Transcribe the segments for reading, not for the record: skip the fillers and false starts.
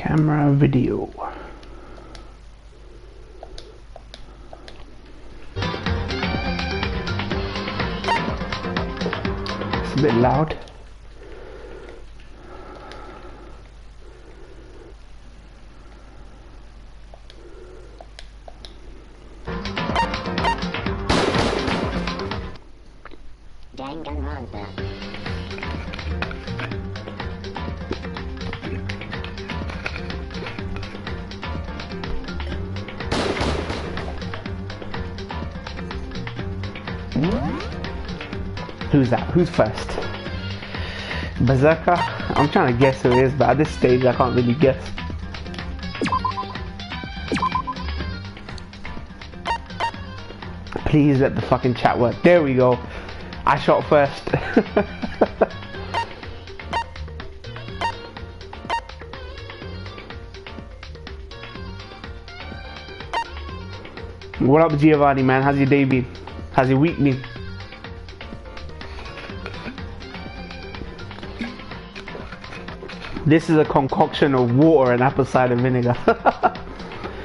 Camera video. It's a bit loud. Danganronpa. Who's that? Who's first? Berserker? I'm trying to guess who it is, but at this stage I can't really guess. Please let the fucking chat work. There we go. I shot first. What up, Giovanni, man? How's your day been? How's your week been? This is a concoction of water and apple cider vinegar.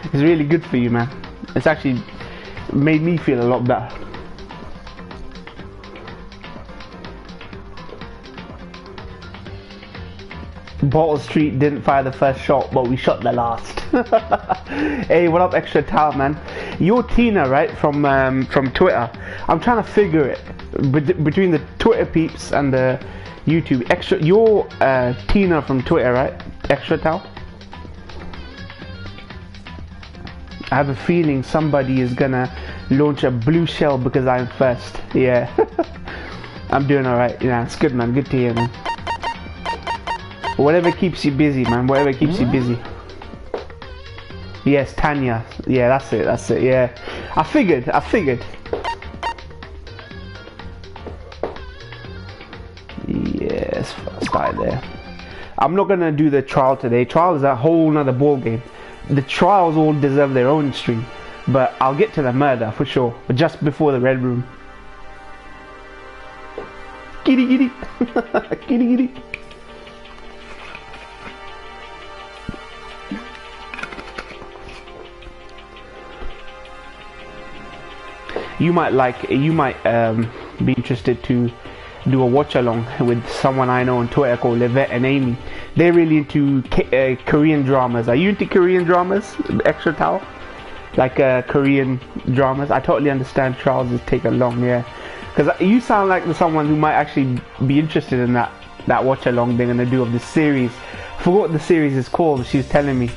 It's really good for you, man. It's actually made me feel a lot better. Bottle Street didn't fire the first shot, but we shot the last. Hey, what up, Extra Towel, man? You're Tina, right? From Twitter. I'm trying to figure it between the Twitter peeps and the YouTube. You're Tina from Twitter, right? Extra Towel. I have a feeling somebody is gonna launch a blue shell because I'm first. Yeah. I'm doing alright. Yeah, it's good, man. Good to hear, man. Whatever keeps you busy, man. Whatever keeps you busy. Yes, Tanya. Yeah, that's it. That's it. Yeah. I figured. Yes, start there. I'm not gonna do the trial today. Trial is a whole nother ball game. The trials all deserve their own stream, but I'll get to the murder for sure. But just before the red room. Giddy giddy. Giddy giddy. You might be interested to do a watch along with someone I know on Twitter called Yvette and Amy. They're really into Korean dramas. Are you into Korean dramas, Extra Towel? Like Korean dramas? I totally understand Charles is taking long, yeah. Because you sound like someone who might actually be interested in that watch along they're gonna do of the series. I forgot what the series is called. She was telling me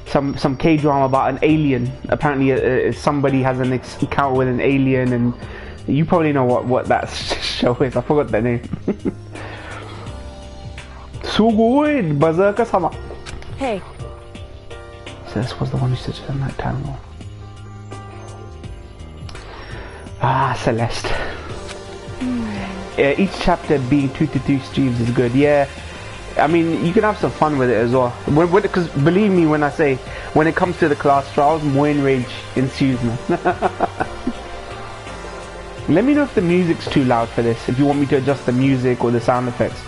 some K-drama about an alien. Apparently somebody has an encounter with an alien, and you probably know what that show is. I forgot the name. Sugoi Berserker-sama. Hey. So this was the one who suggested at night time. Ah, Celeste. Each chapter being 2 to 3 streams is good. Yeah. I mean, you can have some fun with it as well. Because believe me when I say, when it comes to the class trials, more enrage ensues, man. Let me know if the music's too loud for this, if you want me to adjust the music or the sound effects.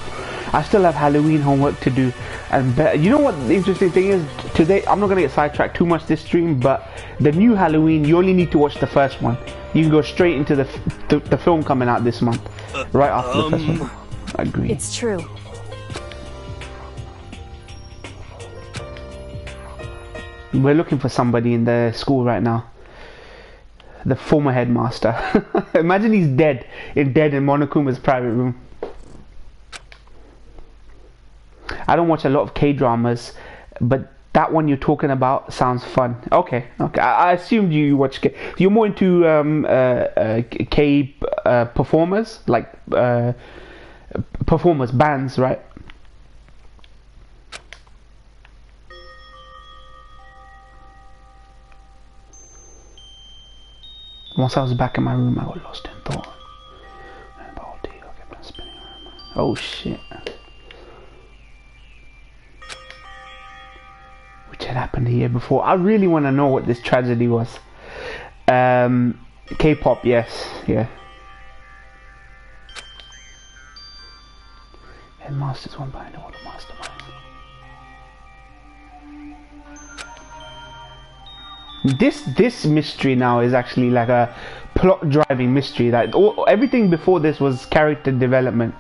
I still have Halloween homework to do, and you know what the interesting thing is? Today, I'm not going to get sidetracked too much this stream, but the new Halloween, you only need to watch the first one. You can go straight into the film coming out this month, right after the first one. I agree. It's true. We're looking for somebody in the school right now. The former headmaster. Imagine he's dead in Monokuma's private room. I don't watch a lot of K-dramas, but that one you're talking about sounds fun. Okay. I assumed you watch K. You're more into K performers, like performers, bands, right? Once I was back in my room, I got lost in thought. Oh shit. Which had happened the year before. I really want to know what this tragedy was. K-pop, yes. Yeah. Headmaster's one behind all the mastermind. This mystery now is actually like a plot driving mystery. Like everything before this was character development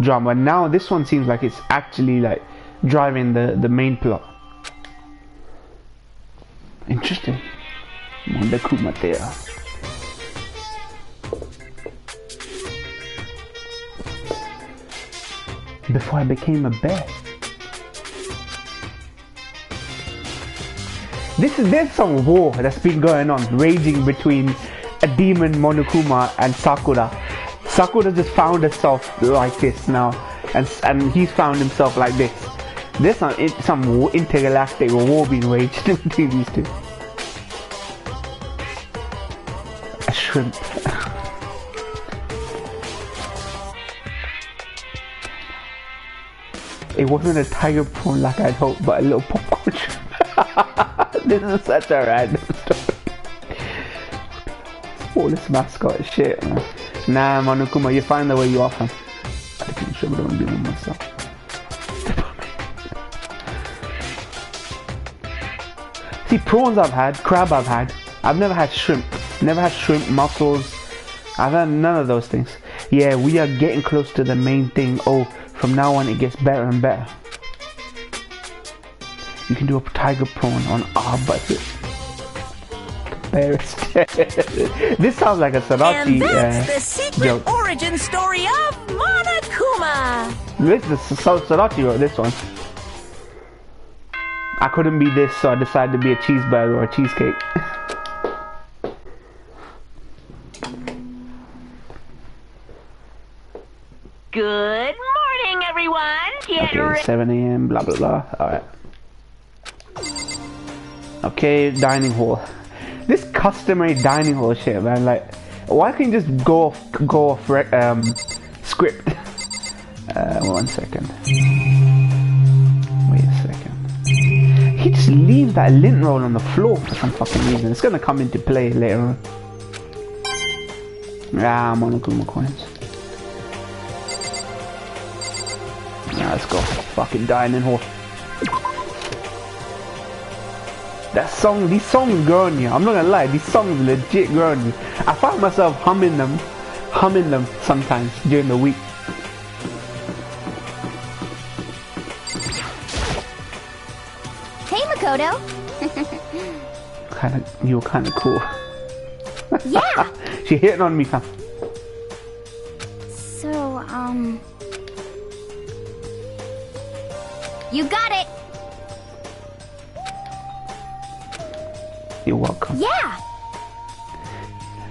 drama. Now this one seems like it's actually like driving the main plot. Interesting. Before I became a bear. There's some war that's been going on, raging between a demon Monokuma and Sakura. Sakura just found herself like this now, and he's found himself like this. There's some intergalactic war being waged between these two. A shrimp. It wasn't a tiger prawn like I'd hoped, but a little popcorn shrimp. This is such a random story. Smallest mascot shit, man. Nah, Monokuma, you find the way you are, fam. I think sure I don't do it myself. See, prawns I've had, crab I've had. I've never had shrimp. Never had shrimp, mussels. I've had none of those things. Yeah, we are getting close to the main thing. Oh, from now on it gets better and better. You can do a tiger prawn on our budget. This sounds like a Sorachi the secret joke. Origin story of Monokuma. This is Sorachi wrote this one. I couldn't be this, so I decided to be a cheeseburger or a cheesecake. Good morning, everyone. Get ready. 7 a.m. Blah blah blah. All right. Okay, dining hall. This customary dining hall shit, man. Like, why can't you just go off script? 1 second. Wait a second. He just leaves that lint roll on the floor for some fucking reason. It's gonna come into play later on. Ah, Monokuma coins. Now let's go. Fucking dining hall. That song, these songs grow on you. I'm not gonna lie, these songs legit grow on you. I find myself humming them sometimes during the week. Hey, Makoto. You were kinda cool. Yeah. She hitting on me, fam. So, you got it. You're welcome. Yeah.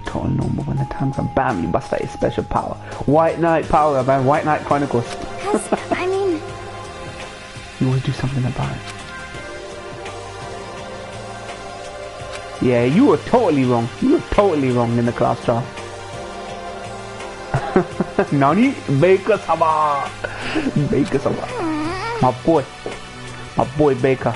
Total normal when the time comes. Bam, you bust out your special power. White Knight power, man. White Knight Chronicles. Cause, I mean... You always do something about it. Yeah, you were totally wrong. You were totally wrong in the class trial. Nani? Baker-sama! Baker-sama. My boy. My boy Baker.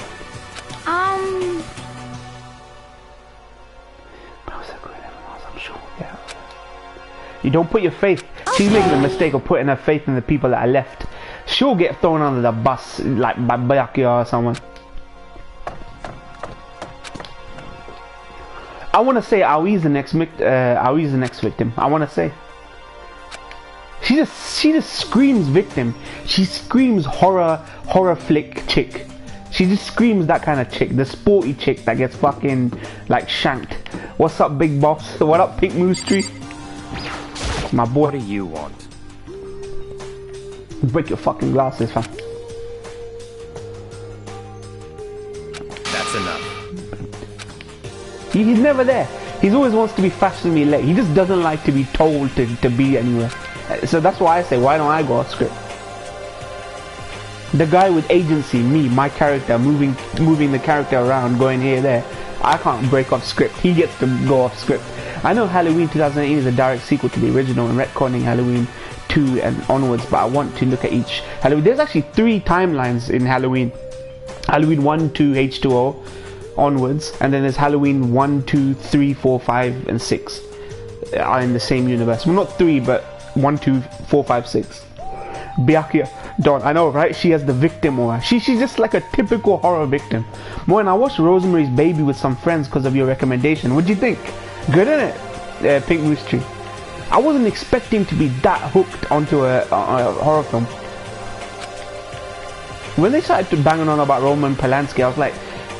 You don't put your faith. She's making the mistake of putting her faith in the people that are left. She'll get thrown under the bus, like by Byakuya or someone. I want to say Aoi's the next victim. I want to say. She just screams victim. She screams horror flick chick. She just screams that kind of chick, the sporty chick that gets fucking like shanked. What's up, big boss? What up, Pink Moose Tree? My boy. What do you want? Break your fucking glasses, fam. That's enough. He's never there. He always wants to be fashionably late. He just doesn't like to be told to be anywhere. So that's why I say, why don't I go off script? The guy with agency, me, my character, moving the character around, going here, there. I can't break off script. He gets to go off script. I know Halloween 2018 is a direct sequel to the original and retconning Halloween 2 and onwards, but I want to look at each Halloween. There's actually 3 timelines in Halloween. Halloween 1, 2, H2O onwards, and then there's Halloween 1, 2, 3, 4, 5, and 6 are in the same universe. Well, not 3, but 1, 2, 4, 5, 6. Byakuya. Dawn, I know, right? She has the victim aura. She's just like a typical horror victim. When I watched Rosemary's Baby with some friends because of your recommendation. What'd you think? Good, innit? Pink Moose Tree. I wasn't expecting to be that hooked onto a horror film. When they started to banging on about Roman Polanski, I was like,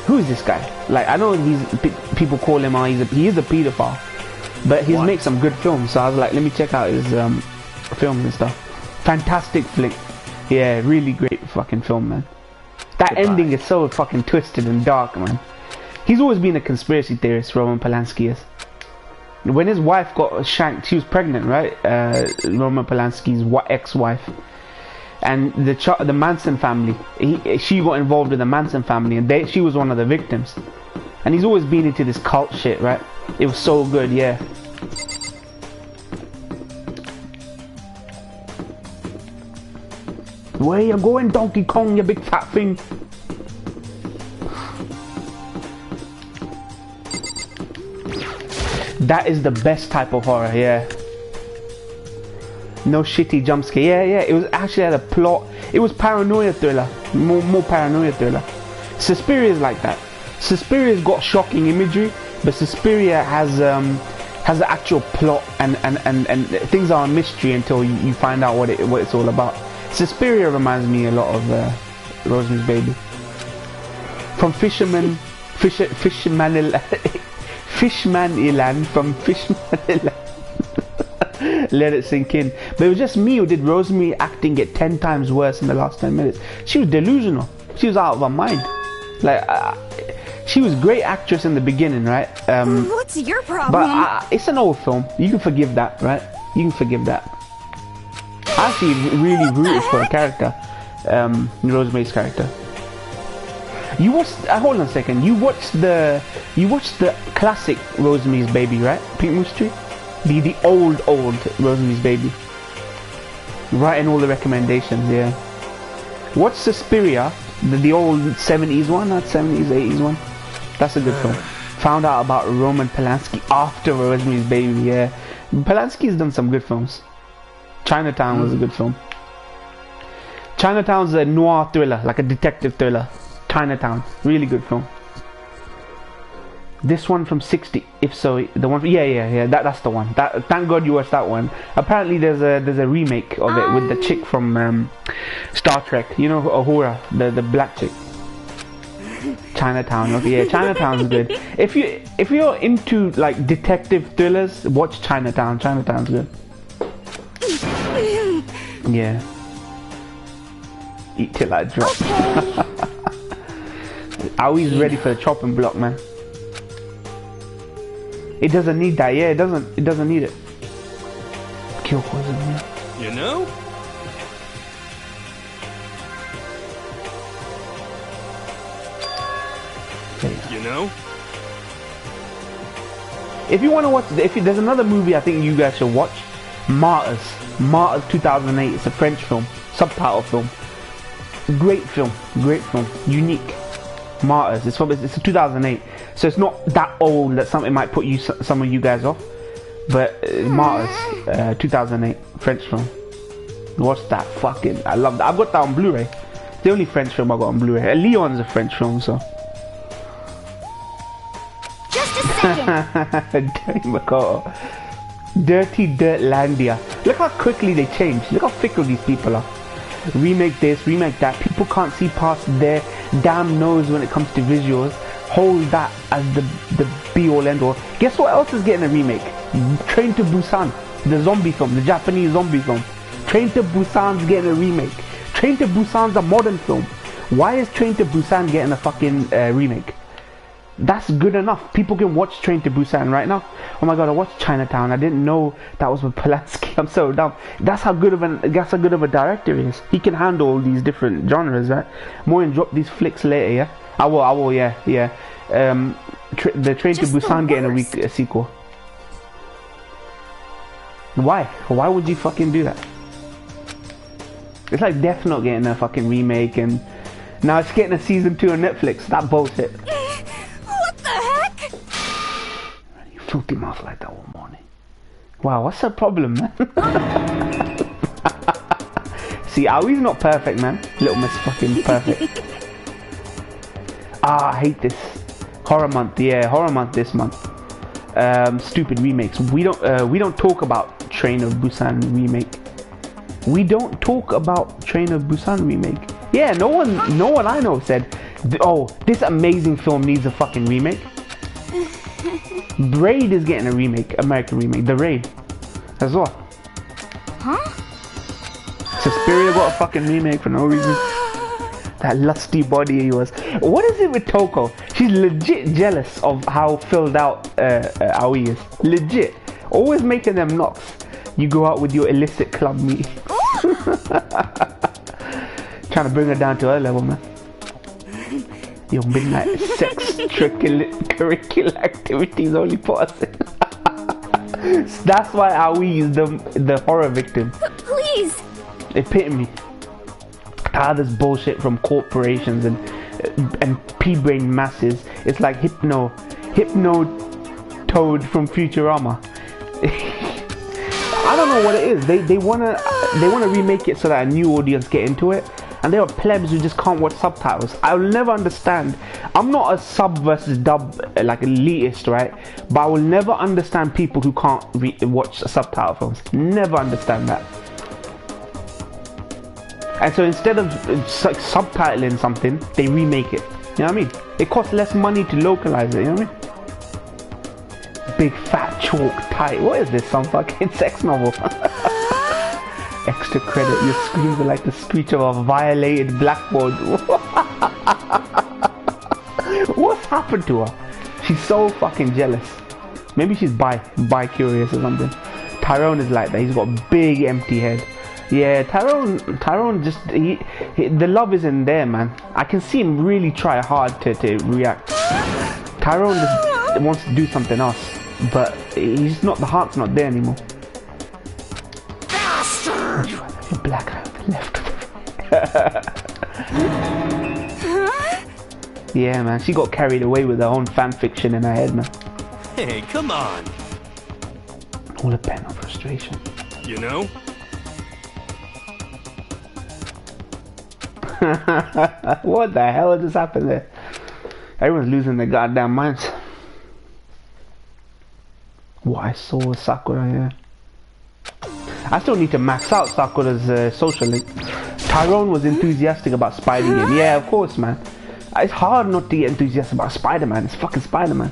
who is this guy? Like, I know people call him, he is a pedophile, but he's made some good films. So I was like, let me check out his films and stuff. Fantastic flick. Yeah, really great fucking film, man. That ending is so fucking twisted and dark, man. He's always been a conspiracy theorist, Roman Polanski is. When his wife got shanked, she was pregnant, right? Roman Polanski's ex-wife. And the Manson family, she got involved with the Manson family, and she was one of the victims. And he's always been into this cult shit, right? It was so good, yeah. Where you going, Donkey Kong, you big fat thing? That is the best type of horror, yeah. No shitty jump scare. Yeah. It was actually had a plot. It was paranoia thriller. More paranoia thriller. Suspiria is like that. Suspiria's got shocking imagery, but Suspiria has an actual plot and things are a mystery until you find out what it's all about. Suspiria reminds me a lot of Rosemary's Baby. From Fishman Ilan from Fishman Ilan. Let it sink in. But it was just me who did Rosemary acting get 10 times worse in the last 10 minutes. She was delusional. She was out of her mind. Like, she was a great actress in the beginning, right? What's your problem? But it's an old film. You can forgive that, right? You can forgive that. I actually really rooted for a character, Rosemary's character. You watched. Hold on a second. You watched the classic Rosemary's Baby, right? Pink Moose Tree. The old Rosemary's Baby. Writing all the recommendations, yeah. Watch Suspiria, the old 70s one, not 70s, 80s one. That's a good film. Found out about Roman Polanski after Rosemary's Baby, yeah. Polanski's done some good films. Chinatown was a good film. Chinatown's a noir thriller, like a detective thriller. Chinatown, really good film. This one from 60, if so, the one, yeah, that's the one. Thank God you watched that one. Apparently there's a remake of it with the chick from Star Trek, you know, Uhura, the black chick. Chinatown, okay, yeah, Chinatown's good. If you're into like detective thrillers, watch Chinatown. Chinatown's good. Yeah. Eat till I drop. Always ready for the chopping block, man. It doesn't need that, yeah, it doesn't need it. Kill poison, yeah. You know? You know? If you want to watch, there's another movie I think you guys should watch, Martyrs 2008. It's a French film, subtitle film. Great film, unique. Martyrs. It's 2008, so it's not that old that something might put some of you guys off. But Martyrs, 2008 French film. Watch that, fucking, I love that. I've got that on Blu-ray. The only French film I got on Blu-ray. Leon's a French film, so. Just a second. Dirty Makoto. Dirty Dirtlandia. Look how quickly they change. Look how fickle these people are. Remake this, remake that. People can't see past their damn nose when it comes to visuals. Hold that as the be-all end-all. Guess what else is getting a remake? Train to Busan, the zombie film, the Japanese zombie film. Train to Busan's getting a remake. Train to Busan's a modern film. Why is Train to Busan getting a fucking remake? That's good enough. People can watch Train to Busan right now. Oh my god, I watched Chinatown. I didn't know that was with Polanski. I'm so dumb. That's how good of a director he is. He can handle all these different genres, right? More and drop these flicks later, yeah. I will, yeah. The Train to Busan getting a sequel. Why? Why would you fucking do that? It's like Death Note getting a fucking remake, and now it's getting a season 2 on Netflix. That bullshit. What the heck? You filthy mouth like that all morning. Wow, what's the problem, man? See, Aoi's not perfect, man. Little Miss fucking perfect. I hate this. Horror month, yeah, horror month this month. Stupid remakes. We don't talk about Train of Busan remake. We don't talk about Train of Busan remake. Yeah, no one I know said, oh, this amazing film needs a fucking remake. Raid is getting a remake, American remake. The Raid, as well. Huh? Suspiria got a fucking remake for no reason. That lusty body he was. What is it with Toko? She's legit jealous of how filled out Aoi is. Legit. Always making them knocks. You go out with your illicit club meet. Trying to bring her down to her level, man. Your midnight sex curricular activities only passing. That's why Aoi is the horror victim. Please. Epitome. This bullshit from corporations and pea-brain masses. It's like Hypno Toad from Futurama. I don't know what it is. They wanna remake it so that a new audience get into it, and there are plebs who just can't watch subtitles. I will never understand. I'm not a sub versus dub like elitist, right? But I will never understand people who can't watch subtitle films. Never understand that. And so instead of subtitling something, they remake it. You know what I mean? It costs less money to localize it. You know what I mean? Big fat chalk tight. What is this? Some fucking sex novel? Extra credit. Your screams are like the screech of a violated blackboard. What's happened to her? She's so fucking jealous. Maybe she's bi-curious or something. Tyrone is like that. He's got a big empty head. Yeah, Tyrone just the love isn't there, man. I can see him really try hard to react. Tyrone just wants to do something else, but he's not. The heart's not there anymore. Bastard! Your black eye on the left. Yeah, man. She got carried away with her own fan fiction in her head, man. Hey, come on. All a pen of frustration. You know? What the hell just happened there? Everyone's losing their goddamn minds. What I saw was Sakura here. I still need to max out Sakura's social link. Tyrone was enthusiastic about Spidey game. Yeah, of course, man. It's hard not to get enthusiastic about Spider-Man. It's fucking Spider-Man.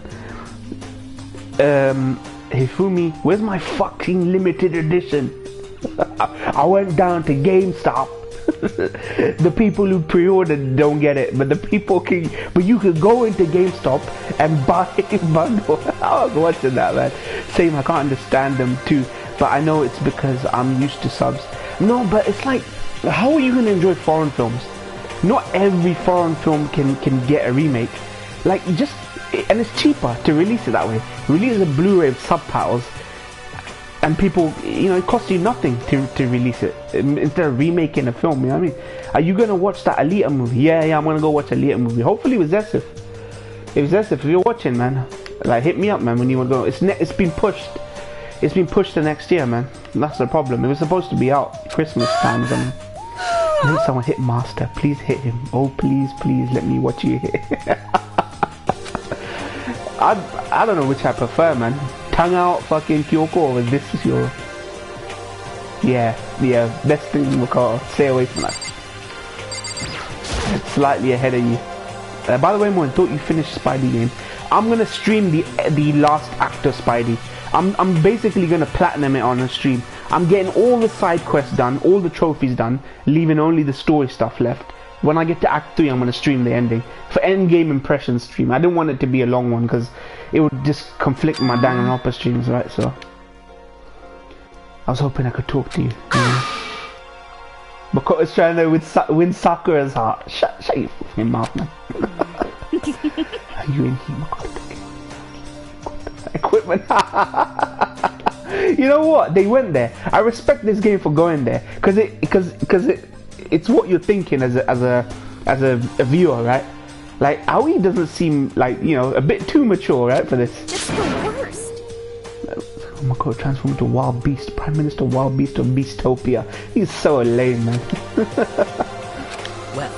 Hifumi, where's my fucking limited edition? I went down to GameStop. The people who pre-ordered don't get it, but you could go into GameStop and buy a bundle. I was watching that, man. Same, I can't understand them too, but I know it's because I'm used to subs. No, but it's like, how are you gonna enjoy foreign films? Not every foreign film can get a remake. Like, just, and it's cheaper to release it that way. Release a Blu-ray with subtitles. And people, you know, it costs you nothing to release it instead of remaking a film. You know what I mean? Are you gonna watch that Alita movie? Yeah, I'm gonna go watch Alita movie. Hopefully with Zesif. If you're watching, man, like hit me up, man. When you want to go, it's been pushed. It's been pushed to next year, man. That's the problem. It was supposed to be out Christmas time. I need someone hit Master. Please hit him. Oh, please, let me watch you hit. I don't know which I prefer, man. Tongue out fucking Kyoko, or this is your... Yeah, best thing in Makata. Stay away from that. It's slightly ahead of you. By the way, Moen, thought you finished Spidey game. I'm gonna stream the last act of Spidey. I'm basically gonna platinum it on a stream. I'm getting all the side quests done, all the trophies done, leaving only the story stuff left. When I get to Act 3, I'm going to stream the ending. For endgame impressions stream. I didn't want it to be a long one because it would just conflict with my Danganronpa streams, right? So I was hoping I could talk to you. Makoto's trying to win Sakura's heart. Shut your fucking mouth, man. Are you in here, Makoto? Equipment. You know what? They went there. I respect this game for going there because it's what you're thinking as a viewer, right? Like Aoi doesn't seem like, you know, a bit too mature, right, for this. Just the worst. Oh my god, transform into a wild beast. Prime Minister Wild Beast of Beastopia. He's so lame, man. Well,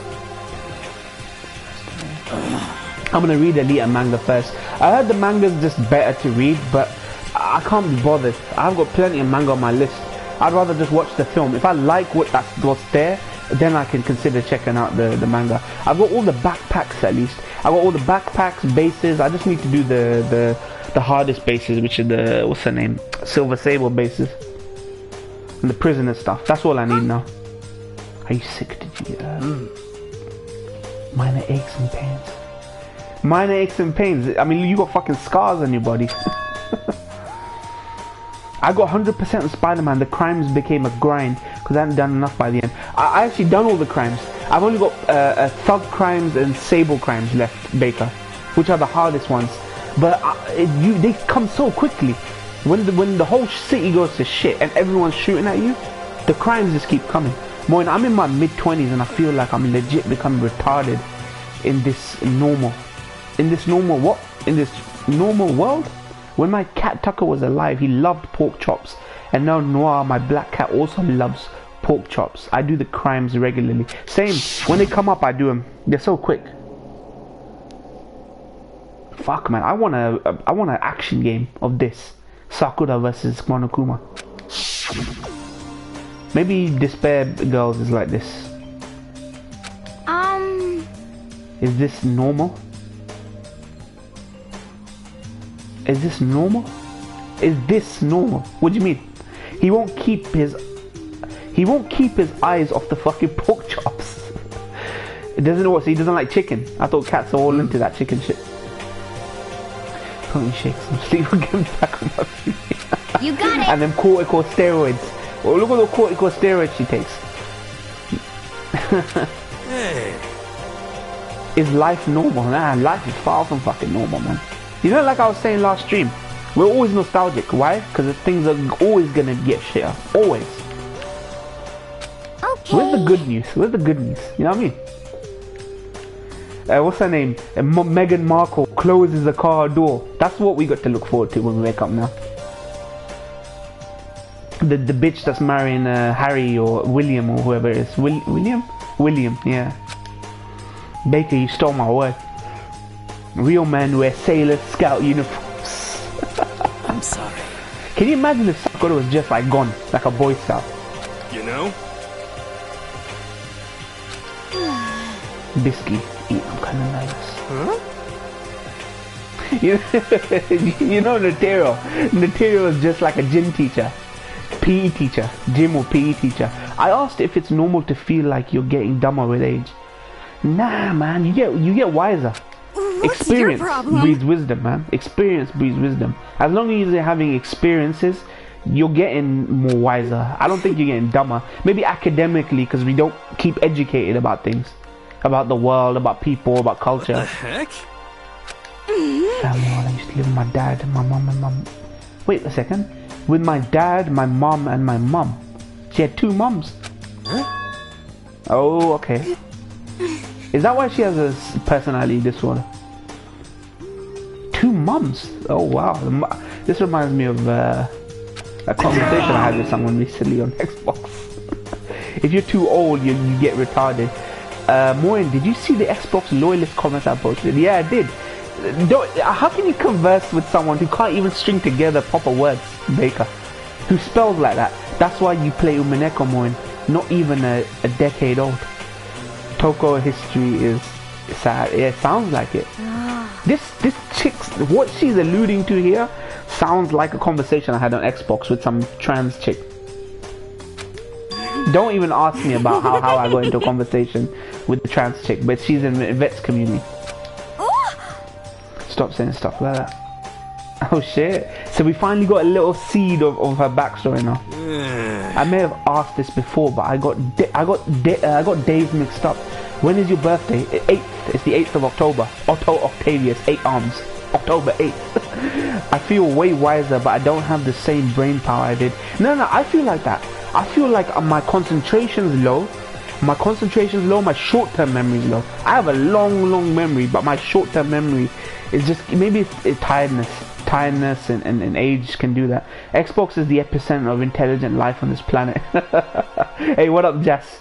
I'm gonna read the Alita manga first. I heard the manga's just better to read, but I can't be bothered. I've got plenty of manga on my list. I'd rather just watch the film. If I like what's there, then I can consider checking out the manga. I've got all the backpacks at least. I've got all the backpacks, bases. I just need to do the hardest bases, which are the, what's her name? Silver Sable bases. And the prisoner stuff. That's all I need now. Are you sick, did you? Minor aches and pains. Minor aches and pains. I mean, you got fucking scars on your body. I got 100% of Spider-Man. The crimes became a grind because I hadn't done enough by the end. I actually done all the crimes. I've only got thug crimes and sable crimes left, Baker, which are the hardest ones. But they come so quickly. When the whole city goes to shit and everyone's shooting at you, the crimes just keep coming. Moin, I'm in my mid-20s and I feel like I'm legit becoming retarded in this normal world. When my cat Tucker was alive, he loved pork chops, and now Noir, my black cat, also loves pork chops. I do the crimes regularly. Same, when they come up I do them. They're so quick. Fuck man, I want an action game of this. Sakura versus Monokuma. Maybe Despair Girls is like this. Is this normal? Is this normal? Is this normal? What do you mean? He won't keep his eyes off the fucking pork chops. It doesn't know what, so he doesn't like chicken. I thought cats are all into that chicken shit. Protein shakes, some sleep will get me back on my feet. You got it. And then corticosteroids. Oh, look at the corticosteroids she takes. Hey. Is life normal? Nah, life is far from fucking normal, man. You know, like I was saying last stream, we're always nostalgic. Why? Because things are always gonna get shitter. Always. Okay. Where's the good news? Where's the good news? You know what I mean? What's her name? Meghan Markle closes the car door. That's what we got to look forward to when we wake up now. The bitch that's marrying Harry or William or whoever it is. William, yeah. Baker, you stole my word. Real men wear sailor scout uniforms. I'm sorry. Can you imagine if Sakura was just like gone, like a boy scout? You know? Biscuit, eat, I'm kinda nervous. Huh? You know Netero. Netero is just like a gym teacher. PE teacher. Gym or PE teacher. I asked if it's normal to feel like you're getting dumber with age. Nah man, you get wiser. Experience breeds wisdom, man. Experience breeds wisdom. As long as you're having experiences, you're getting more wiser. I don't think you're getting dumber. Maybe academically, because we don't keep educated about things. About the world, about people, about culture. What the heck? Family, I used to live with my dad, my mom and mum. Wait a second. With my dad, my mom and my mum. She had two mums. Huh? Oh, okay. Is that why she has a personality disorder? Two mums. Oh wow. This reminds me of a conversation I had with someone recently on Xbox. If you're too old, you get retarded. Moin, did you see the Xbox loyalist comments I posted? Yeah, I did. How can you converse with someone who can't even string together proper words, Baker? Who spells like that? That's why you play Umineko, Moin. Not even a decade old. Toko history is sad. Yeah, it sounds like it. This chick's, what she's alluding to here sounds like a conversation I had on Xbox with some trans chick. Don't even ask me about how I got into a conversation with the trans chick, but she's in the vets community. Stop saying stuff like that. Oh shit. So we finally got a little seed of her backstory now. I may have asked this before, but I got days mixed up. When is your birthday? 8th. It's the 8th of October. Octavius, 8 arms. October 8th. I feel way wiser, but I don't have the same brain power I did. No, I feel like that. I feel like my concentration's low. My concentration's low, my short-term memory's low. I have a long memory, but my short-term memory is just, maybe it's tiredness. tiredness and age can do that. Xbox is the epicenter of intelligent life on this planet. Hey, what up, Jess?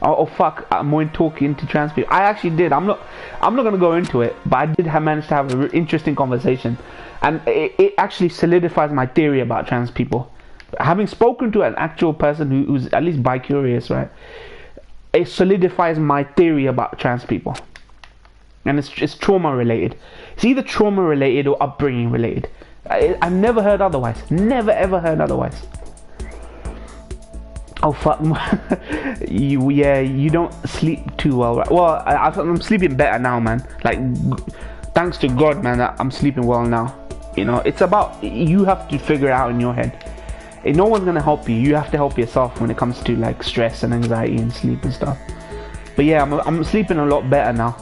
Oh fuck, I'm more talking to trans people. I actually did. I'm not gonna go into it, but I did manage to have an interesting conversation, and it actually solidifies my theory about trans people. Having spoken to an actual person who's at least bi-curious, right? It solidifies my theory about trans people. And it's trauma related. It's either trauma related or upbringing related. I've never heard otherwise. Never ever heard otherwise. Oh fuck. You don't sleep too well, right? Well, I'm sleeping better now, man. Like, thanks to God, man, I'm sleeping well now. You know, it's about, you have to figure it out in your head. No one's gonna help you. You have to help yourself when it comes to like stress and anxiety and sleep and stuff. But yeah, I'm sleeping a lot better now.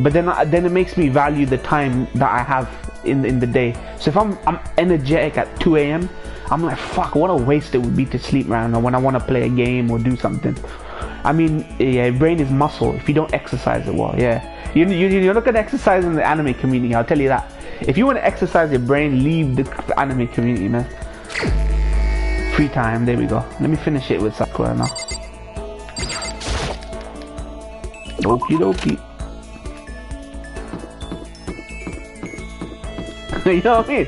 But then it makes me value the time that I have in the day. So if I'm energetic at 2 a.m, I'm like, fuck, what a waste it would be to sleep right now when I want to play a game or do something. I mean, yeah, brain is muscle. If you don't exercise it well, yeah. You're not gonna exercise in the anime community, I'll tell you that. If you want to exercise your brain, leave the anime community, man. Free time, there we go. Let me finish it with Sakura now. Okie dokie. You know what I mean?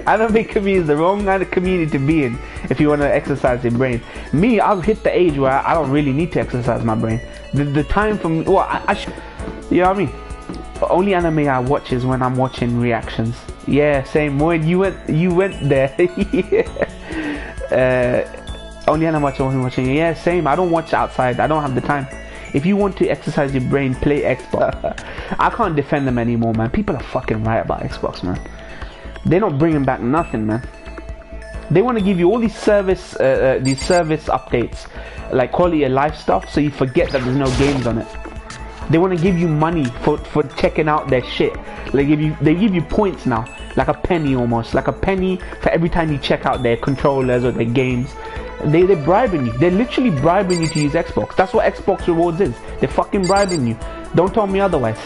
Anime community is the wrong kind of community to be in if you want to exercise your brain. Me, I've hit the age where I don't really need to exercise my brain. The time for me, well, you know what I mean? The only anime I watch is when I'm watching reactions. Yeah, same. When you went there. Yeah. Only anime I watch when watching. Yeah, same. I don't watch outside. I don't have the time. If you want to exercise your brain, play Xbox. I can't defend them anymore, man. People are fucking right about Xbox, man. They're not bringing back nothing, man. They want to give you all these service updates, like quality of life stuff, so you forget that there's no games on it. They want to give you money for checking out their shit. They give you points now, like a penny almost, like a penny for every time you check out their controllers or their games. They're bribing you. They're literally bribing you to use Xbox. That's what Xbox Rewards is. They're fucking bribing you. Don't tell me otherwise.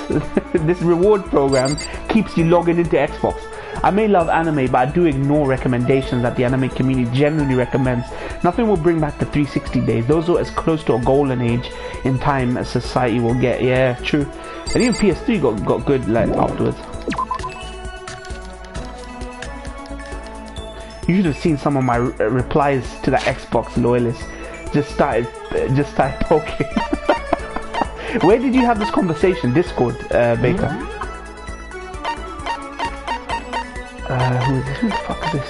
This reward program keeps you logging into Xbox. I may love anime, but I do ignore recommendations that the anime community generally recommends. Nothing will bring back the 360 days. Those are as close to a golden age in time as society will get. Yeah, true. And even PS3 got good like afterwards. You should have seen some of my replies to the Xbox loyalists. Just started poking. Where did you have this conversation? Discord, Baker. Who the fuck is this?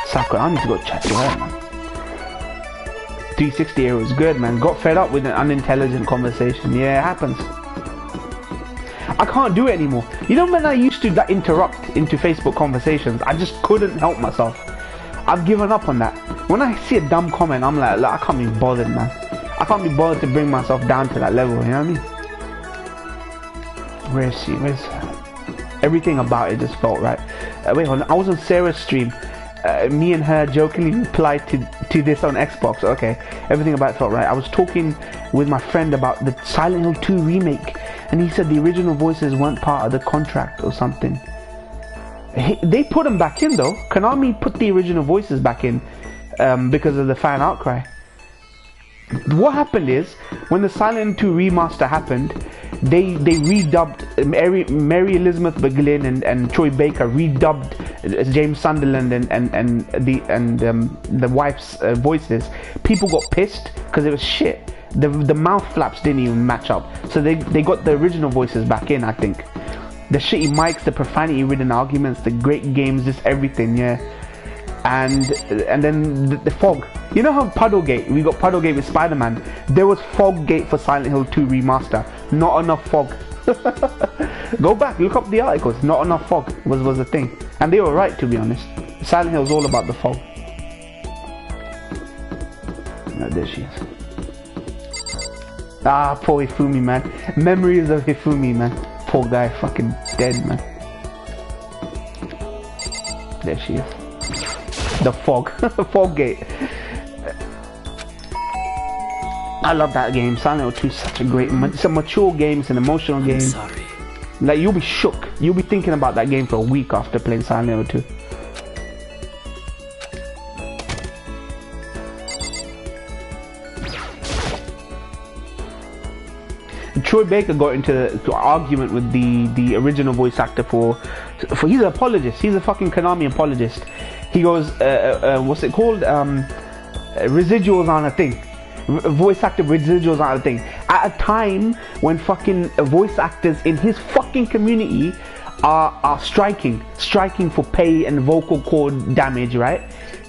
Sakura, I need to go chat to her, man. 360 era was good, man. Got fed up with an unintelligent conversation. Yeah, it happens. I can't do it anymore. You know when I used to interrupt into Facebook conversations, I just couldn't help myself. I've given up on that. When I see a dumb comment, I'm like, I can't be bothered, man. I can't be bothered to bring myself down to that level, you know what I mean? Where is she? Where's her? Everything about it just felt right. Wait, hold on. I was on Sarah's stream. Me and her jokingly replied to this on Xbox. Okay, everything about it felt right. I was talking with my friend about the Silent Hill 2 remake, and he said the original voices weren't part of the contract or something. They put them back in though. Konami put the original voices back in because of the fan outcry. What happened is, when the Silent Hill 2 remaster happened, they redubbed Mary Elizabeth McGlynn and Troy Baker redubbed James Sunderland and the wife's voices. People got pissed because it was shit. The mouth flaps didn't even match up, so they got the original voices back in. I think the shitty mics, the profanity-ridden arguments, the great games, just everything, yeah. And then the fog. You know how Puddlegate, we got Puddlegate with Spider-Man. There was Foggate for Silent Hill 2 remaster. Not enough fog. Go back, look up the articles. Not enough fog was the thing, and they were right, to be honest. Silent Hill is all about the fog. Oh, there she is. Ah, poor Hifumi, man. Memories of Hifumi, man. Poor guy, fucking dead, man. There she is. The fog. Foggate. I love that game. Silent Hill 2 is such a great... It's a mature game. It's an emotional game. Sorry. Like, you'll be shook. You'll be thinking about that game for a week after playing Silent Hill 2. Troy Baker got into an argument with the original voice actor for he's an apologist. He's a fucking Konami apologist. He goes, what's it called? Residuals aren't a thing. Voice actor residuals aren't a thing. At a time when fucking voice actors in his fucking community are striking for pay and vocal cord damage, right?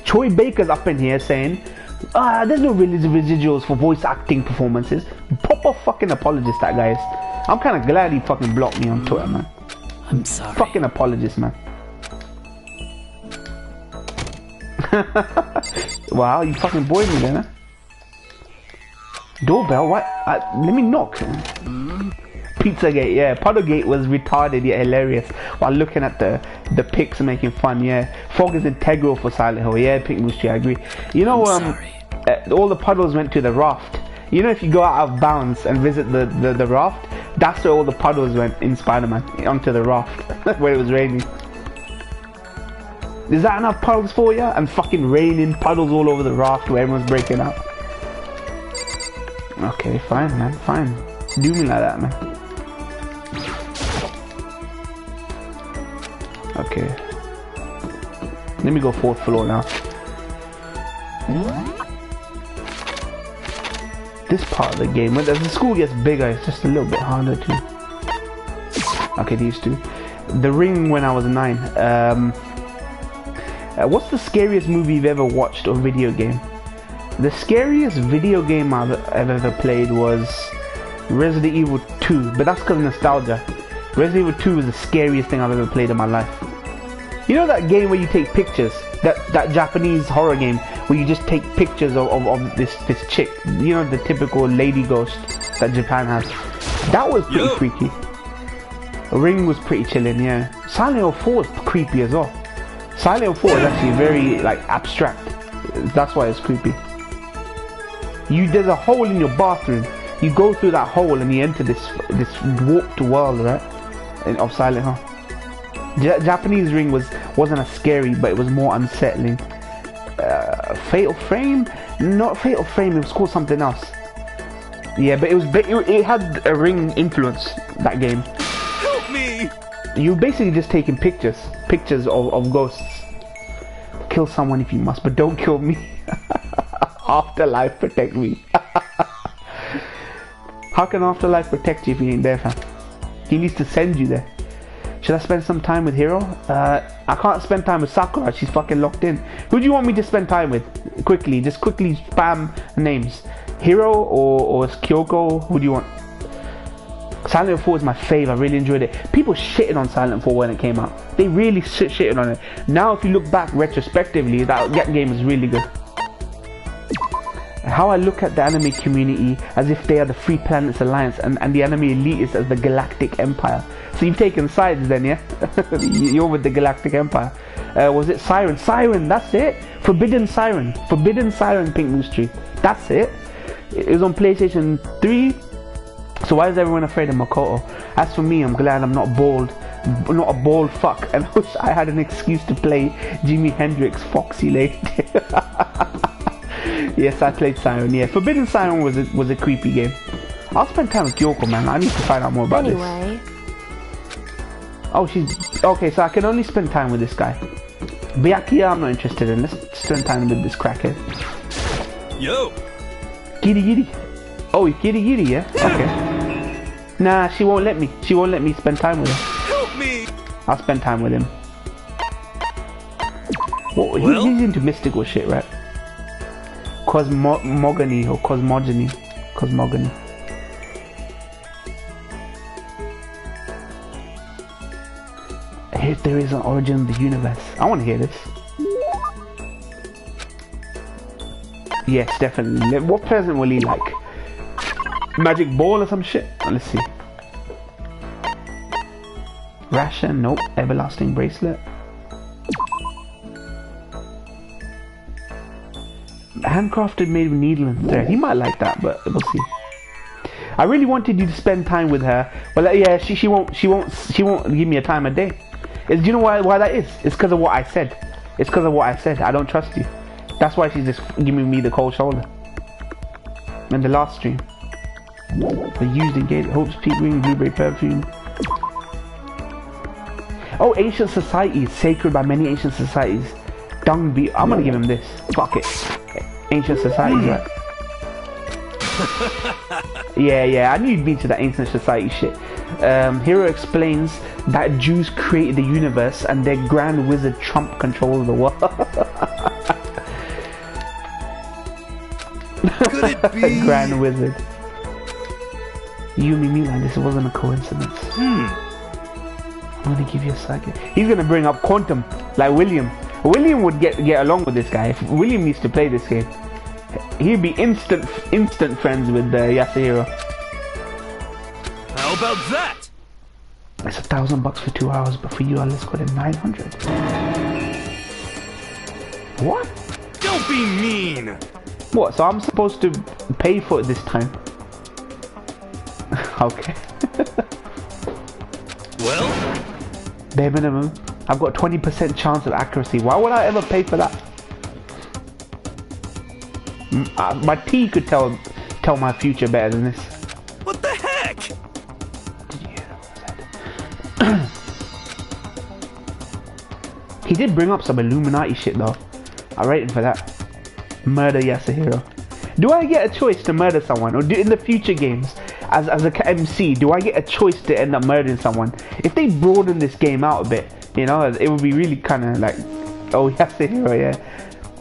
Troy Baker's up in here saying, there's no residuals for voice acting performances. Proper fucking apologist, that guy is. I'm kind of glad he fucking blocked me on Twitter, man. I'm sorry. Fucking apologist, man. Wow, you fucking bored me then, huh? Doorbell? What? Let me knock. Pizzagate, yeah. Puddlegate was retarded yet hilarious. While looking at the pics and making fun, yeah. Fog is integral for Silent Hill, yeah. Pink Moose Tree, I agree. You know, all the puddles went to the raft. You know, if you go out of bounds and visit the raft, that's where all the puddles went in Spider-Man, onto the raft, where it was raining. Is that enough puddles for you? And fucking raining puddles all over the raft where everyone's breaking out. Okay, fine, man, fine. Do me like that, man. Okay. Let me go 4th floor now. This part of the game, as the school gets bigger, it's just a little bit harder too. Okay, these two. The Ring when I was 9. What's the scariest movie you've ever watched or video game? The scariest video game I've ever played was Resident Evil 2, but that's because of nostalgia. Resident Evil 2 was the scariest thing I've ever played in my life. You know that game where you take pictures? That Japanese horror game where you just take pictures of this chick. You know, the typical lady ghost that Japan has. That was pretty freaky. Ring was pretty chilling, yeah. Silent Hill 4 is creepy as well. Silent Hill 4 is actually very, like, abstract. That's why it's creepy. There's a hole in your bathroom. You go through that hole and you enter this warped world, right? Of Silent Hill. Japanese Ring wasn't as scary, but it was more unsettling. Fatal Frame? Not Fatal Frame. It was called something else. Yeah, but it had a Ring influence, that game. Help me! You're basically just taking pictures of ghosts. Kill someone if you must, but don't kill me. Afterlife protect me. How can Afterlife protect you if he ain't there, fam? He needs to send you there. Should I spend some time with Hiro? I can't spend time with Sakura. She's fucking locked in. Who do you want me to spend time with? Quickly, just quickly spam names. Hiro or Kyoko? Who do you want? Silent Hill 4 is my fave. I really enjoyed it. People shitted on Silent Hill 4 when it came out. They really shitted on it. Now, if you look back retrospectively, that game is really good. How I look at the anime community as if they are the Free Planets Alliance and the anime elitists as the Galactic Empire. So you've taken sides then, yeah? You're with the Galactic Empire. Was it Siren? Siren, that's it. Forbidden Siren, Pink Moose Tree. That's it. It was on PlayStation 3. So why is everyone afraid of Makoto? As for me, I'm glad I'm not bald. Not a bald fuck. And I wish I had an excuse to play Jimi Hendrix Foxy Lady. Yes, I played Siren. Yeah, Forbidden Siren was a creepy game. I'll spend time with Kyoko, man. I need to find out more about this. Oh, she's okay. So I can only spend time with this guy. Byakuya, I'm not interested in. Let's spend time with this crackhead. Yo. Giddy giddy. Oh, giddy giddy, yeah. Okay. Nah, she won't let me. She won't let me spend time with her. Help me. I'll spend time with him. Well, he's into mystical shit, right? Cosmogony or cosmogony. Cosmogony. Here there is an origin of the universe. I want to hear this. Yes, definitely. What present will he like? Magic ball or some shit? Let's see. Ration? Nope. Everlasting bracelet. Handcrafted made with needle and thread. He might like that, but we'll see. I really wanted you to spend time with her, but like, yeah, she won't give me a time of day. Do you know why that is? It's because of what I said. It's because of what I said. I don't trust you. That's why she's just giving me the cold shoulder. In the last stream, the used engagement, hopes, peak ring, blueberry perfume. Oh, ancient societies, sacred by many ancient societies. Dung beat. I'm gonna give him this. Fuck it. Ancient societies, right? Yeah, I knew you'd been to that ancient society shit. Hero explains that Jews created the universe and their grand wizard Trump controls the world. Could it be? Grand wizard. You mean like this wasn't a coincidence. I'm gonna give you a second. He's gonna bring up contempt, like William. William would get along with this guy. If William needs to play this game, he'd be instant friends with Yasuhiro. How about that? It's $1,000 for 2 hours, but for you, let's go to 900. What? Don't be mean. What? So I'm supposed to pay for it this time? Okay. Well, Bare minimum. I've got 20% chance of accuracy. Why would I ever pay for that? My T could tell my future better than this. what the heck? Did you hear what I said? He did bring up some Illuminati shit though. I rate him for that. Murder Yasuhiro. Do I get a choice to murder someone, or in the future games, as a MC, do I get a choice to end up murdering someone? If they broaden this game out a bit, you know, it would be really kind of like, oh, Yasuhiro, yeah,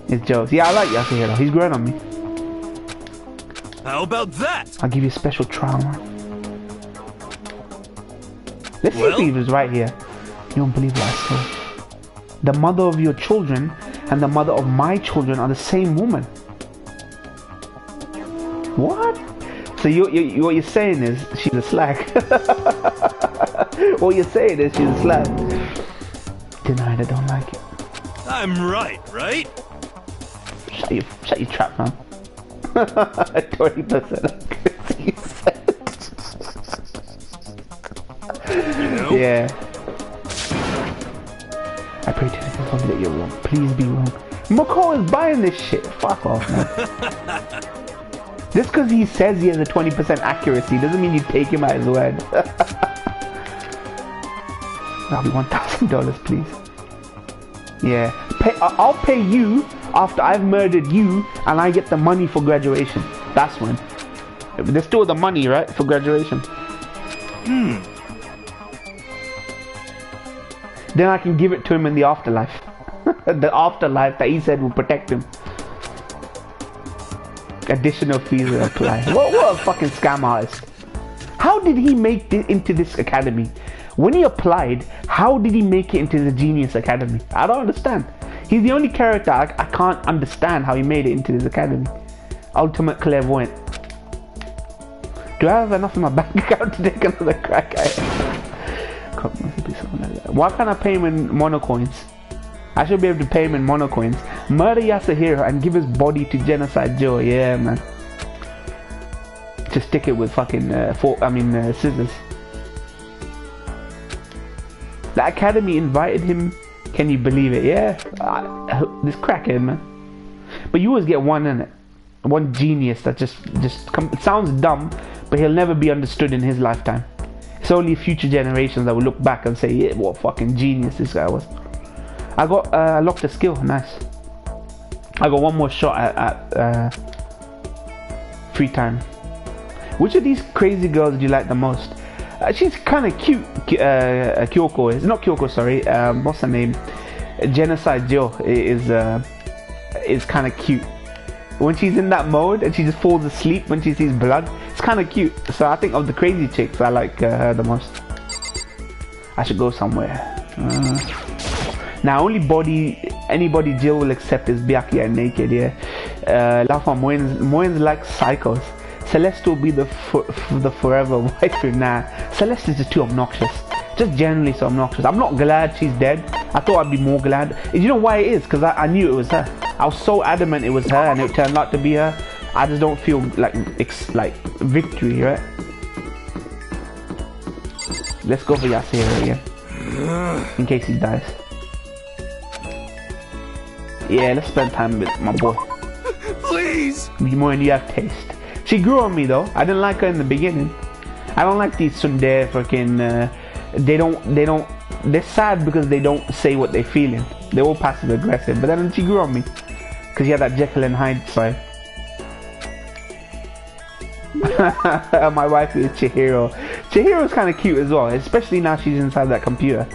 it's jokes. Yeah, I like Yasuhiro. He's grown on me. How about that? I'll give you a special trauma. Let's see if he was right here. You don't believe what I saw. The mother of your children and the mother of my children are the same woman. What? So what you're saying is she's a slag. What you're saying is she's a slag. Denied, I don't like it. I'm right? Shut your trap, man. 20% accuracy. You know? Yeah. I pray to the that you're wrong. Please be wrong. Mako is buying this shit. Fuck off, man. Just because he says he has a 20% accuracy doesn't mean you take him at his word. That'll be $1,000, please. Yeah. I'll pay you after I've murdered you and I get the money for graduation. That's when. There's still the money, right? For graduation. Then I can give it to him in the afterlife. The afterlife that he said will protect him. Additional fees will apply. What a fucking scam artist. How did he make it into this academy? When he applied, how did he make it into the Genius Academy? I don't understand. He's the only character I can't understand how he made it into this academy. Ultimate clairvoyant. Do I have enough in my bank account to take another crack at it? Why can't I pay him in monocoins? I should be able to pay him in monocoins. Murder Yasuhiro and give his body to Genocide Joe. Yeah, man. Just stick it with fucking scissors. The academy invited him. Can you believe it? Yeah. This crackhead, man. But you always get one in it. One genius that just it sounds dumb, but he'll never be understood in his lifetime. It's only future generations that will look back and say, yeah, what fucking genius this guy was. I got locked a skill. Nice. I got one more shot at free time. Which of these crazy girls do you like the most? She's kind of cute. Kyoko is not Kyoko. Sorry. What's her name? Genocide Joe is kind of cute. When she's in that mode and she just falls asleep when she sees blood, it's kind of cute. So I think of the crazy chicks, I like her the most. I should go somewhere. Now anybody Jill will accept is Byakuya and Naked. Yeah. Laugh on Moyens like psychos. Celeste will be the forever waifu. Nah, Celeste is just too obnoxious. Just generally so obnoxious. I'm not glad she's dead. I thought I'd be more glad. You know why it is? Because I knew it was her. I was so adamant it was her and it turned out to be her. I just don't feel like victory, right? Let's go for Yasuhiro again. In case he dies. Yeah, let's spend time with my boy. Please! More than you have taste. She grew on me though. I didn't like her in the beginning. I don't like these tsundere fucking they're sad because they don't say what they're feeling. They're all passive aggressive. But then she grew on me. Because you had that Jekyll and Hyde side. My wife is Chihiro. Chihiro's kind of cute as well, especially now she's inside that computer.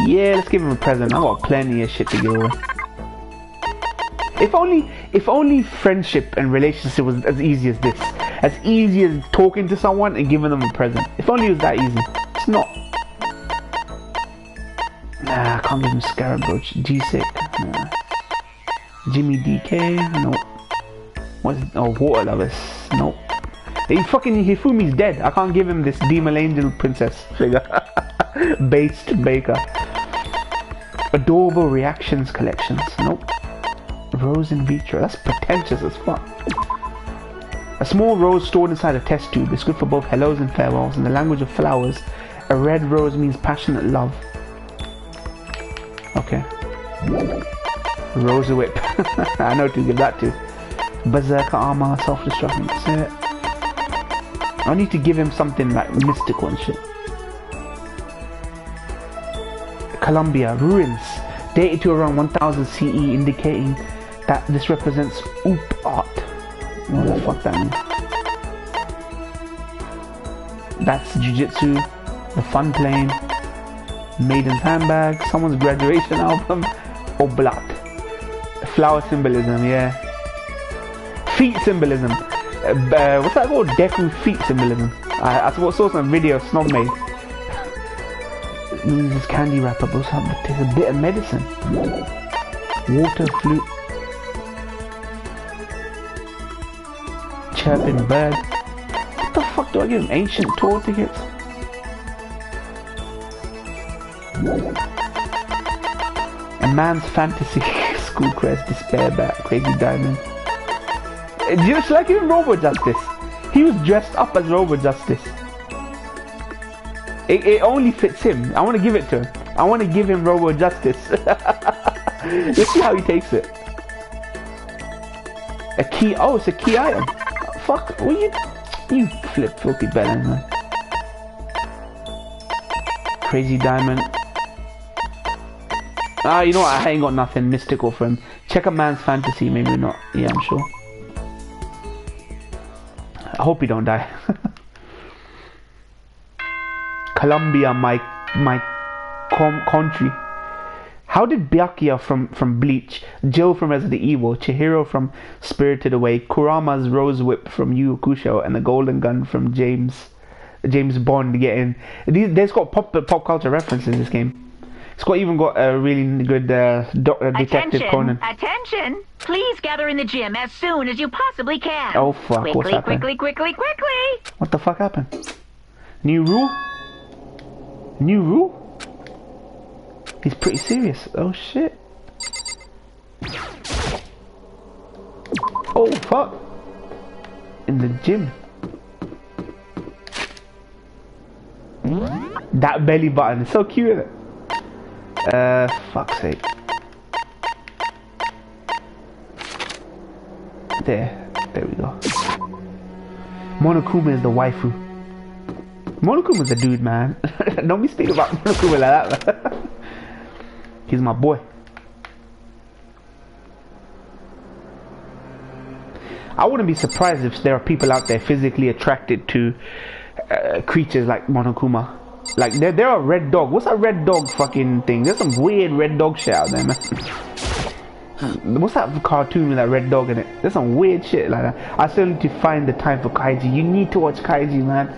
Yeah, let's give him a present. I got plenty of shit to give away. If only friendship and relationship was as easy as this. As easy as talking to someone and giving them a present. If only it was that easy. It's not. Nah, I can't give him Scarab Brooch. G-Sick. Nah. Jimmy DK. Nope. What's Water Lovers? Nope. Hifumi's dead. I can't give him this Demon Angel Princess figure. Based Baker. Adorable Reactions Collections. Nope. Rose in vitro. That's pretentious as fuck. A small rose stored inside a test tube is good for both hellos and farewells. In the language of flowers, a red rose means passionate love. Okay. Rose Whip. I know to give that to. Berserker armor, self-destruction. That's it. I need to give him something like mystical and shit. Columbia ruins, dated to around 1000 CE, indicating that this represents oop art. What the fuck that means? That's Jujutsu, the fun plane, Maiden's handbag, someone's graduation album, Oblat. Flower symbolism, yeah. Feet symbolism. What's that called? Deku feet symbolism. I saw some video Snog made. This candy wrapper, but there's a bit of medicine. Water flute. Chirping bird. What the fuck do I give him? Ancient tour tickets? A man's fantasy. School crest, despair bat, crazy diamond. Just like even Robo Justice. He was dressed up as Robo Justice. It only fits him. I want to give it to him. I want to give him Robo Justice. Let's see how he takes it. A key. Oh, it's a key item. Fuck. What you flip filthy bellend, man. Crazy diamond. Ah, you know what? I ain't got nothing mystical for him. Check a man's fantasy. Maybe not. Yeah, I'm sure. I hope he don't die. Columbia, my country. How did Byakuya from Bleach, Jill from Resident Evil, Chihiro from Spirited Away, Kurama's Rose Whip from Yu Hakusho, and the Golden Gun from James Bond get in? There's got pop culture references in this game. It's even got a really good Detective Conan. Attention! Please gather in the gym as soon as you possibly can. Oh fuck, what's happened? Quickly! What the fuck happened? New rule? New rule? He's pretty serious. Oh shit. Oh fuck. In the gym. That belly button is so cute, isn't it? Fuck's sake. There we go. Monokuma is the waifu. Monokuma's a dude, man. Don't be speaking about Monokuma like that, man. He's my boy. I wouldn't be surprised if there are people out there physically attracted to creatures like Monokuma. Like there are red dog. What's that red dog fucking thing? There's some weird red dog shit out there, man. What's that cartoon with that red dog in it? There's some weird shit like that. I still need to find the time for Kaiji. You need to watch Kaiji, man.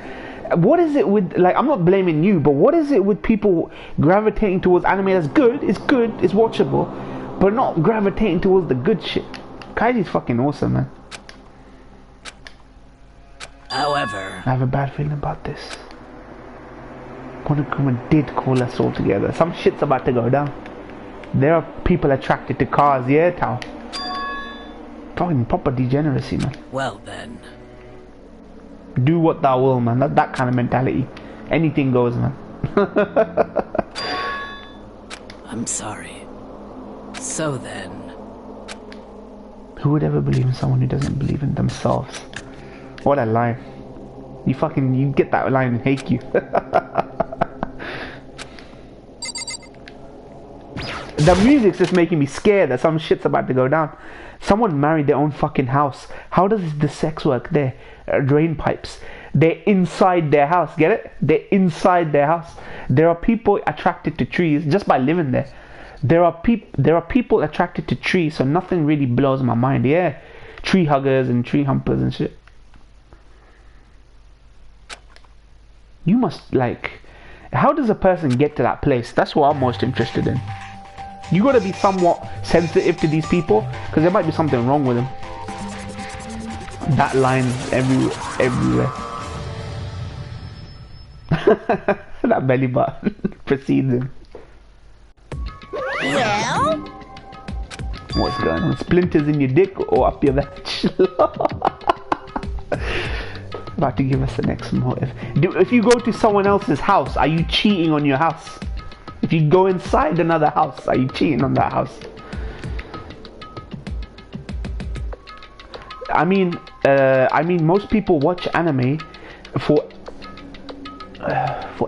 What is it with, like, I'm not blaming you, but what is it with people gravitating towards anime that's good, it's watchable, but not gravitating towards the good shit? Kaiji's fucking awesome, man. However, I have a bad feeling about this. Monokuma did call us all together. Some shit's about to go down. There are people attracted to cars, yeah, Tao. Fucking proper degeneracy, man. well then. Do what thou will, man. That kind of mentality. Anything goes, man. I'm sorry. So then... Who would ever believe in someone who doesn't believe in themselves? What a line. You get that line and hate you. The music's just making me scared that some shit's about to go down. Someone married their own fucking house. How does the sex work there? Drain pipes. They're inside their house, get it? They're inside their house. There are people attracted to trees just by living there. There are people attracted to trees, so nothing really blows my mind. Yeah, tree huggers and tree humpers and shit. You must, like, how does a person get to that place? That's what I'm most interested in. You gotta be somewhat sensitive to these people, because there might be something wrong with them. That line everywhere. That belly button precedes him. Well? What's going on? Splinters in your dick or up your veg? About to give us the next motive. If you go to someone else's house, are you cheating on your house? If you go inside another house, are you cheating on that house? I mean, most people watch anime for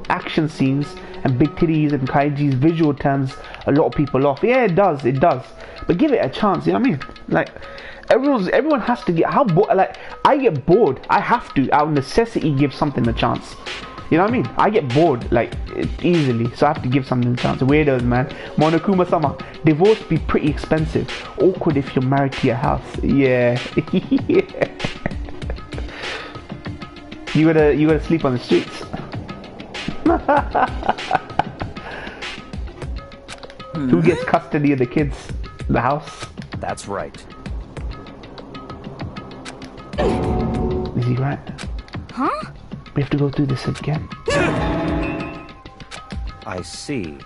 action scenes and big titties and kaiji's visual turns a lot of people off. Yeah, it does. But give it a chance. You know what I mean? Like, everyone has to get like, I get bored. I have to, out of necessity, give something a chance. You know what I mean? I get bored, like, easily, so I have to give something a chance. Weirdos, man. Monokuma-sama. Divorce be pretty expensive. Awkward if you're married to your house. Yeah. Yeah. You gotta sleep on the streets. Who gets custody of the kids? The house? That's right. Is he right? Huh? We have to go through this again. I see.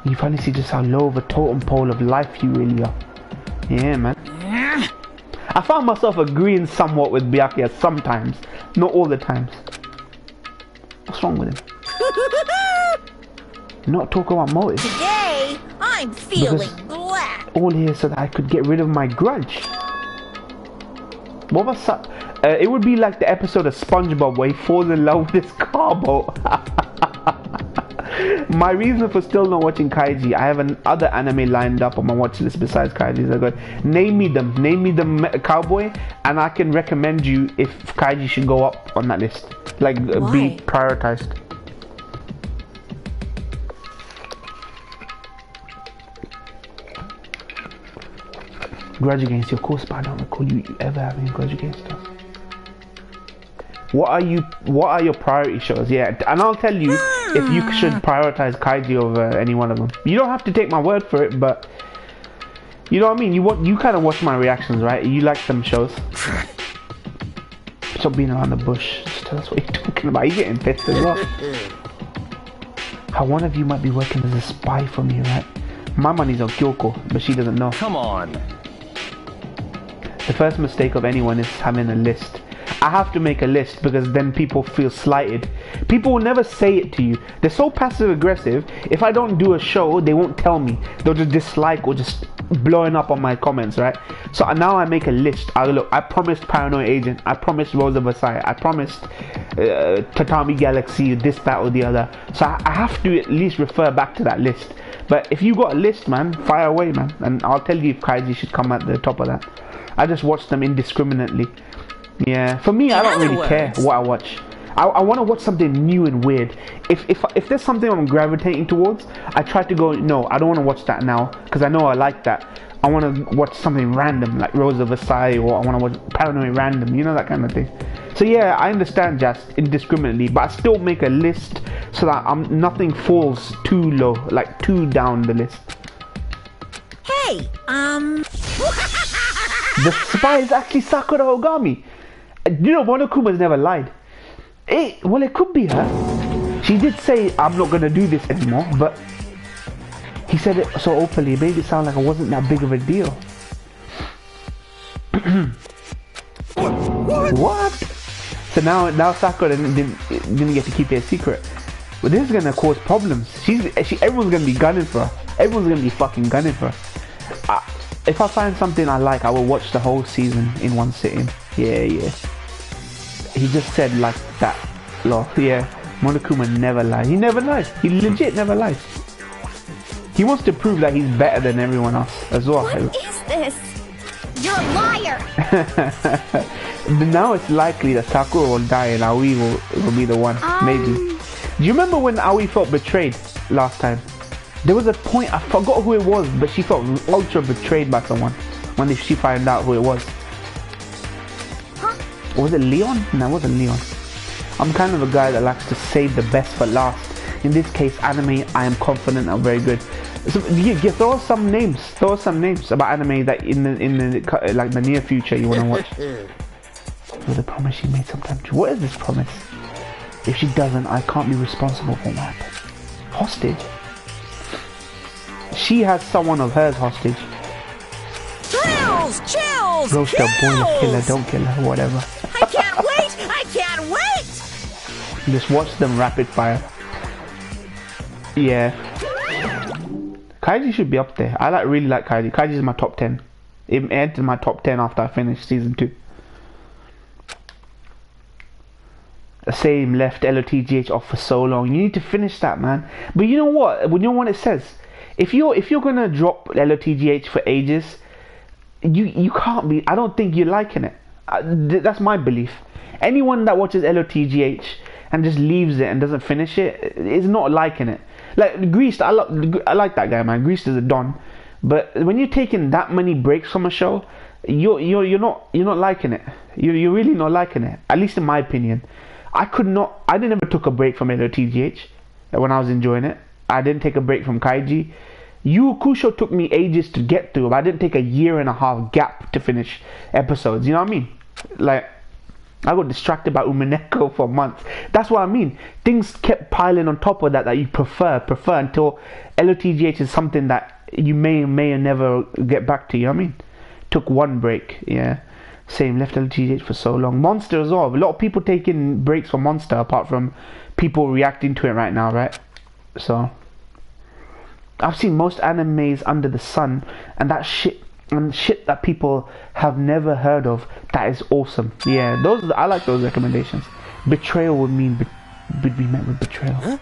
You finally see just how low of a totem pole of life you really are. Yeah, man. I found myself agreeing somewhat with Byakuya sometimes. Not all the times. What's wrong with him? Not talk about motives. Today, I'm feeling black. All here so that I could get rid of my grudge. What was that? It would be like the episode of SpongeBob where he falls in love with his car boat. My reason for still not watching Kaiji, I have another anime lined up on my watch list besides Kaiji. I go, name me them cowboy, and I can recommend you if Kaiji should go up on that list. Like, be prioritized. Grudge against you, of course, but I don't recall you ever having a grudge against us. What are your priority shows? Yeah, and I'll tell you if you should prioritize Kaiji over any one of them. You don't have to take my word for it, but you know what I mean. You kind of watch my reactions, right? You like them shows. Stop being around the bush. Just tell us what you're talking about. You're getting pissed as well. How one of you might be working as a spy for me, right? My money's on Kyoko, but she doesn't know. Come on. The first mistake of anyone is having a list. I have to make a list because then people feel slighted. People will never say it to you. They're so passive aggressive. If I don't do a show, they won't tell me. They'll just dislike or just blowing up on my comments, right? So now I make a list. I promised Paranoid Agent. I promised Rosa Versailles. I promised Tatami Galaxy, this, that, or the other. So I have to at least refer back to that list. But if you got a list, man, fire away, man. And I'll tell you if Kaiji should come at the top of that. I just watch them indiscriminately. Yeah, for me, I don't really care what I watch. I want to watch something new and weird. If there's something I'm gravitating towards, I try to go, no, I don't want to watch that now because I know I like that. I want to watch something random like Rosa Versailles, or I want to watch Paranoid Random, you know, that kind of thing. So yeah, I understand just indiscriminately, but I still make a list so that nothing falls too low, like too down the list. Hey, The spy is actually Sakura Ogami. You know, Monokuma's never lied. Well, it could be her. She did say, I'm not going to do this anymore, but he said it so openly, it made it sound like it wasn't that big of a deal. What? So So now Sakura didn't get to keep it a secret. But this is gonna cause problems. Everyone's gonna be gunning for her. Everyone's gonna be fucking gunning for her. If I find something I like, I will watch the whole season in one sitting. Yeah. He just said like that. Lol. Yeah. Monokuma never lies. He never lies. He legit never lies. He wants to prove that he's better than everyone else as well. What is this? You're a liar! Now it's likely that Sakura will die and Aoi will be the one. Maybe. Do you remember when Aoi felt betrayed last time? There was a point, I forgot who it was, but she felt ultra betrayed by someone when she found out who it was. Huh? Was it Leon? No, it wasn't Leon. I'm kind of a guy that likes to save the best for last. In this case, anime, I am confident are very good. So throw us some names. Throw us some names about anime that in the like the near future you want to watch. So the promise she made sometime. What is this promise? If she doesn't, I can't be responsible for that. Hostage. She has someone of hers hostage. Chills! Chills! Roast her, boil, kill her, don't kill her, whatever. I can't wait! I can't wait! Just watch them rapid fire. Yeah. Kaiji should be up there. I really like Kaiji. Kaiji is my top 10. It entered my top 10 after I finished season 2. The same left LOTGH off for so long. You need to finish that, man. But you know what? You know what it says? If you're gonna drop LOTGH for ages, you can't be. I don't think you're liking it. That's my belief. Anyone that watches LOTGH and just leaves it and doesn't finish it is not liking it. Like Greased, I like that guy, man. Greased is a don. But when you're taking that many breaks from a show, you're not liking it. You're really not liking it. At least in my opinion. I didn't ever took a break from LOTGH when I was enjoying it. I didn't take a break from Kaiji. Yu Kusho took me ages to get through, but I didn't take a 1.5 year gap to finish episodes. You know what I mean? Like, I got distracted by Umineko for months. That's what I mean. Things kept piling on top of that you prefer until LOTGH is something that you may or never get back to. You know what I mean? Took one break, yeah. Same, left LOTGH for so long. Monster as well. A lot of people taking breaks from Monster apart from people reacting to it right now, right? So I've seen most animes under the sun, and that shit that people have never heard of. That is awesome. Yeah, I like those recommendations. Betrayal would be met with betrayal. Huh?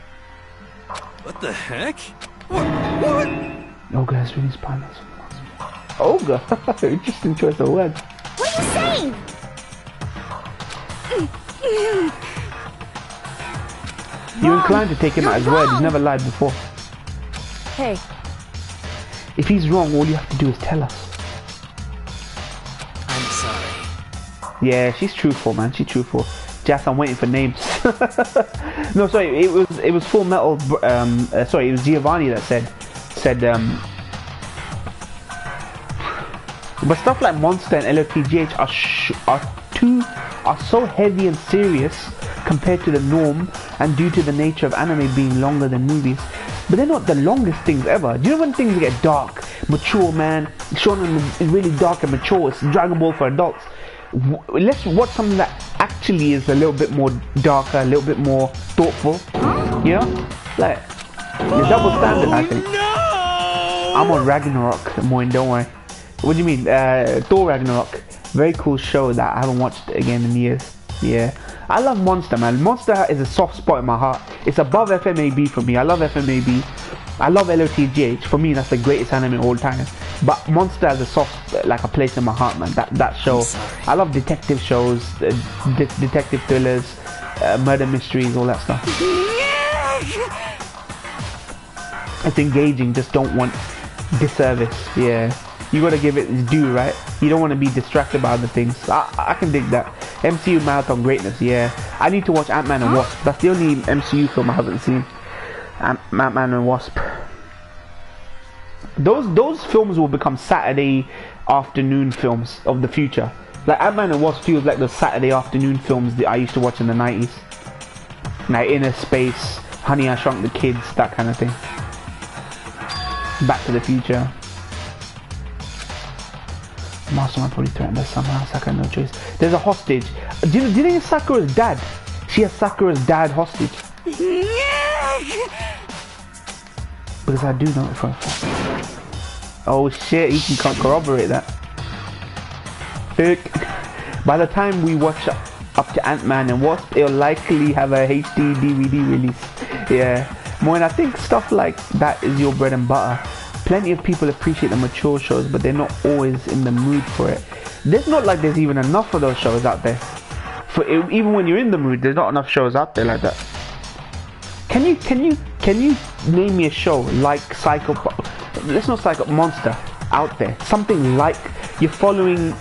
What the heck? What? Ogre has really spineless. Ogre? Interesting choice of words. What are you saying? You're inclined to take him at his word. He's never lied before. Hey. If he's wrong, all you have to do is tell us. I'm sorry. Yeah, she's truthful, man. She's truthful. Jas, I'm waiting for names. No, sorry. It was Full Metal. Sorry, it was Giovanni that said. But stuff like Monster and LOTGH are so heavy and serious compared to the norm, and due to the nature of anime being longer than movies. But they're not the longest things ever. Do you know when things get dark, mature, man? Shonen is really dark and mature. It's Dragon Ball for adults. Let's watch something that actually is a little bit more darker, a little bit more thoughtful. You know? Like, the double standard, I think. No! I'm on Ragnarok, Moin, don't worry. What do you mean? Thor Ragnarok. Very cool show that I haven't watched again in years. Yeah. I love Monster, man. Monster is a soft spot in my heart. It's above FMAB for me. I love FMAB. I love LOTGH. For me, that's the greatest anime of all time. But Monster has a soft, like a place in my heart, man. That show. I love detective shows, detective thrillers, murder mysteries, all that stuff. It's engaging. Just don't want disservice. Yeah. You gotta give it its due, right? You don't want to be distracted by other things. I can dig that. MCU marathon greatness, yeah. I need to watch Ant-Man and Wasp. That's the only MCU film I haven't seen. Ant-Man and Wasp. Those films will become Saturday afternoon films of the future. Like Ant-Man and Wasp feels like the Saturday afternoon films that I used to watch in the 90s. Like Inner Space, Honey, I Shrunk the Kids, that kind of thing. Back to the Future. Mastermind probably threatened her somehow. Sakura had no choice. There's a hostage. Do you think it's Sakura's dad? She has Sakura's dad hostage. Because I do know it for a fact. Oh shit, he can corroborate that. By the time we watch up to Ant-Man and Wasp, it'll likely have a HD DVD release. Yeah. When I think stuff like that is your bread and butter. Plenty of people appreciate the mature shows, but they're not always in the mood for it. There's not like there's even enough of those shows out there. Even when you're in the mood, there's not enough shows out there like that. Can you name me a show like let's not Psycho Monster out there? Something like you're following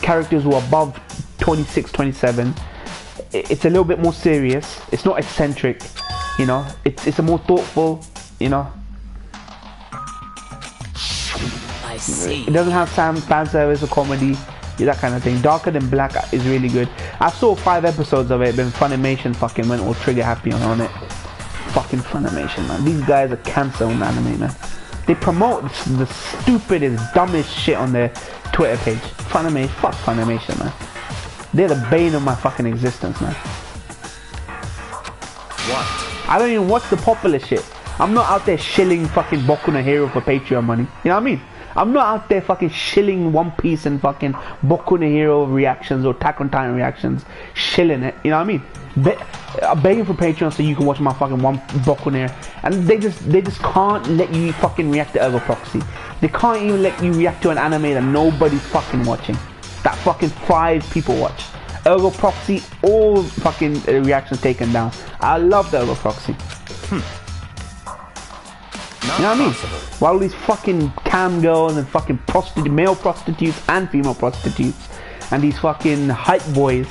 characters who are above 26, 27. It's a little bit more serious. It's not eccentric, you know. It's a more thoughtful, you know. I see. It doesn't have fan service or comedy, that kind of thing. Darker Than Black is really good. I saw 5 episodes of it, but Funimation fucking went all trigger happy on it. Fucking Funimation, man. These guys are cancer on anime, man. They promote the stupidest, dumbest shit on their Twitter page. Funimation, fuck Funimation, man. They're the bane of my fucking existence, man. What? I don't even watch the popular shit. I'm not out there shilling fucking Boku no Hero for Patreon money. You know what I mean? I'm not out there fucking shilling One Piece and fucking Boku no Hero reactions or Attack on Titan reactions. Shilling it. You know what I mean? I'm begging for Patreon so you can watch my fucking Boku no Hero. And they just can't let you fucking react to Ergo Proxy. They can't even let you react to an anime that nobody's fucking watching. That fucking 5 people watch. Ergo Proxy, all fucking reactions taken down. I love the Ergo Proxy. You know what I mean? While all these fucking cam girls and fucking male prostitutes and female prostitutes and these fucking hype boys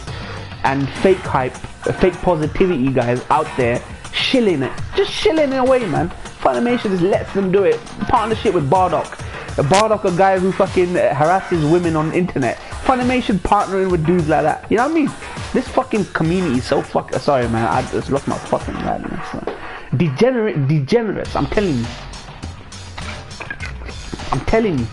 and fake positivity guys out there shilling it. Just shilling it away, man. Funimation just lets them do it. Partnership with Bardock. Bardock, a guy who fucking harasses women on the internet. Funimation partnering with dudes like that. You know what I mean? This fucking community is so sorry, man. I just lost my fucking madness. Degenerates. I'm telling you.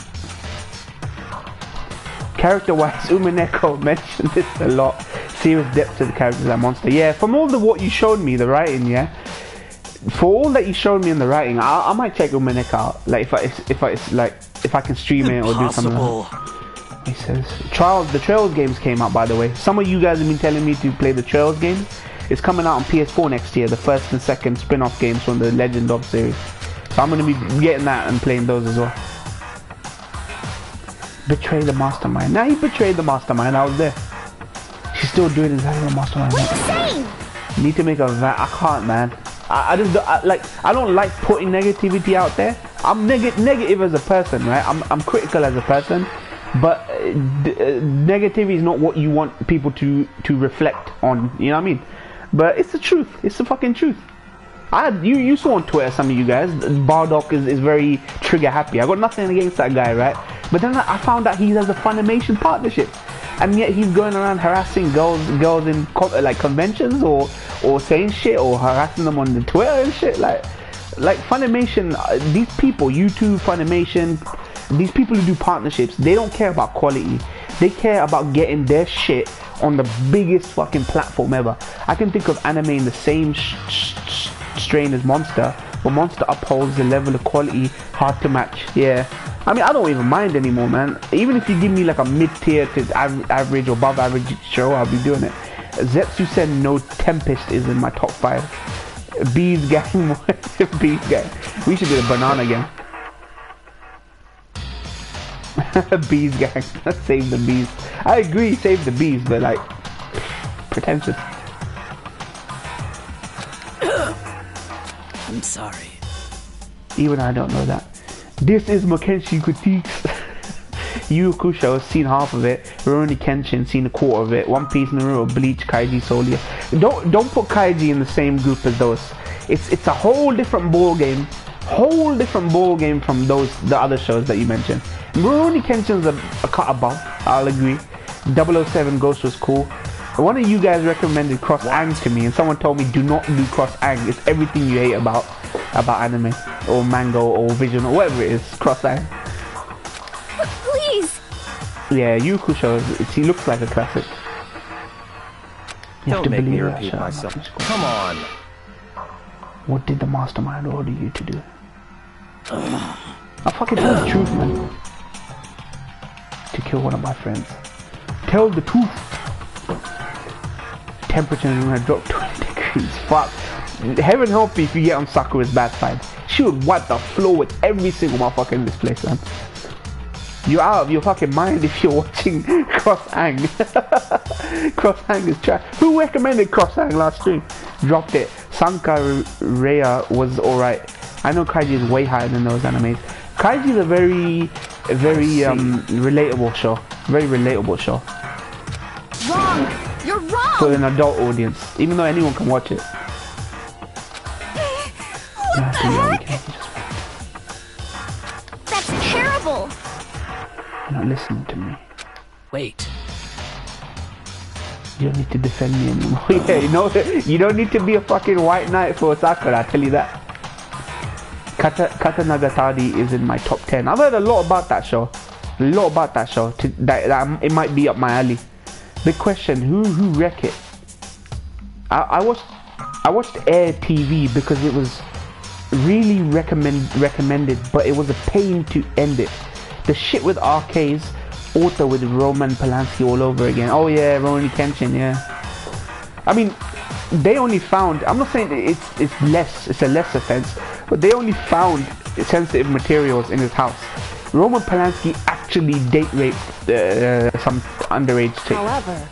Character-wise, Umineko mentioned this a lot. Serious depth to the characters of that monster. Yeah, from all what you showed me, the writing, yeah. For all that you showed me in the writing, I might check Umineko out. Like if I can stream it or do something like that. He says the Trails games came out, by the way. Some of you guys have been telling me to play the Trails games. It's coming out on PS4 next year, the first and second spin-off games from the Legend of series. So I'm going to be getting that and playing those as well. Betray the mastermind. Now he betrayed the mastermind. I was there. She's still doing exactly what mastermind. What are you saying? Need to make a I can't, man. I don't like putting negativity out there. I'm negative as a person, right? I'm critical as a person, but negativity is not what you want people to reflect on. You know what I mean? But it's the truth. It's the fucking truth. You saw on Twitter, some of you guys, Bardock is very trigger happy. I got nothing against that guy, right? But then I found out he has a Funimation partnership, and yet he's going around harassing girls in like conventions or saying shit or harassing them on the Twitter and shit. Like Funimation, these people, YouTube, Funimation, these people who do partnerships, they don't care about quality. They care about getting their shit on the biggest fucking platform ever. I can think of anime in the same strain as Monster, but Monster upholds the level of quality hard to match. Yeah, I mean, I don't even mind anymore, man. Even if you give me like a mid-tier to average or above average show, I'll be doing it. Zetsu said no Tempest is in my top 5. Bees gang. Bees gang. We should do the banana gang. Bees gang. Save the bees. I agree, save the bees, but like pretentious. I'm sorry. Even I don't know that. This is Makenshi Critiques. Yu Hakusho has seen half of it. Rurouni Kenshin seen a quarter of it. One Piece, Naruto, Bleach, Kaiji, Solia. Don't put Kaiji in the same group as those. It's a whole different ball game. Whole different ball game from the other shows that you mentioned. Rurouni Kenshin's a cut above. I'll agree. 007 Ghost was cool. One of you guys recommended Cross Ang to me, and someone told me do not do Cross Ang. It's everything you hate about anime or manga or vision or whatever it is. Cross Ang. Please. Yeah, Yu Kusho, he looks like a classic. You have to Don't make me believe that repeat shit. myself. Come on. What did the mastermind order you to do? I fucking tell the truth, man. To kill one of my friends. Tell the truth. Temperature is gonna drop 20 degrees. Fuck. Heaven help me if you get on Sakura's bad side. She would wipe the floor with every single motherfucker in this place, man. You're out of your fucking mind if you're watching Cross-Hang. Cross-Hang is trash. Who recommended Cross-Hang last stream? Dropped it. Sankareya was alright. I know Kaiji is way higher than those animes. Kaiji is a very relatable show. Very relatable show. Wrong! You're wrong! For an adult audience. Even though anyone can watch it. What the heck? That's terrible! You're not listening to me. Wait. You don't need to defend me anymore. Yeah, you know, you don't need to be a fucking white knight for Sakura, I tell you that. Kata Nagatari is in my top 10. I've heard a lot about that show. A lot about that show. It might be up my alley. Big question, who wreck it? I watched Air TV because it was really recommended, but it was a pain to end it. The shit with arcades, author with Roman Polanski all over again. Oh yeah, Rurouni Kenshin, yeah. I mean, they only found, I'm not saying it's a less offense, but they only found sensitive materials in his house. Roman Polanski actually date raped some underage chick. However.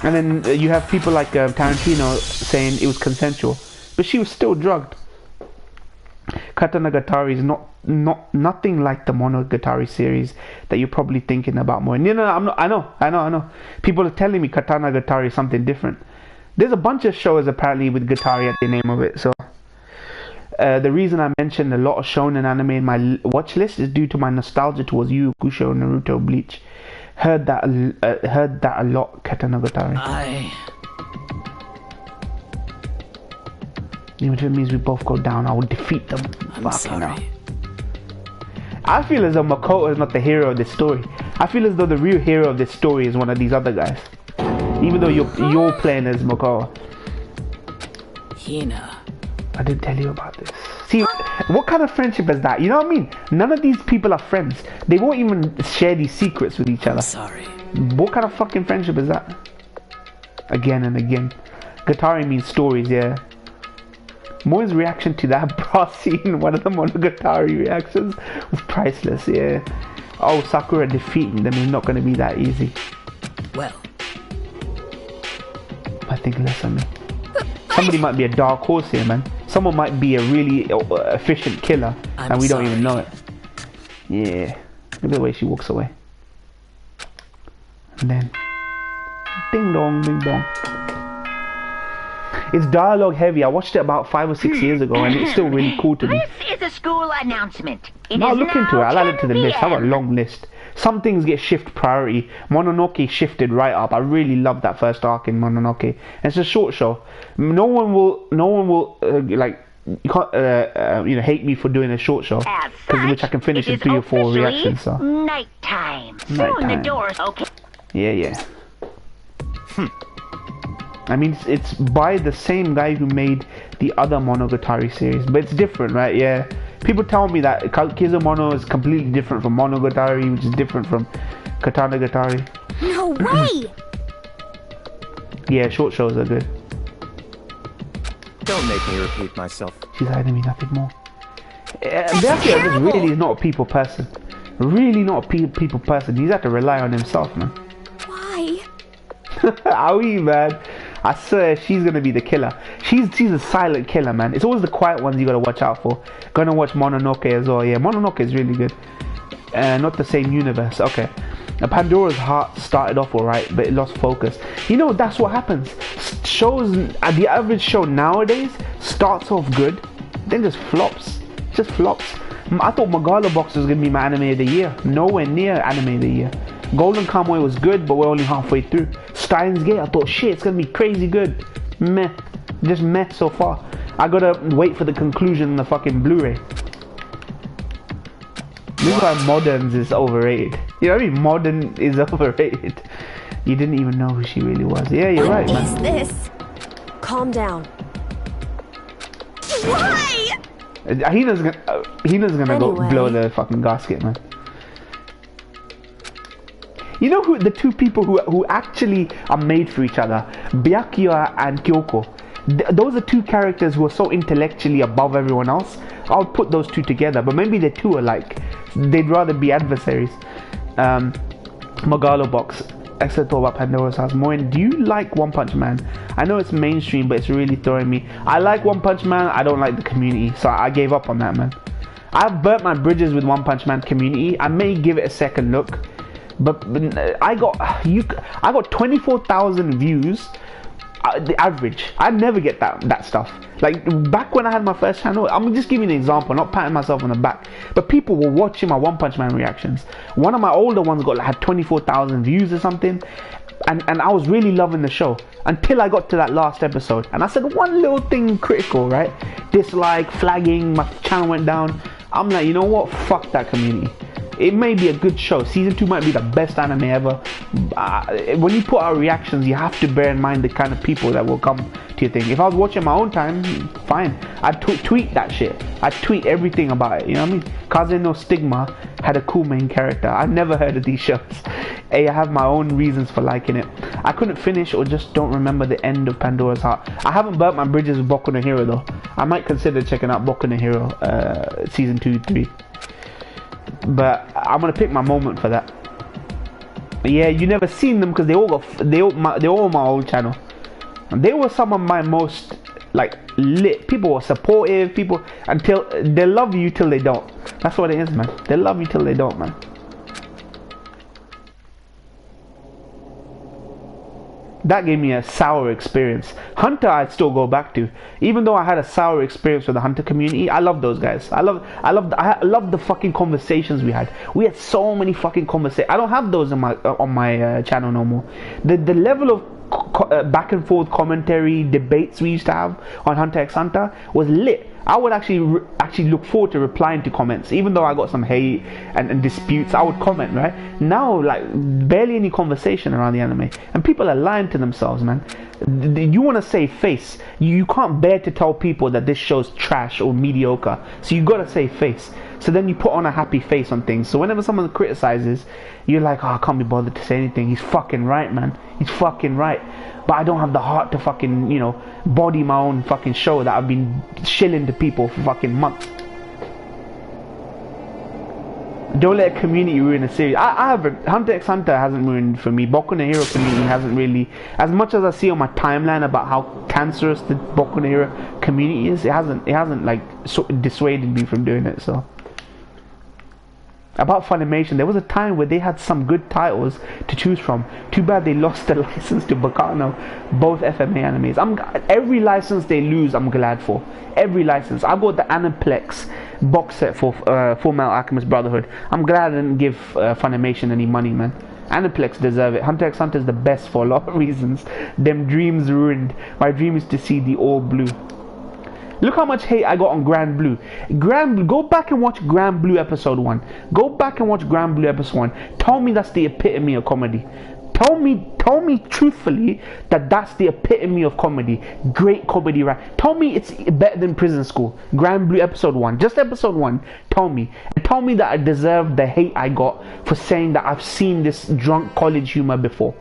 And then you have people like Tarantino saying it was consensual, but she was still drugged. Katanagatari is nothing like the Monogatari series that you're probably thinking about more. No, I'm not. I know. People are telling me Katanagatari is something different. There's a bunch of shows apparently with Gatari at the name of it. So the reason I mentioned a lot of shonen anime in my watch list is due to my nostalgia towards Yu Kusho, Naruto, Bleach. Heard that a lot. Katanagatari. Even if it means we both go down, I will defeat them. I'm sorry. I feel as though Makoto is not the hero of this story. I feel as though the real hero of this story is one of these other guys. Even though you're playing as Makoto. Hina. I didn't tell you about this. See, what kind of friendship is that? You know what I mean? None of these people are friends. They won't even share these secrets with each other. I'm sorry. What kind of fucking friendship is that? Again and again. Gatari means stories, yeah. Moe's reaction to that bra scene, one of the Monogatari reactions, was priceless, yeah. Oh, Sakura defeating them is not going to be that easy. Well. I think less of me. Somebody might be a dark horse here, man. Someone might be a really efficient killer, and we don't even know it. Yeah. Look at the way she walks away. And then, ding dong, ding dong. It's dialogue heavy. I watched it about 5 or 6 years ago, and it's still really cool to me. This is a school announcement. Now look into it. I'll add it to the list. I have a long list. Some things get shift priority. Mononoke shifted right up. I really love that first arc in Mononoke. And it's a short show. No one will like you can't hate me for doing a short show, which I can finish in 3 or 4 reactions. So Nighttime. Soon the doors open. Yeah. I mean, it's by the same guy who made the other Monogatari series, but it's different, right? Yeah. People tell me that Kizumono is completely different from Monogatari, which is different from Katanagatari. No way! Yeah, short shows are good. Don't make me repeat myself. She's hiding me nothing more. Byakuya really is not a people person. Really not a people person. He's had to rely on himself, man. Why? Aoi, man. I swear she's gonna be the killer. She's a silent killer, man. It's always the quiet ones you gotta watch out for. Gonna watch Mononoke as well. Yeah, Mononoke is really good. Not the same universe. Okay. Pandora's Heart started off alright, but it lost focus. You know, that's what happens. Shows, the average show nowadays starts off good, then just flops. Just flops. I thought Megalobox was gonna be my anime of the year. Nowhere near anime of the year. Golden Kamuy was good, but we're only halfway through. Steins Gate, I thought, shit, it's gonna be crazy good. Meh. Just meh so far. I gotta wait for the conclusion on the fucking Blu-ray. This is why Moderns is overrated. You know what I mean? Modern is overrated. You didn't even know who she really was. Yeah, you're right, man. What is this? Calm down. Why? Hina's gonna go Anyway. blow the fucking gasket, man. You know who the two people who actually are made for each other? Byakuya and Kyoko. Those are two characters who are so intellectually above everyone else. I would put those two together, but maybe the two are like, they'd rather be adversaries. Magalo Box. Excellent talk about Pandora's House. Moin, do you like One Punch Man? I know it's mainstream, but it's really throwing me. I like One Punch Man. I don't like the community, so I gave up on that, man. I've burnt my bridges with One Punch Man community. I may give it a second look, but I got 24,000 views. The average. I never get that stuff. Like back when I had my first channel, I'm just giving an example, not patting myself on the back, but people were watching my One Punch Man reactions. One of my older ones had 24,000 views or something, and I was really loving the show until I got to that last episode, and I said one little thing critical, right? Dislike, flagging, my channel went down. I'm like, you know what? Fuck that community. It may be a good show. Season 2 might be the best anime ever. When you put out reactions, you have to bear in mind the kind of people that will come to your thing. If I was watching my own time, fine. I'd tweet that shit. I'd tweet everything about it. You know what I mean? Kaze no Stigma had a cool main character. I've never heard of these shows. Hey, I have my own reasons for liking it. I couldn't finish or just don't remember the end of Pandora's Heart. I haven't burnt my bridges with Boku no Hero though. I might consider checking out Boku no Hero season 2, 3. But I'm gonna pick my moment for that. But yeah, you never seen them because they all on my old channel. And they were some of my most like lit people. Were supportive people until they love you till they don't. That's what it is, man. They love you till they don't, man. That gave me a sour experience. Hunter I'd still go back to, even though I had a sour experience with the Hunter community. I love those guys. I love the fucking conversations we had. We had so many fucking conversations. I don't have those on my channel no more. The level of back and forth commentary debates we used to have on Hunter x Hunter was lit. I would actually look forward to replying to comments, even though I got some hate and disputes. I would comment, right? Now, like barely any conversation around the anime, and people are lying to themselves, man. You want to save face. You can't bear to tell people that this show's trash or mediocre, so you gotta save face. So then you put on a happy face on things. So whenever someone criticizes, you're like, oh, I can't be bothered to say anything. He's fucking right, man. He's fucking right. But I don't have the heart to fucking, body my own fucking show that I've been shilling to people for fucking months. Don't let a community ruin a series. I haven't. Hunter x Hunter hasn't ruined for me. Boku no Hero community hasn't really, as much as I see on my timeline about how cancerous the Boku no Hero community is, it hasn't like dissuaded me from doing it. So about Funimation, there was a time where they had some good titles to choose from. Too bad they lost the license to Bacano, both FMA animes. Every license they lose, I'm glad for. Every license. I bought the Aniplex box set for Full Metal Alchemist Brotherhood. I'm glad I didn't give Funimation any money, man. Aniplex deserve it. Hunter x Hunter is the best for a lot of reasons. Them dreams ruined. My dream is to see the all blue. Look how much hate I got on Grand Blue. Go back and watch Grand Blue episode 1. Go back and watch Grand Blue episode 1. Tell me that's the epitome of comedy. Tell me truthfully that that's the epitome of comedy. Great comedy, right? Tell me it's better than Prison School. Grand Blue episode 1. Just episode 1. Tell me. And tell me that I deserve the hate I got for saying that I've seen this drunk college humor before.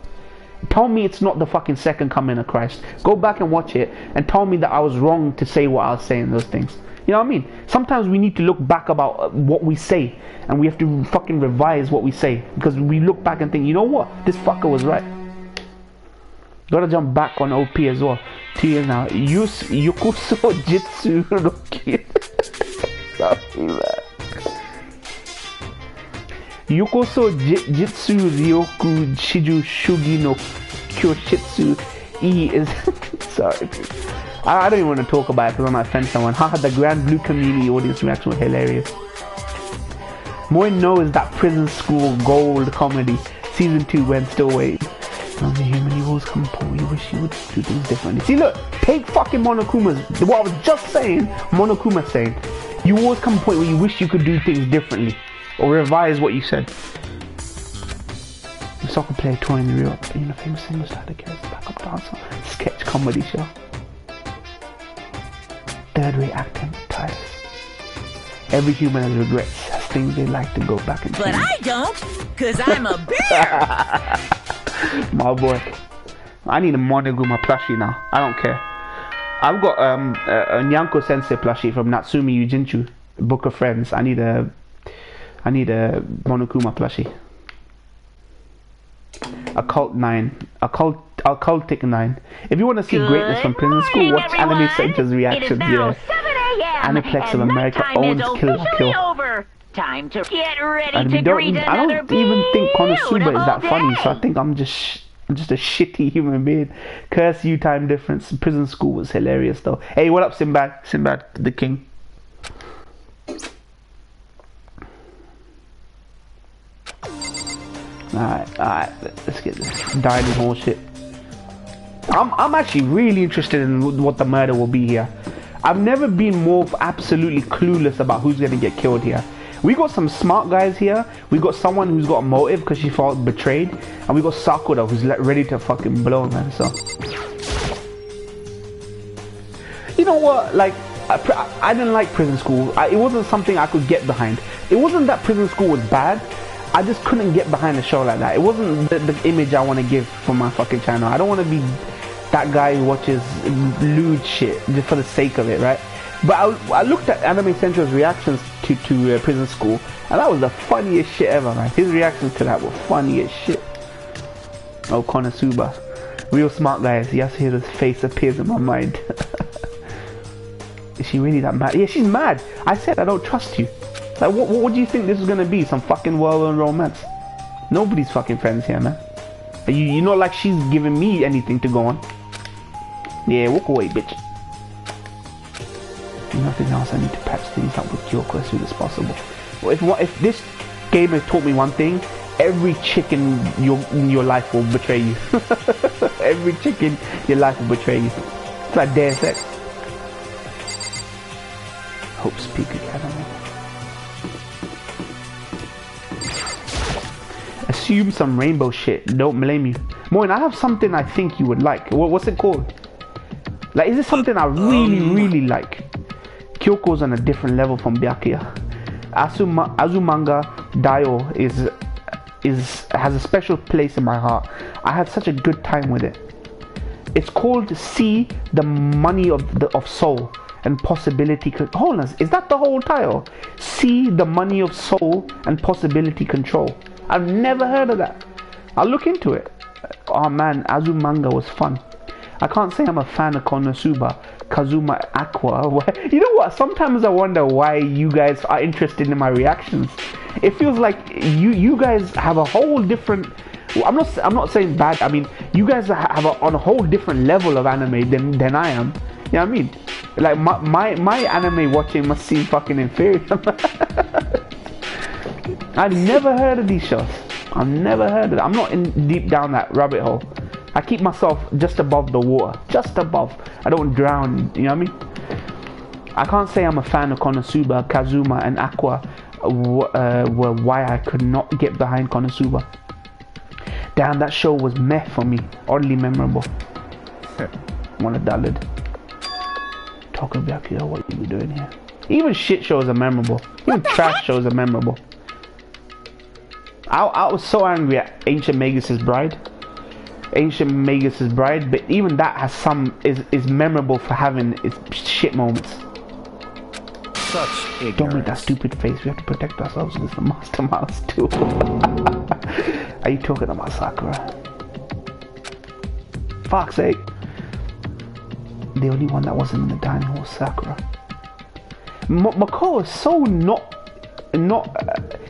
Tell me it's not the fucking second coming of Christ. Go back and watch it and tell me that I was wrong to say what I was saying, those things. You know what I mean? Sometimes we need to look back about what we say, and we have to fucking revise what we say, because we look back and think, you know what? This fucker was right. Gotta jump back on OP as well. 2 years now. Yukuso Jitsu Roki. Sorry, man. Yokoso Jitsu Ryoku Shiju Shugi no Kyoshitsu E is sorry. I don't even want to talk about it because I might offend someone. Haha, the Grand Blue community audience reaction was hilarious. Moin knows that Prison School gold comedy. Season 2 when still waiting. The human rules come upon you wish you would do things differently. See, look, take fucking Monokuma's, what I was just saying, Monokuma's saying. You always come a point where you wish you could do things differently. Or revise what you said. soccer player touring Europe, being a famous singer-star character, backup dancer, sketch comedy show. Third-rate acting, tires. Every human has regrets, has things they like to go back and change. But I don't, cause I'm a bear. My boy. I need a Monoguma plushie now. I don't care. I've got a Nyanko Sensei plushie from Natsumi Yujinchu, Book of Friends. I need a Monokuma plushie. Occultic 9. If you want to see greatness from prison school, watch Anime Center's reactions. Yeah. Aniplex of America owns Kill la Kill. Time to get ready And to I don't even think Konosuba is that funny, so I think I'm just a shitty human being. Curse you, time difference. Prison school was hilarious though. Hey, what up, Sinbad? Sinbad, the king. Alright, let's get this dining hall shit. I'm actually really interested in what the murder will be here. I've never been more absolutely clueless about who's gonna get killed here. We got some smart guys here. We got someone who's got a motive because she felt betrayed, and we got Sakura who's ready to fucking blow, man. So, you know what? Like, I didn't like prison school. It wasn't something I could get behind. It wasn't that prison school was bad. I just couldn't get behind a show like that. It wasn't the image I want to give for my fucking channel. I don't want to be that guy who watches lewd shit just for the sake of it, right? But I looked at Anime Central's reactions to Prison School, and that was the funniest shit ever, man. His reactions to that were funny as shit. Oh, Konosuba. Real smart guys. Yasuhiro's face appears in my mind. Is she really that mad? Yeah, she's mad. I said I don't trust you. Like, what do you think this is gonna be? Some fucking whirlwind romance? Nobody's fucking friends here, man. You not like she's giving me anything to go on. Yeah, walk away, bitch. Nothing else. I need to patch things up with Kyoko as soon as possible. Well, if this game has taught me one thing, every chick in your life will betray you. Every chick in your life will betray you. It's like Deus Ex. Hope Speak Academy. Assume some rainbow shit. Don't blame you. Moin, I have something I think you would like. What's it called? Like, is this something I really like? Kyoko's on a different level from Byakuya. Azumanga Daioh has a special place in my heart. I had such a good time with it. It's called See the Money of Soul and Possibility. Hold on, is that the whole title? See the Money of Soul and Possibility Control. I've never heard of that. I'll look into it. Oh man, Azumanga was fun. I can't say I'm a fan of Konosuba, Kazuma Aqua. You know what? Sometimes I wonder why you guys are interested in my reactions. It feels like you guys have a whole different. I'm not saying bad. I mean, you guys have on a whole different level of anime than I am. You know what I mean? Like my anime watching must seem fucking inferior. I've never heard of these shows. I've never heard of it. I'm not in deep down that rabbit hole. I keep myself just above the water. Just above. I don't drown, you know what I mean? I can't say I'm a fan of Konosuba, Kazuma, and Aqua were why I could not get behind Konosuba. Damn, that show was meh for me. Oddly memorable. Wanna dullard. Talk about Byakuya, what you doing here? Even shit shows are memorable. Even trash shows are memorable. I was so angry at Ancient Magus' Bride. Ancient Magus' Bride, but even that has is memorable for having its shit moments. Such ignorance. Don't make that stupid face. We have to protect ourselves against the Master Mouse too. Are you talking about Sakura? Fuck's sake. The only one that wasn't in the dining hall was Sakura. Mako is so not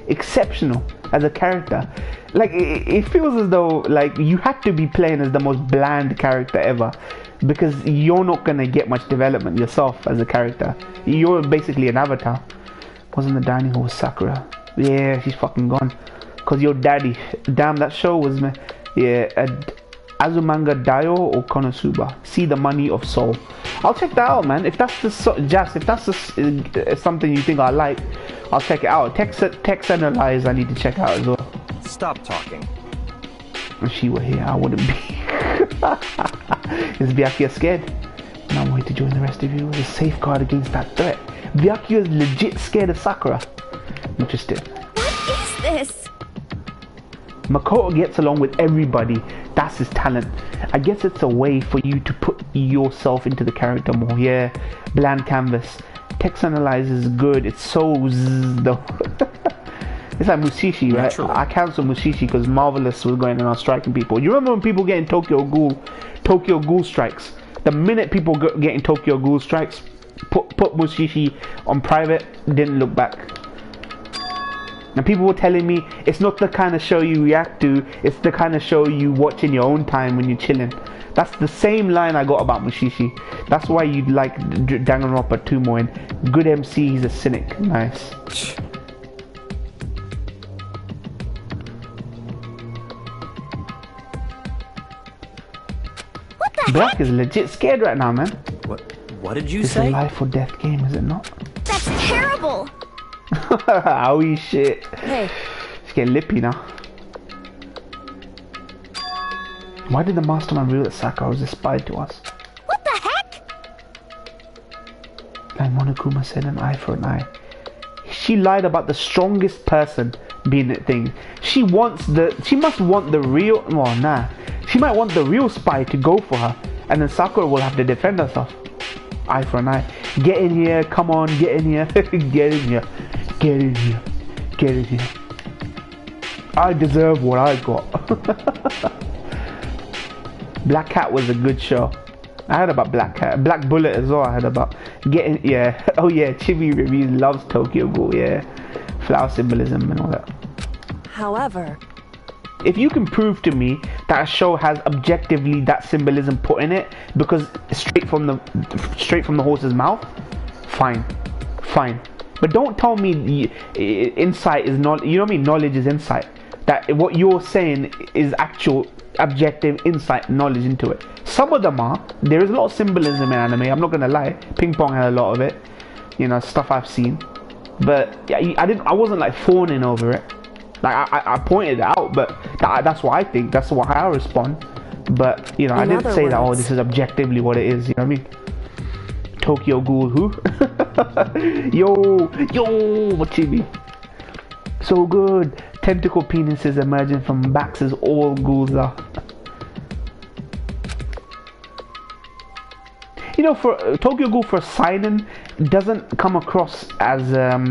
exceptional as a character. Like it feels as though like you had to be playing as the most bland character ever, because you're not gonna get much development yourself as a character. You're basically an avatar. Wasn't the dining hall with Sakura? Yeah, she's fucking gone. Cause your daddy. Damn, that show was Azumanga Daioh or Konosuba. See the Money of Soul. I'll check that out, man. If that's the Jazz, if that's something you think I like, I'll check it out. Text Analyze I need to check out as well. Stop talking. If she were here, I wouldn't be. Is Byakuya scared? Now I'm going to join the rest of you as a safeguard against that threat. Byakuya is legit scared of Sakura. Interesting. What is this? Makoto gets along with everybody. That's his talent. I guess it's a way for you to put yourself into the character more. Yeah, bland canvas. Text analyze is good. It's so zzz, though. It's like Mushishi, right? Naturally. I cancelled Mushishi because Marvelous was going around striking people. You remember when people getting Tokyo Ghoul strikes? The minute people getting Tokyo Ghoul strikes, put Mushishi on private, didn't look back. And people were telling me it's not the kind of show you react to, it's the kind of show you watch in your own time when you're chilling. That's the same line I got about Mushishi. That's why you'd like Danganronpa 2 more. And good MC, he's a cynic. Nice. What the Black heck? is legit scared right now, man. What did you It's a say? life or death game, is it not? That's terrible. Owie shit. Hey, It's getting lippy now. Why did the mastermind reveal that Sakura was a spy to us? what the heck? Like Monokuma said, an eye for an eye. She lied about the strongest person being a thing. She must want the real, well, nah. She might want the real spy to go for her. And then Sakura will have to defend herself. Eye for an eye. Get in here, come on, get in here. Get in here. Get in here. Get in here. I deserve what I got. Black Cat was a good show. I heard about Black Cat. Black Bullet as well I heard about. Getting, yeah. Oh yeah, Chibi Reviews loves Tokyo Ghoul, yeah. Flower symbolism and all that. However, If you can prove to me that a show has objectively that symbolism put in it because straight from the horse's mouth, fine. But don't tell me insight is not, you know what I mean, knowledge is insight. That what you're saying is actual objective insight knowledge into it. Some of them are. There is a lot of symbolism in anime, I'm not gonna lie. Ping Pong had a lot of it, you know, stuff I've seen. But I wasn't like fawning over it. Like I pointed it out, but that's what I think. That's why I respond. But you know, I didn't say that. Oh, this is objectively what it is. You know what I mean? Tokyo Ghoul, who? yo, what you mean? So good. Tentacle penises emerging from backs as all ghouls are. You know, for Tokyo Ghoul for signing doesn't come across as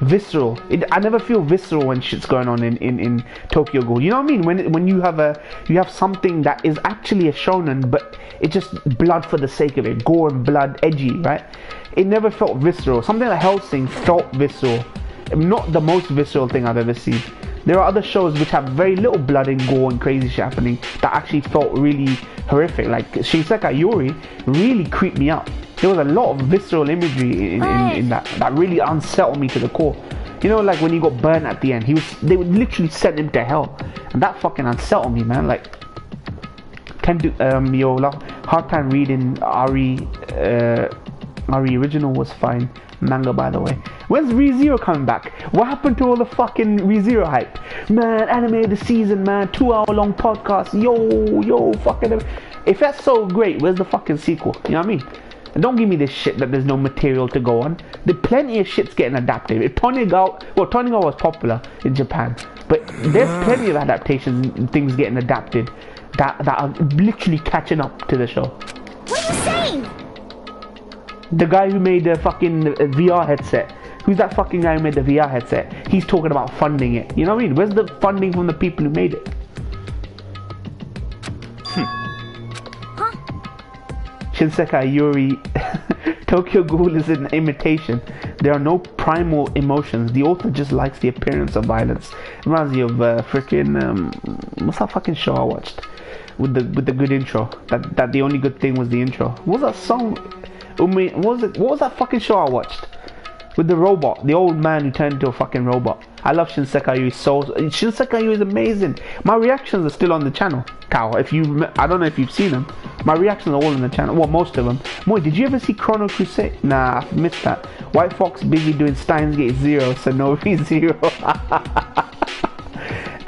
visceral. I never feel visceral when shit's going on in Tokyo Ghoul. You know what I mean? When you have something that is actually a shonen, but it's just blood for the sake of it, gore and blood, edgy, right? It never felt visceral. Something like Hellsing felt visceral. Not the most visceral thing I've ever seen. There are other shows which have very little blood and gore and crazy shit happening that actually felt really horrific. Like Shinsekai Yuri really creeped me out. There was a lot of visceral imagery in that really unsettled me to the core. You know, like when he got burned at the end, they would literally send him to hell, and that fucking unsettled me, man. Like, hard time reading Ari original was fine. Manga, by the way. When's ReZero coming back? What happened to all the fucking ReZero hype? Man, anime of the season, man. 2-hour-long podcast. Yo, fucking. If that's so great, where's the fucking sequel? You know what I mean? And don't give me this shit that there's no material to go on. There's plenty of shit's getting adapted. Toniga was popular in Japan, but there's plenty of adaptations and things getting adapted that are literally catching up to the show. what are you saying? The guy who made the fucking VR headset. Who's that fucking guy who made the VR headset? He's talking about funding it. You know what I mean? Where's the funding from the people who made it? Huh? Shinsekai Yuri. Tokyo Ghoul is an imitation. There are no primal emotions. The author just likes the appearance of violence. It reminds me of freaking what's that fucking show I watched with the good intro? That the only good thing was the intro. What was that song? What was that fucking show I watched with the robot, the old man who turned into a fucking robot? I love Shinsekai Yuri so. Shinsekai Yuri is amazing. My reactions are still on the channel, Cow. I don't know if you've seen them. My reactions are all on the channel. Well, most of them. Moy, did you ever see Chrono Crusade? Nah, I missed that. White Fox busy doing Steins Gate 0, so no ReZero.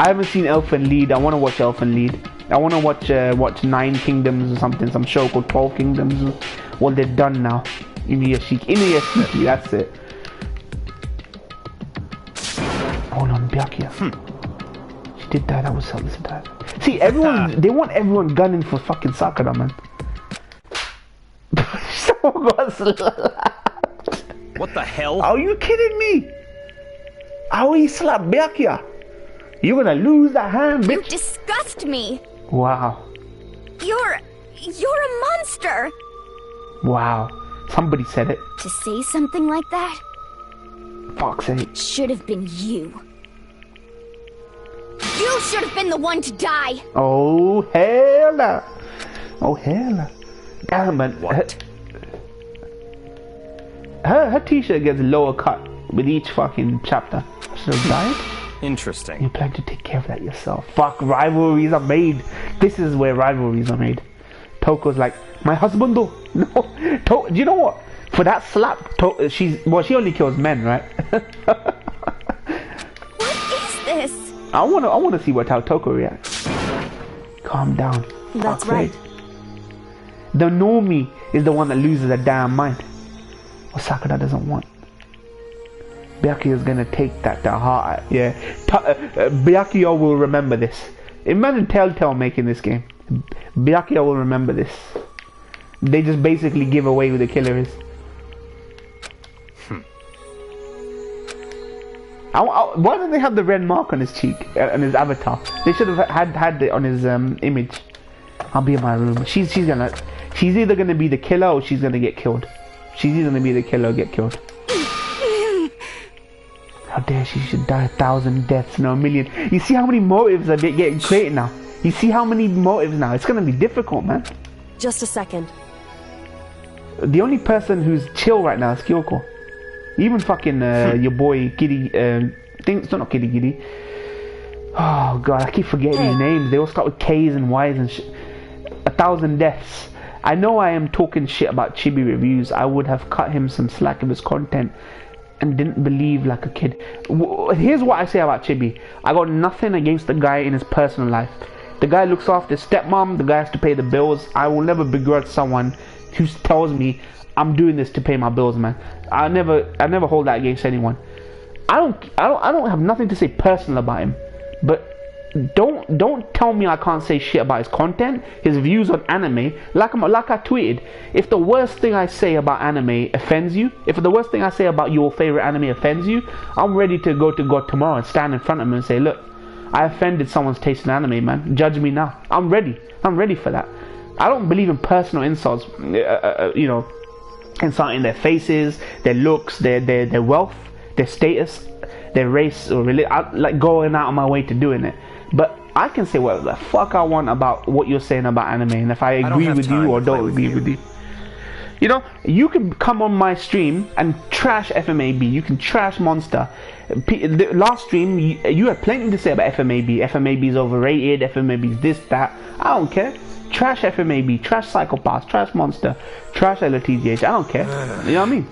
I haven't seen Elfen Lied. I want to watch Elfen Lied. I want to watch 9 Kingdoms or something. Some show called 12 Kingdoms. Well, they're done now. Inuyashiki, that's it. Oh no, Byakuya. She did die. That was so bad. See, everyone, they want everyone gunning for fucking Sakura, man. Someone got slapped. What the hell? Are you kidding me? How he slapped Byakuya? You're gonna lose that hand, You bitch. disgust me. Wow. You're a monster. Wow. Somebody said it. To say something like that Fuck's sake. should have been you. You should have been the one to die. Oh, hell no. Oh, hell no. Damn, man. What? Her t-shirt gets lower cut with each fucking chapter. Should have died. Interesting. You plan to take care of that yourself. Fuck, rivalries are made. This is where rivalries are made. Toko's like, my husband though. No. Do you know what? For that slap, she only kills men, right? What is this? I wanna see how Toko reacts. Calm down. That's Fuck's right. sake. The normie is the one that loses her damn mind. What Sakura doesn't want. Byakuya is gonna take that to heart. Yeah, Byakuya will remember this. Imagine Telltale making this game. Byakuya will remember this. They just basically give away who the killer is. Why don't they have the red mark on his cheek, on his avatar? They should have had it on his image. I'll be in my room. She's either gonna be the killer or she's gonna get killed. She's either gonna be the killer or get killed. How dare she should die 1,000 deaths, no, 1,000,000. You see how many motives are getting created now? You see how many motives now? It's gonna be difficult, man. Just a second. The only person who's chill right now is Kyoko. Even fucking your boy Kitty, it's not Kitty Kitty. Oh god, I keep forgetting these names. They all start with K's and Y's and shit. 1,000 deaths. I know I am talking shit about Chibi reviews. I would have cut him some slack of his content and didn't believe like a kid. Here's what I say about Chibi. I got nothing against the guy in his personal life. The guy looks after his stepmom. The guy has to pay the bills. I will never begrudge someone who tells me I'm doing this to pay my bills, man. I never hold that against anyone. I don't have nothing to say personal about him, but don't tell me I can't say shit about his content, his views on anime. Like I tweeted, if the worst thing I say about anime offends you, if the worst thing I say about your favorite anime offends you, I'm ready to go to God tomorrow and stand in front of him and say, look, I offended someone's taste in anime, man. Judge me now. I'm ready for that. I don't believe in personal insults, insulting their faces, their looks, their wealth, their status, their race or religion. I like going out of my way to doing it. But I can say whatever the fuck I want about what you're saying about anime, and if I agree with you or don't agree with you. You know, you can come on my stream and trash FMAB. You can trash Monster. The last stream, you had plenty to say about FMAB. FMAB is overrated. FMAB is this, that. I don't care. Trash FMAB. Trash Psychopaths. Trash Monster. Trash LOTGH. I don't care. You know what I mean?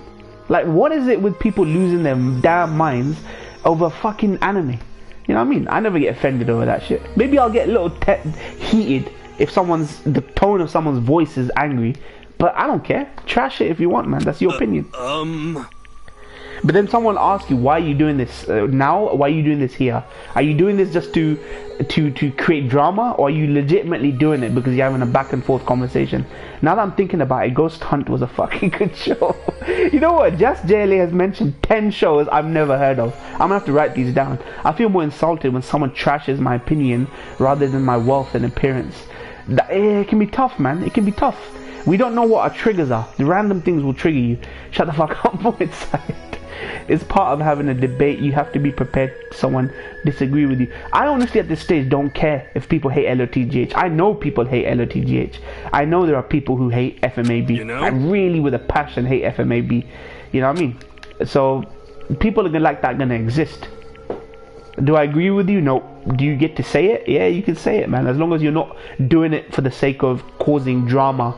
Like, what is it with people losing their damn minds over fucking anime? You know what I mean? I never get offended over that shit. Maybe I'll get a little heated if the tone of someone's voice is angry. But I don't care. Trash it if you want, man. That's your opinion. But then someone asks you, why are you doing this now? Why are you doing this here? Are you doing this just to create drama? Or are you legitimately doing it because you're having a back and forth conversation? Now that I'm thinking about it, Ghost Hunt was a fucking good show. You know what? Just JLA has mentioned 10 shows I've never heard of. I'm gonna have to write these down. I feel more insulted when someone trashes my opinion rather than my wealth and appearance. It can be tough, man. It can be tough. We don't know what our triggers are. The random things will trigger you. Shut the fuck up, boy. It's part of having a debate. You have to be prepared someone disagree with you. I honestly at this stage don't care if people hate LOTGH. I know people hate LOTGH. I know there are people who hate FMAB. You know? I really with a passion hate FMAB. You know what I mean? So people are like that gonna exist. Do I agree with you? No. Do you get to say it? Yeah, you can say it, man. As long as you're not doing it for the sake of causing drama.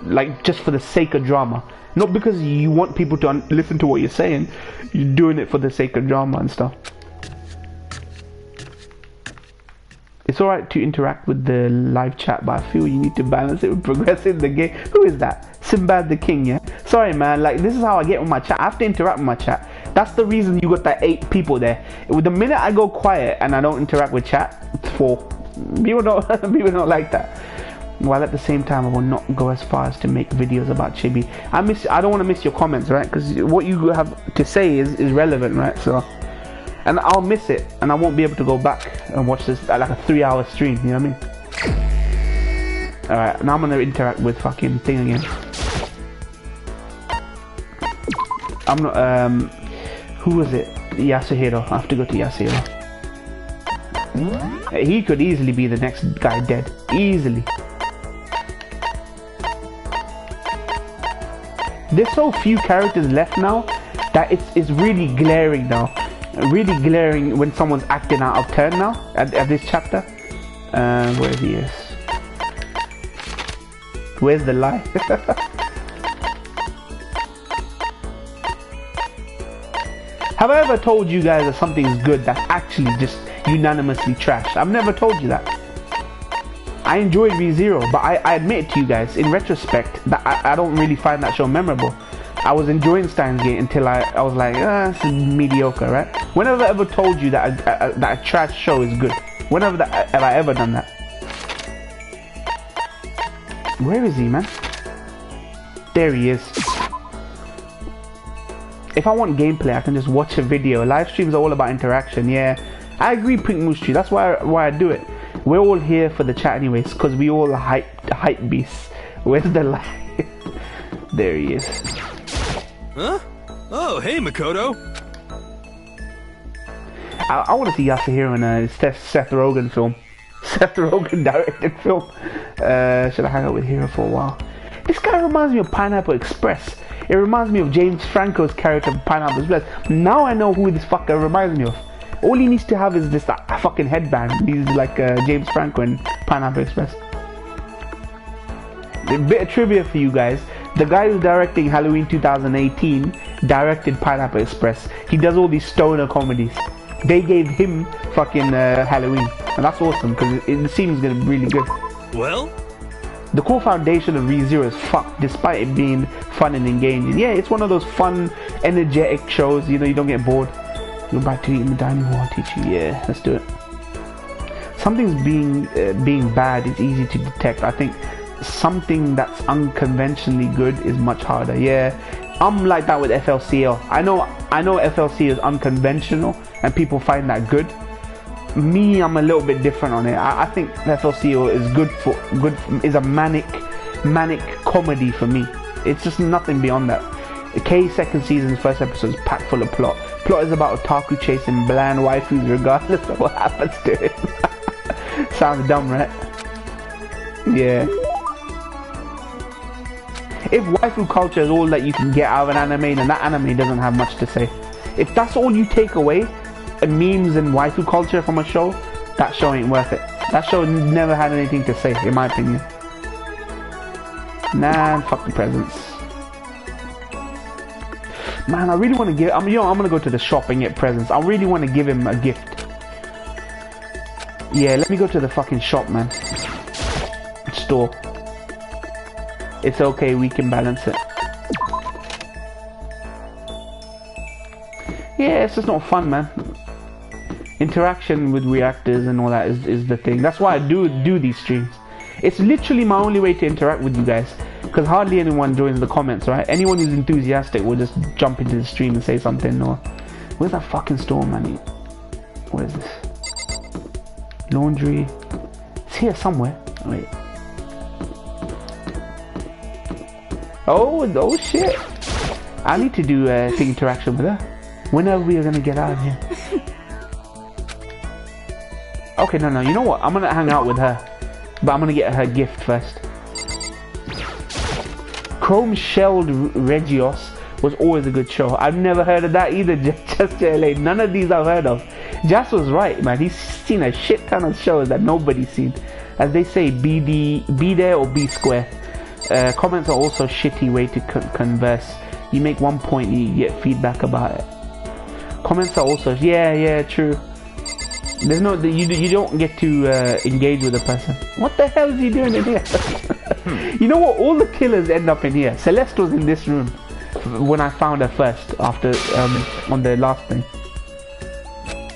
Like just for the sake of drama. Not because you want people to listen to what you're saying. You're doing it for the sake of drama and stuff. It's alright to interact with the live chat, but I feel you need to balance it with progressing the game. Who is that? Sinbad the King, yeah? Sorry, man. Like, this is how I get with my chat. I have to interact with my chat. That's the reason you got that 8 people there. With the minute I go quiet and I don't interact with chat, it's 4. People don't like that. While at the same time, I will not go as far as to make videos about Chibi. I don't want to miss your comments, right? Because what you have to say is relevant, right? So, and I'll miss it, and I won't be able to go back and watch this like a 3-hour stream. You know what I mean? All right, now I'm gonna interact with fucking thing again. I'm not. Who was it? Yasuhiro. I have to go to Yasuhiro. He could easily be the next guy dead. Easily. There's so few characters left now that it's really glaring now. Really glaring when someone's acting out of turn now at this chapter. Where he is? Where's the lie? Have I ever told you guys that something's good that's actually just unanimously trash? I've never told you that. I enjoyed ReZero, but I admit it to you guys, in retrospect, that I don't really find that show memorable. I was enjoying Steins Gate until I was like, it's mediocre, right? Whenever I ever told you that a trash show is good? Whenever have I ever done that? Where is he, man? There he is. If I want gameplay, I can just watch a video. Live streams are all about interaction. Yeah, I agree, Pink Moose Tree. That's why I do it. We're all here for the chat anyways, because we all hype beasts. Where's the light? There he is. Huh? Oh, hey, Makoto. I want to see Yasuhiro in a Seth Rogen film. Seth Rogen directed film. Should I hang out with Hiro for a while? This guy reminds me of Pineapple Express. It reminds me of James Franco's character from Pineapple Express. Now I know who this fucker reminds me of. All he needs to have is this fucking headband. He's like James Franco in Pineapple Express. A bit of trivia for you guys. The guy who's directing Halloween 2018 directed Pineapple Express. He does all these stoner comedies. They gave him fucking Halloween. And that's awesome because it seems gonna be really good. Well? The core foundation of ReZero is fucked despite it being fun and engaging. Yeah, it's one of those fun, energetic shows, you know, you don't get bored. Go back to eating the dining hall, I'll teach you. Yeah, let's do it. Something's being bad is easy to detect. I think something that's unconventionally good is much harder. Yeah, I'm like that with FLCL. I know FLC is unconventional and people find that good. Me, I'm a little bit different on it. I think FLCL is is a manic comedy for me. It's just nothing beyond that. The K second season's first episode is packed full of plot. Plot is about otaku chasing bland waifus regardless of what happens to him. Sounds dumb, right? Yeah. If waifu culture is all that you can get out of an anime, then that anime doesn't have much to say. If that's all you take away, memes and waifu culture from a show, that show ain't worth it. That show never had anything to say, in my opinion. Nah, fuck the presents. Man, I really want to give. I'm gonna go to the shop and get presents. I really want to give him a gift. Yeah, let me go to the fucking shop, man. Store. It's okay, we can balance it. Yeah, it's just not fun, man. Interaction with reactors and all that is the thing. That's why I do these streams. It's literally my only way to interact with you guys, because hardly anyone joins the comments, right? Anyone who's enthusiastic will just jump into the stream and say something. Or where's that fucking store, man? What is this? Laundry. It's here somewhere. Wait. Oh shit! I need to do a thing interaction with her. When are we gonna get out of here? Okay, no, you know what? I'm gonna hang out with her, but I'm gonna get her gift first. Chrome Shelled Regios was always a good show. I've never heard of that either. Just JLA. None of these I've heard of. Jas was right, man. He's seen a shit ton of shows that nobody's seen. As they say, be there or be square. Comments are also a shitty way to converse. You make one point, you get feedback about it. Comments are also, yeah, true. There's no, you don't get to engage with the person. What the hell is he doing in here? You know what? All the killers end up in here. Celeste was in this room when I found her first after on the last thing.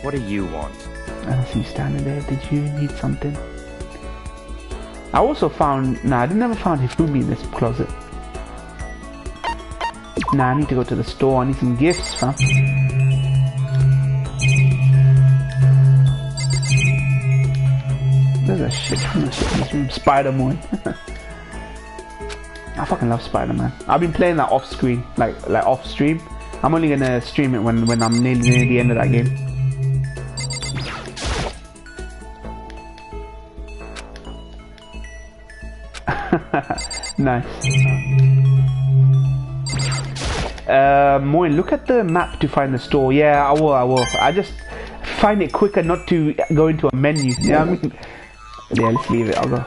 What do you want? I see you standing there. Did you need something? I also found... Nah, I never found Hifumi in this closet. Nah, I need to go to the store. I need some gifts, fam. There's a shit ton of shit in this room. Spider-Man. I fucking love Spider-Man. I've been playing that off screen, like off stream. I'm only gonna stream it when I'm near the end of that game. Nice. Moin, look at the map to find the store. Yeah, I will. I just find it quicker not to go into a menu. You know what I mean? Yeah, let's leave it. I'll go.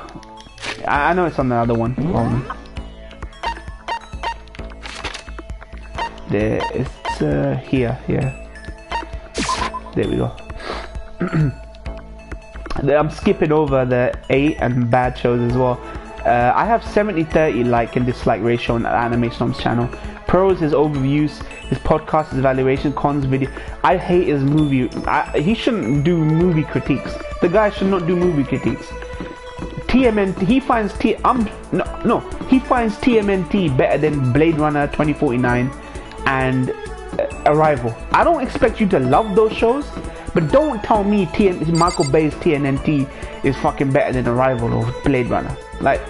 I know it's on the other one. There, it's here. There we go. I'm skipping over the 8 and bad shows as well. I have 70-30 like and dislike ratio on Anime Snomb's channel. Pros, his overviews, his podcast, his evaluation, cons, video. I hate his movie. He shouldn't do movie critiques. The guy should not do movie critiques. TMNT, he finds he finds TMNT better than Blade Runner 2049 and Arrival. I don't expect you to love those shows, but don't tell me Michael Bay's TMNT is fucking better than Arrival or Blade Runner. Like,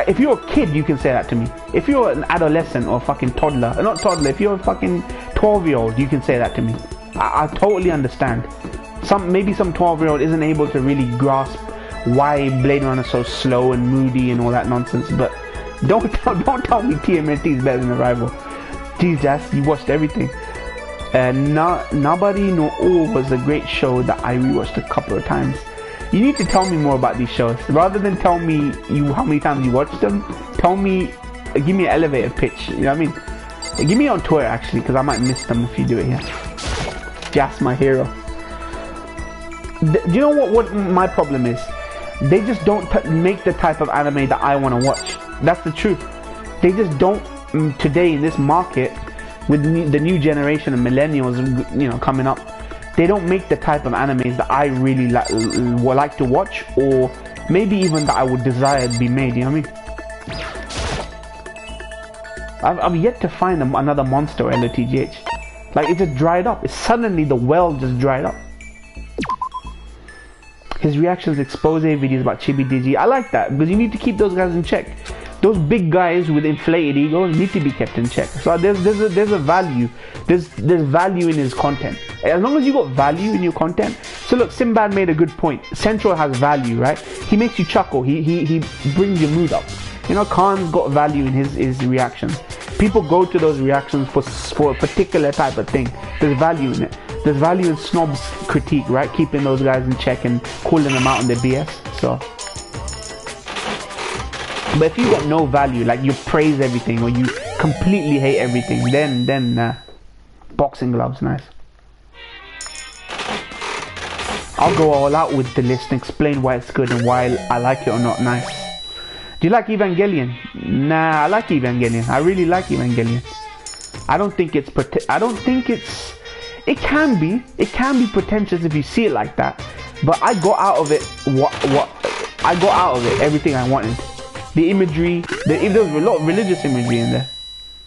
if you're a kid, you can say that to me. If you're an adolescent or a fucking toddler, not toddler, if you're a fucking 12-year-old, you can say that to me. I totally understand. Maybe some 12-year-old isn't able to really grasp why Blade Runner is so slow and moody and all that nonsense, but don't tell me TMNT is better than Arrival. Jesus, you watched everything. Nobody No All was a great show that I rewatched a couple of times. You need to tell me more about these shows. Rather than tell me how many times you watched them, tell me, give me an elevator pitch. You know what I mean? Give me on Twitter actually, because I might miss them if you do it here. Just my hero. Do you know what my problem is? They just don't make the type of anime that I want to watch. That's the truth. They just don't. Today in this market, with the new generation of millennials, you know, coming up, they don't make the type of animes that I really like to watch, or maybe even that I would desire to be made. You know what I mean? I've yet to find another monster LOTGH. Like, it just dried up. It's suddenly the well just dried up. His reactions, expose videos about Chibi Digi. I like that because you need to keep those guys in check. Those big guys with inflated egos need to be kept in check. So there's a value. There's value in his content. As long as you got value in your content. So look, Sinbad made a good point. Central has value, right? He makes you chuckle. He brings your mood up. You know, Khan's got value in his reactions. People go to those reactions for a particular type of thing. There's value in it. There's value in Snob's critique, right? Keeping those guys in check and calling them out on their BS. So, but if you got no value, like you praise everything or you completely hate everything, then boxing gloves, nice. I'll go all out with the list and explain why it's good and why I like it or not, nice. Do you like Evangelion? Nah, I like Evangelion. I really like Evangelion. I don't think it's it can be pretentious if you see it like that, but I got out of it I got out of it everything I wanted. The imagery, there was a lot of religious imagery in there.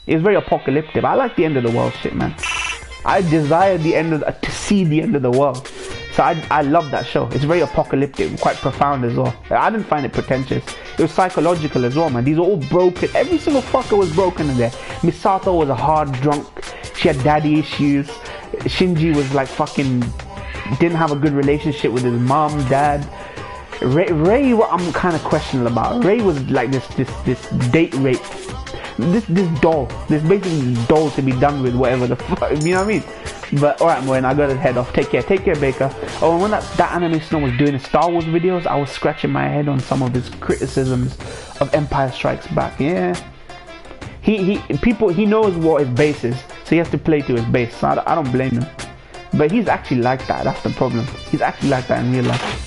It was very apocalyptic. I like the end of the world shit, man. I desire to see the end of the world. So I love that show. It's very apocalyptic, quite profound as well. I didn't find it pretentious. It was psychological as well, man. These are all broken. Every single fucker was broken in there. Misato was a hard drunk. She had daddy issues. Shinji was like fucking didn't have a good relationship with his mom, dad. Ray, what I'm kind of questionable about. Ray was like this date rape. This doll. This basically doll to be done with whatever the fuck. You know what I mean? But alright, Moen, I gotta head off. Take care, Baker. Oh, and when that Anime Snow was doing his Star Wars videos, I was scratching my head on some of his criticisms of Empire Strikes Back. Yeah, he knows what his base is, so he has to play to his base. So I don't blame him. But he's actually like that. That's the problem. He's actually like that in real life.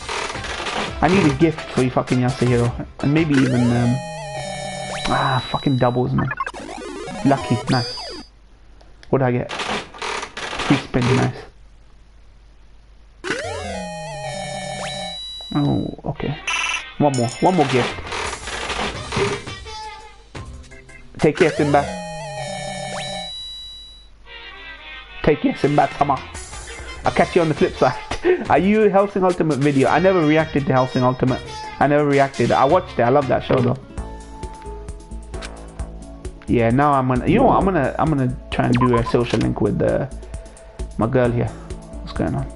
I need a gift for you fucking Yasuhiro. And maybe even, fucking doubles, man. Lucky. Nice. What did I get? Free spin. Nice. Oh, okay. One more gift. Take care, Simba. Take care, Simba-sama. I'll catch you on the flip side. Are you Hellsing Ultimate video? I never reacted to Hellsing Ultimate. I never reacted. I watched it. I love that show though. Yeah, now I'm gonna. You know what? I'm gonna try and do a social link with my girl here. What's going on?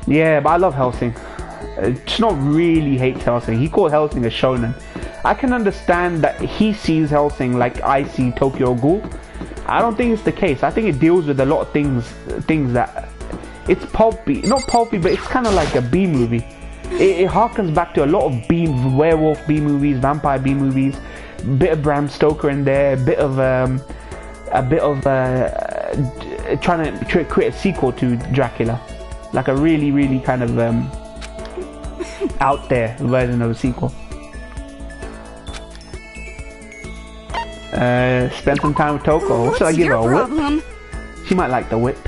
Yeah, but I love Hellsing. It's not really hates Hellsing. He called Hellsing a shonen. I can understand that he sees Hellsing like I see Tokyo Ghoul. I don't think it's the case. I think it deals with a lot of things that it's pulpy, not pulpy, but it's kind of like a B movie. It harkens back to a lot of werewolf B movies, vampire B movies, bit of Bram Stoker in there, a bit of trying to create a sequel to Dracula, like a really kind of out there version of a sequel. Spend some time with Toko. What should I give her? A whip? She might like the whip.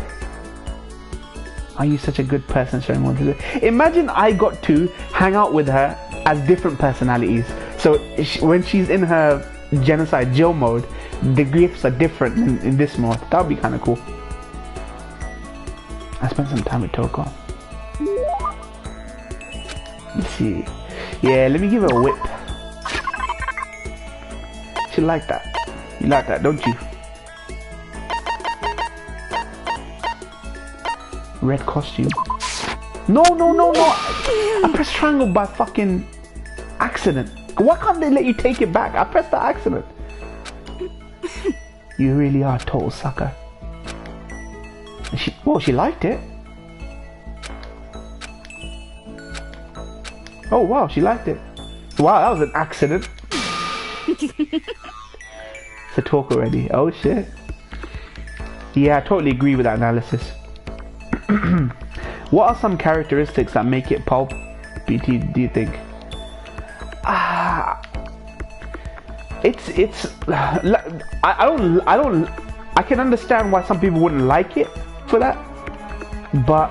Are you such a good person showing what to do? Imagine I got to hang out with her as different personalities. So when she's in her genocide Jill mode, the gifts are different in this mode. That would be kind of cool. I spent some time with Toko. Let's see. Yeah, let me give her a whip. She like that. You like that, don't you? Red costume. No. I pressed triangle by fucking accident. Why can't they let you take it back? I pressed the accident. You really are a total sucker. She liked it. Oh wow, she liked it. Wow, that was an accident. To talk already. Oh shit. Yeah, I totally agree with that analysis. What are some characteristics that make it pulp? BT, do you think? It's I can understand why some people wouldn't like it for that, but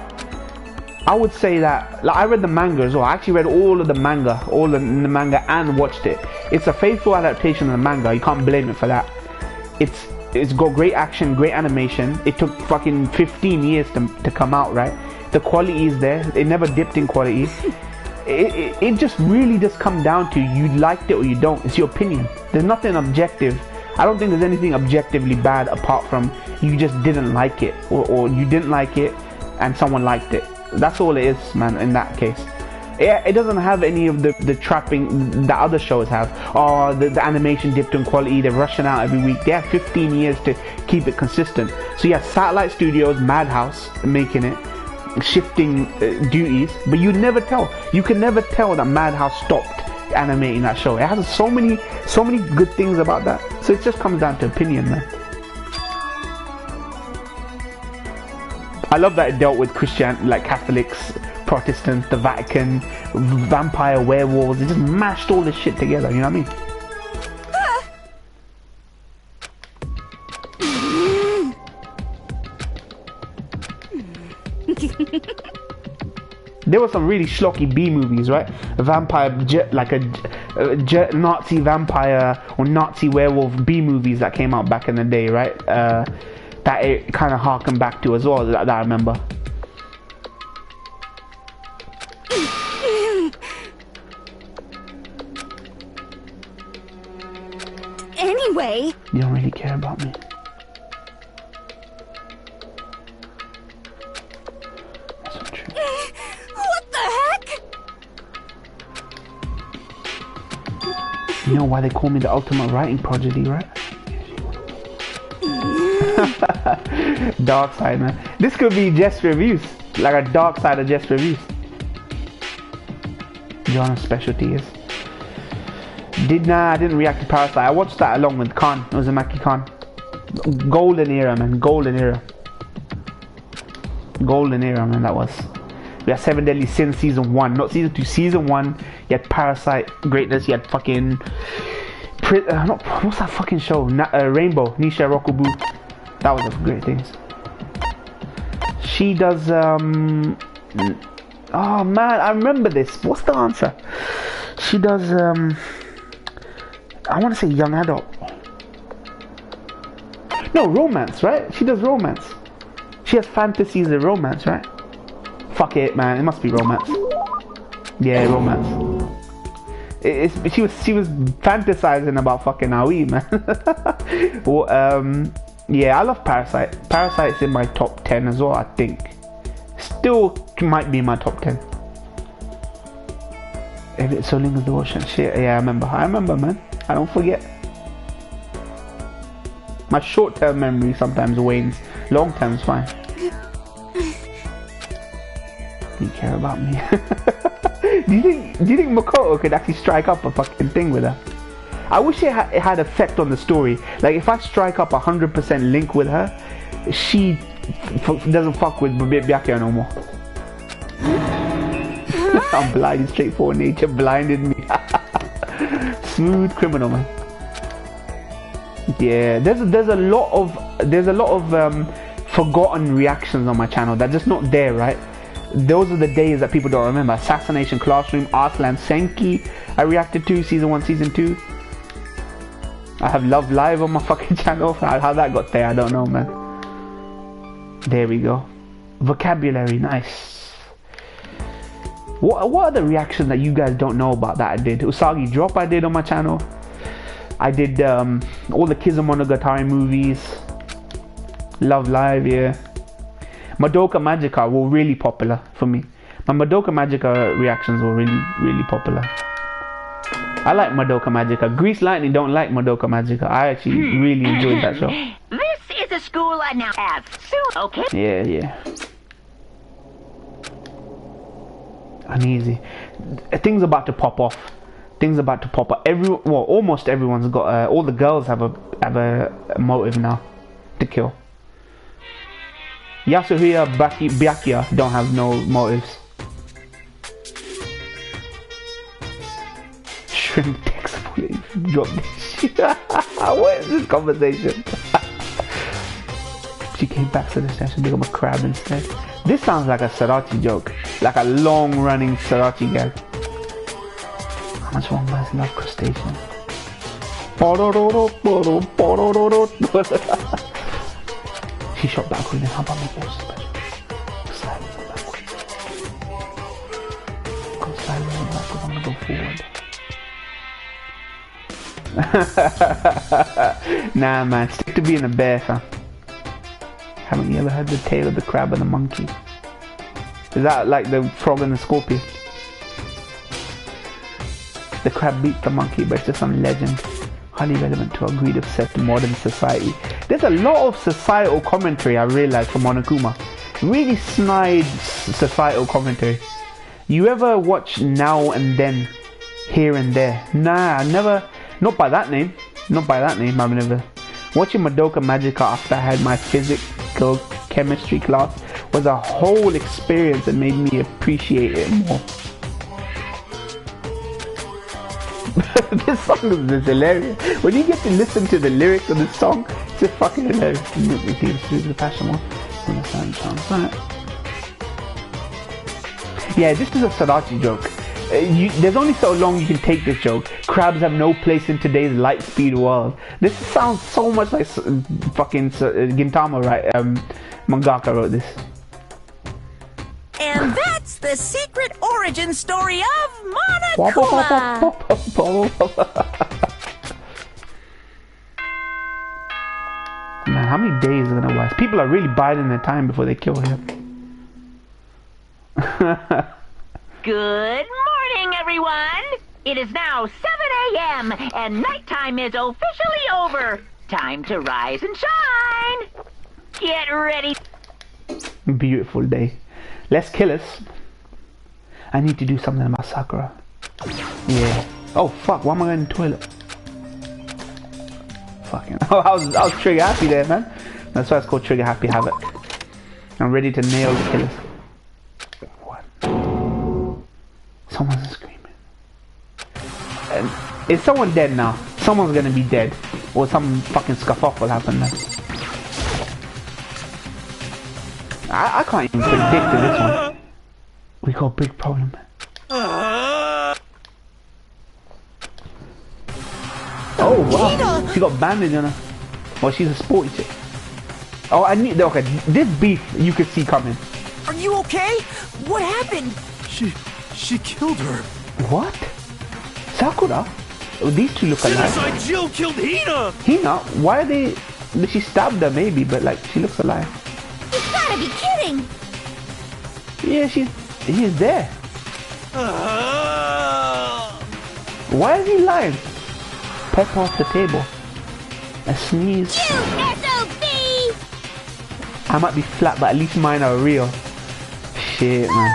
I would say that, like, I read the manga as well. I actually read all of the manga, the manga, and watched it. It's a faithful adaptation of the manga. You can't blame it for that. It's got great action, great animation. It took fucking 15 years to come out, right? The quality is there. It never dipped in quality. It just really just comes down to you liked it or you don't. It's your opinion. There's nothing objective. I don't think there's anything objectively bad apart from you just didn't like it, or you didn't like it and someone liked it. That's all it is, man, in that case. It doesn't have any of the trapping that other shows have. Oh, the animation dipped in quality, they're rushing out every week. They have 15 years to keep it consistent. So you have Satellite Studios, Madhouse making it, shifting duties, but you never tell. You can never tell that Madhouse stopped animating that show. It has so many good things about that. So it just comes down to opinion, man. I love that it dealt with Christian, like Catholics, Protestants, the Vatican, vampire, werewolves. It just mashed all this shit together, you know what I mean? There were some really schlocky B movies, right? A vampire, like a Nazi vampire or Nazi werewolf B movies that came out back in the day, right? That it kind of harkened back to as well, that I remember. Anyway, You don't really care about me. That's not true. what the heck? You know why they call me the ultimate writing prodigy, right? Dark side, man. This could be Jess reviews, like a dark side of Jess reviews. genre specialty is. I didn't react to Parasite. I watched that along with Khan. Uzumaki Khan. Golden era, man. Golden era. Golden era, man. That was. We had 7 Deadly Sins season 1, not season 2. Season 1, you had Parasite greatness. You had fucking what's that fucking show? Rainbow, Nisha Rokubu. That was a great things. She does oh man, I remember this. What's the answer? She does I want to say young adult. No, romance, right? She does romance. She has fantasies of romance, right? Fuck it, man. It must be romance. Yeah, romance. She was fantasizing about fucking Aoi, man. Well, yeah, I love Parasite. Parasite's in my top 10 as well, I think. Still might be my top 10. If it's so Link of the Ocean, shit. Yeah, I remember, man. I don't forget. My short-term memory sometimes wanes. Long-term's fine. You care about me. Do you think Makoto could actually strike up a fucking thing with her? I wish it had effect on the story. Like if I strike up 100% Link with her, she doesn't fuck with Byakuya no more. I'm blind, straightforward nature blinded me. Smooth criminal, man. Yeah, there's a lot of forgotten reactions on my channel that's just not there, right? Those are the days that people don't remember. Assassination Classroom, Arslan Senki I reacted to, season 1, season 2. I have Love Live on my fucking channel. How that got there, I don't know, man. There we go. Vocabulary, nice. What are the reactions that you guys don't know about that I did? Usagi Drop I did on my channel. I did all the Kizumonogatari movies. Love Live, yeah. Madoka Magica were really popular for me. My Madoka Magica reactions were really popular. I like Madoka Magica. Grease Lightning don't like Madoka Magica. I actually really enjoyed that show. This is a school I now have. Soon, okay? Yeah. Uneasy. Things about to pop off. Things about to pop up. Almost everyone's got. All the girls have a motive now to kill. Yasuhira Byakuya don't have no motives. Shrimp text drop this shit. What is this conversation? She came back to the station to become a crab instead. This sounds like a Sriracha joke. Like a long running Sriracha gag. How much one guys love crustaceans? She shot backward, then how about make it special? Slightly backward. Go slightly backward, I'm gonna go forward. Nah, man, stick to being a bear, fam. Haven't you ever heard the tale of the crab and the monkey? Is that like the frog and the scorpion? The crab beats the monkey, but it's just some legend. Highly relevant to our greed obsessed modern society. There's a lot of societal commentary I realized from Monokuma. Really snide societal commentary. You ever watch Now and Then, Here and There? Nah, I never. Not by that name. I've never. Watching Madoka Magica after I had my physical chemistry class was a whole experience that made me appreciate it more. This song is just hilarious. When you get to listen to the lyrics of this song, it's just fucking hilarious. The passion one. Yeah, this is a Sriracha joke. There's only so long you can take this joke. Crabs have no place in today's light speed world. This sounds so much like fucking Gintama, right? Mangaka wrote this. And that's the secret origin story of Monokuma. Man, how many days are gonna last? People are really biding their time before they kill him. Good morning, everyone. It is now 7 a.m. and nighttime is officially over. Time to rise and shine. Get ready. Beautiful day. Let's kill us. I need to do something about Sakura. Yeah. Oh fuck, why am I going to the toilet? Fucking I was trigger happy there, man. That's why it's called trigger happy Havoc. I'm ready to nail the killers. What? Someone's screaming. And is someone dead now? Someone's gonna be dead. Or some fucking scuff-off will happen now. I can't even predict this one. We got a big problem. Oh wow, she got bandage on her. Well, she's a sporty chick. Oh, I need. Okay, this beef you could see coming. Are you okay? What happened? She killed her. What? Sakura? Oh, these two look alive. Genocide Jill killed Hina! Hina? Why are they... She stabbed her maybe, but like, she looks alive. You gotta be kidding! Yeah, he's there. Why is he lying? Pep off the table. A sneeze. You SOB! I might be flat, but at least mine are real. Shit, man.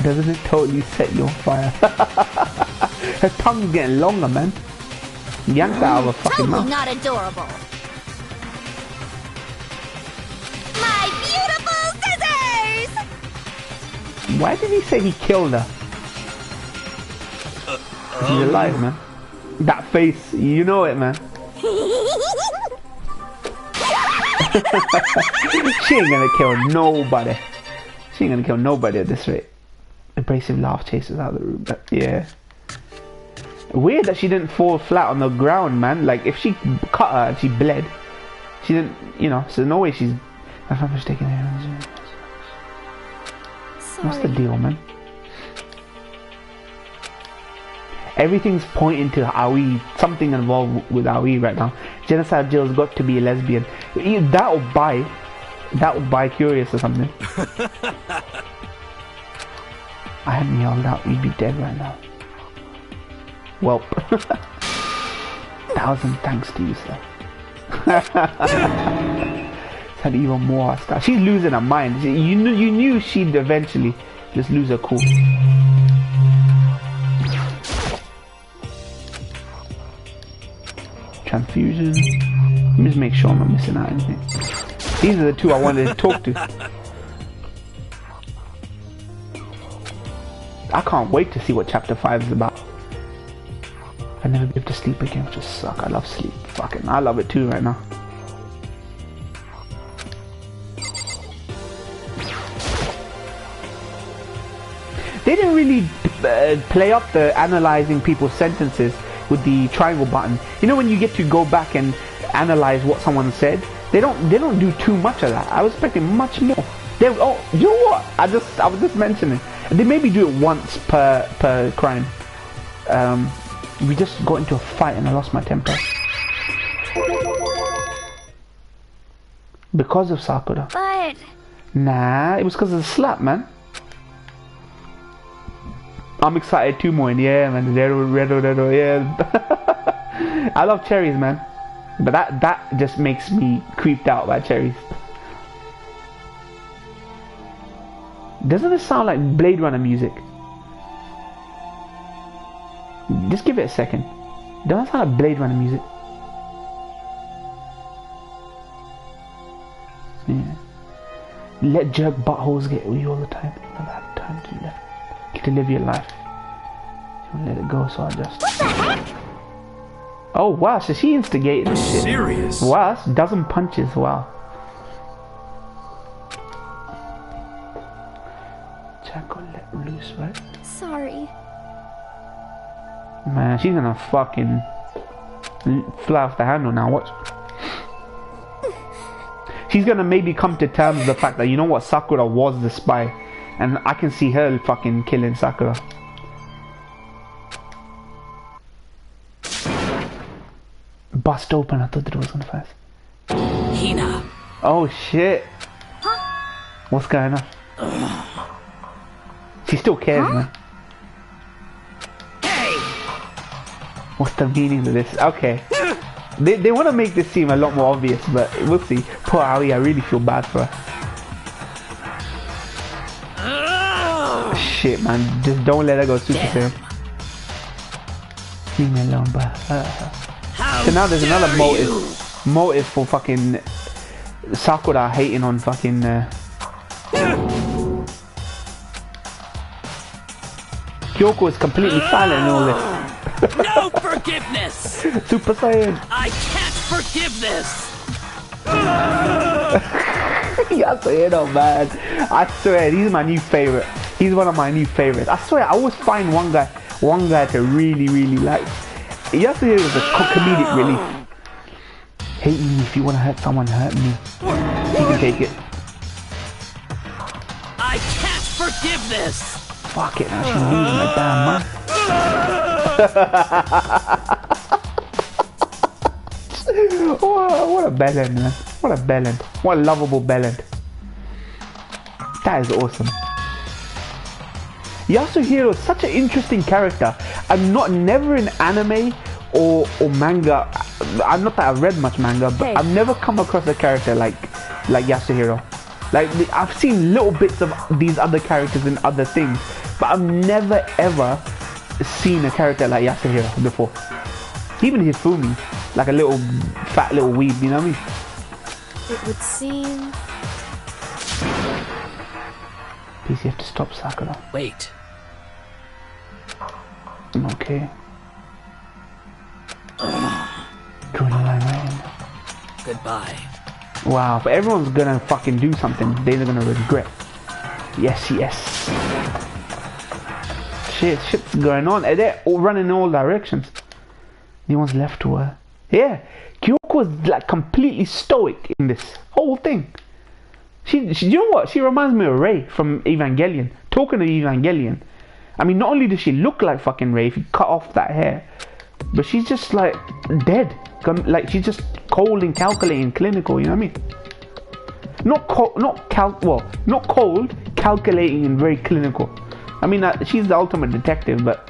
Doesn't it totally set you on fire? Her tongue's getting longer, man. Yanked out of her fucking Totally mouth. not adorable. My beautiful scissors! Why did he say he killed her? She's alive, man. That face, you know it, man. She ain't gonna kill nobody. She ain't gonna kill nobody at this rate. Abrasive laugh chases out of the room, but yeah. Weird that she didn't fall flat on the ground, man. Like, if she cut her and she bled, she didn't, you know, so no way she's... If I'm mistaken, what's the deal, man? Everything's pointing to Aoi, something involved with Aoi right now. Genocide Jill's got to be a lesbian. Either that or bi-curious or something. I hadn't yelled out, we'd be dead right now. Welp. 1,000 thanks to you, sir. Had even more stuff. She's losing her mind. You knew she'd eventually just lose her cool. Transfusion. Let me just make sure I'm not missing out anything. These are the two I wanted to talk to. I can't wait to see what chapter 5 is about. I'll never be able to sleep again, which will suck. I love sleep. Fucking, I love it too right now. They didn't really play up the analyzing people's sentences with the triangle button. You know when you get to go back and analyze what someone said? They don't do too much of that. I was expecting much more. You know what? I was just mentioning. They maybe do it once per crime. We just got into a fight and I lost my temper. Because of Sakura. But... Nah, it was because of the slap, man. I'm excited too, more. Yeah, man. Red, yeah. I love cherries, man. But that just makes me creeped out by cherries. Doesn't it sound like Blade Runner music? Just give it a second. Doesn't it sound like Blade Runner music? Yeah. Let jerk buttholes get you all the time. Never have time to live your life. You let it go, so I just... What the heck? Oh wow, so she instigated this shit. Serious? Wow, that's a dozen punches, wow. Jack got let loose, right? Sorry. Man, she's gonna fucking fly off the handle now, watch. She's gonna maybe come to terms with the fact that, you know what, Sakura was the spy. And I can see her fucking killing Sakura. Bust open, I thought the door was gonna fast. Hina. Oh shit. Huh? What's going on? She still cares, man. Hey! What's the meaning of this? Okay. They want to make this seem a lot more obvious, but we'll see. Poor Ali, I really feel bad for her. shit, man. Just don't let her go super soon. Leave me alone, bro. So now there's another motive for fucking Sakura hating on fucking Kyoko is completely silent in all this. No forgiveness! Super Saiyan. I can't forgive this! Yasuhiro, man. I swear, he's my new favorite. He's one of my new favorites. I swear, I always find one guy to really, really like. Yasuhiro is a comedic relief. Hate me if you want to hurt someone, hurt me. You can take it. I can't forgive this! Fuck it, now she's losing my damn man. What a bellend, man. What a bellend. What a lovable bellend. That is awesome. Yasuhiro is such an interesting character. I'm never in anime or manga. I'm not that I've read much manga, but I've never come across a character like Yasuhiro. Like, I've seen little bits of these other characters in other things, but I've never ever seen a character like Yasuhiro before. Even Hifumi, like a little fat little weeb, you know what I mean? It would seem... Please, you have to stop Sakura. Wait. Okay. Drawing a line right in. Goodbye. Wow, but everyone's gonna fucking do something they're gonna regret. Yes, yes. Shit's going on. They're all running in all directions. No one's left to her. Yeah, Kyoko was like completely stoic in this whole thing. She, you know what? She reminds me of Rei from Evangelion. Talking of Evangelion, I mean, not only does she look like fucking Rei if you cut off that hair, but she's just like dead. Like she's just cold and calculating, clinical. You know what I mean? Not cold, calculating, and very clinical. I mean, she's the ultimate detective, but.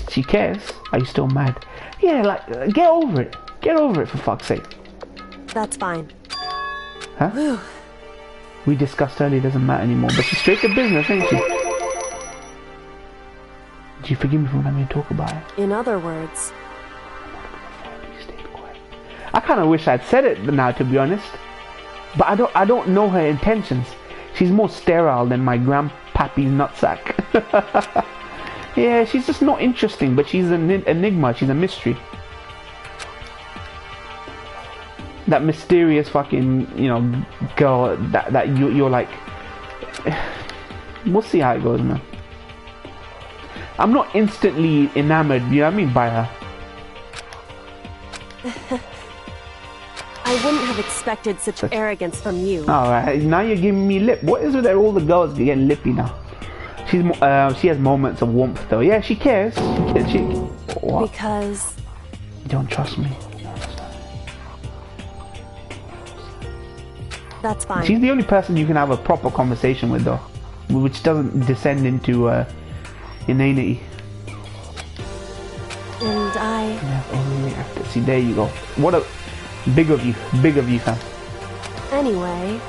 She cares. Are you still mad? Yeah, like, get over it. Get over it, for fuck's sake. That's fine. Huh? Whew. We discussed earlier, it doesn't matter anymore. But she's straight to business, ain't she? Do you forgive me for letting me talk about it? In other words... I kind of wish I'd said it now, to be honest. But I don't know her intentions. She's more sterile than my grandpappy's nutsack. Yeah, she's just not interesting, but she's an enigma. She's a mystery. That mysterious fucking, you know, girl that you're like... We'll see how it goes, man. I'm not instantly enamored, you know what I mean, by her. I wouldn't have expected such arrogance from you. Alright, now you're giving me lip. What is it that all the girls are getting lippy now? She has moments of warmth though. Yeah, she cares. What? Because... You don't trust me. That's fine. She's the only person you can have a proper conversation with though. Which doesn't descend into inanity. And I... Yeah, see, there you go. What a... Big of you, fam. Anyway...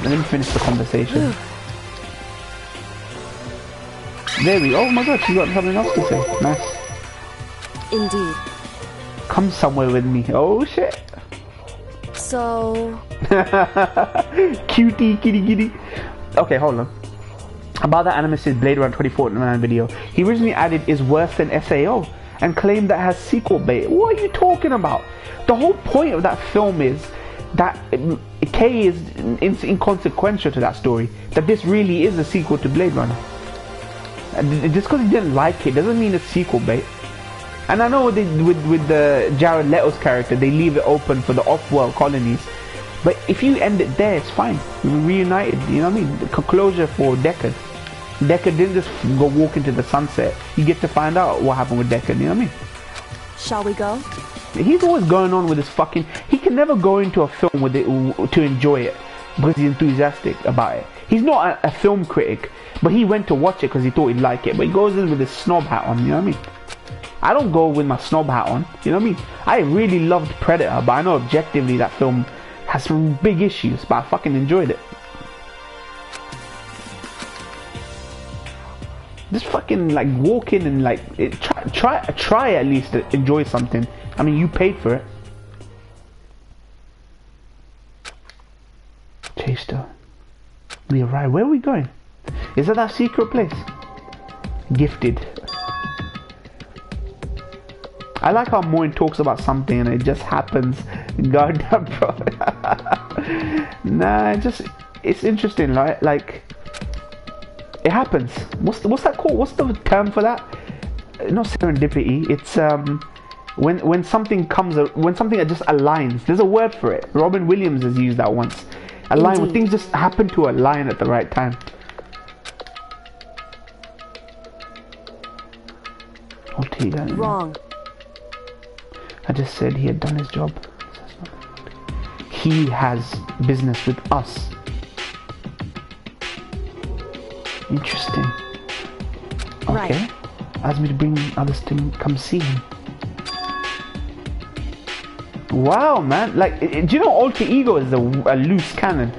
Let me finish the conversation. There we go. Oh my god, she's got something else to say. Nice. Indeed. Come somewhere with me. Oh shit. So... Cutie, kitty. Okay, hold on. About that animated Blade Runner 2049 video, he originally added is worse than SAO and claimed that has sequel bait. What are you talking about? The whole point of that film is that K is inconsequential to that story. That this really is a sequel to Blade Runner. And just because he didn't like it doesn't mean it's sequel bait. And I know with the Jared Leto's character, they leave it open for the off-world colonies. But if you end it there, it's fine. We're reunited, you know what I mean? The closure for Deckard. Deckard didn't just go walk into the sunset. You get to find out what happened with Deckard, you know what I mean? Shall we go? He's always going on with his fucking... He can never go into a film with it to enjoy it because he's enthusiastic about it. He's not a film critic, but he went to watch it because he thought he'd like it. But he goes in with his snob hat on, you know what I mean? I don't go with my snob hat on. You know what I mean? I really loved Predator, but I know objectively that film has some big issues, but I fucking enjoyed it. Just fucking like walk in and like try at least to enjoy something. I mean, you paid for it. Chaster, we arrived. Where are we going? Is that secret place? Gifted. I like how Moin talks about something and it just happens. Goddamn, bro. Nah, it's interesting, right? Like, it happens. What's that called? What's the term for that? Not serendipity. It's when something that just aligns. There's a word for it. Robin Williams has used that once. Align, when things just happen to align at the right time. I'll tell you that. Wrong. I just said he had done his job. He has business with us. Interesting. Okay. Right. Asked me to bring others to come see him. Wow, man. Like, do you know Alter Ego is a loose cannon?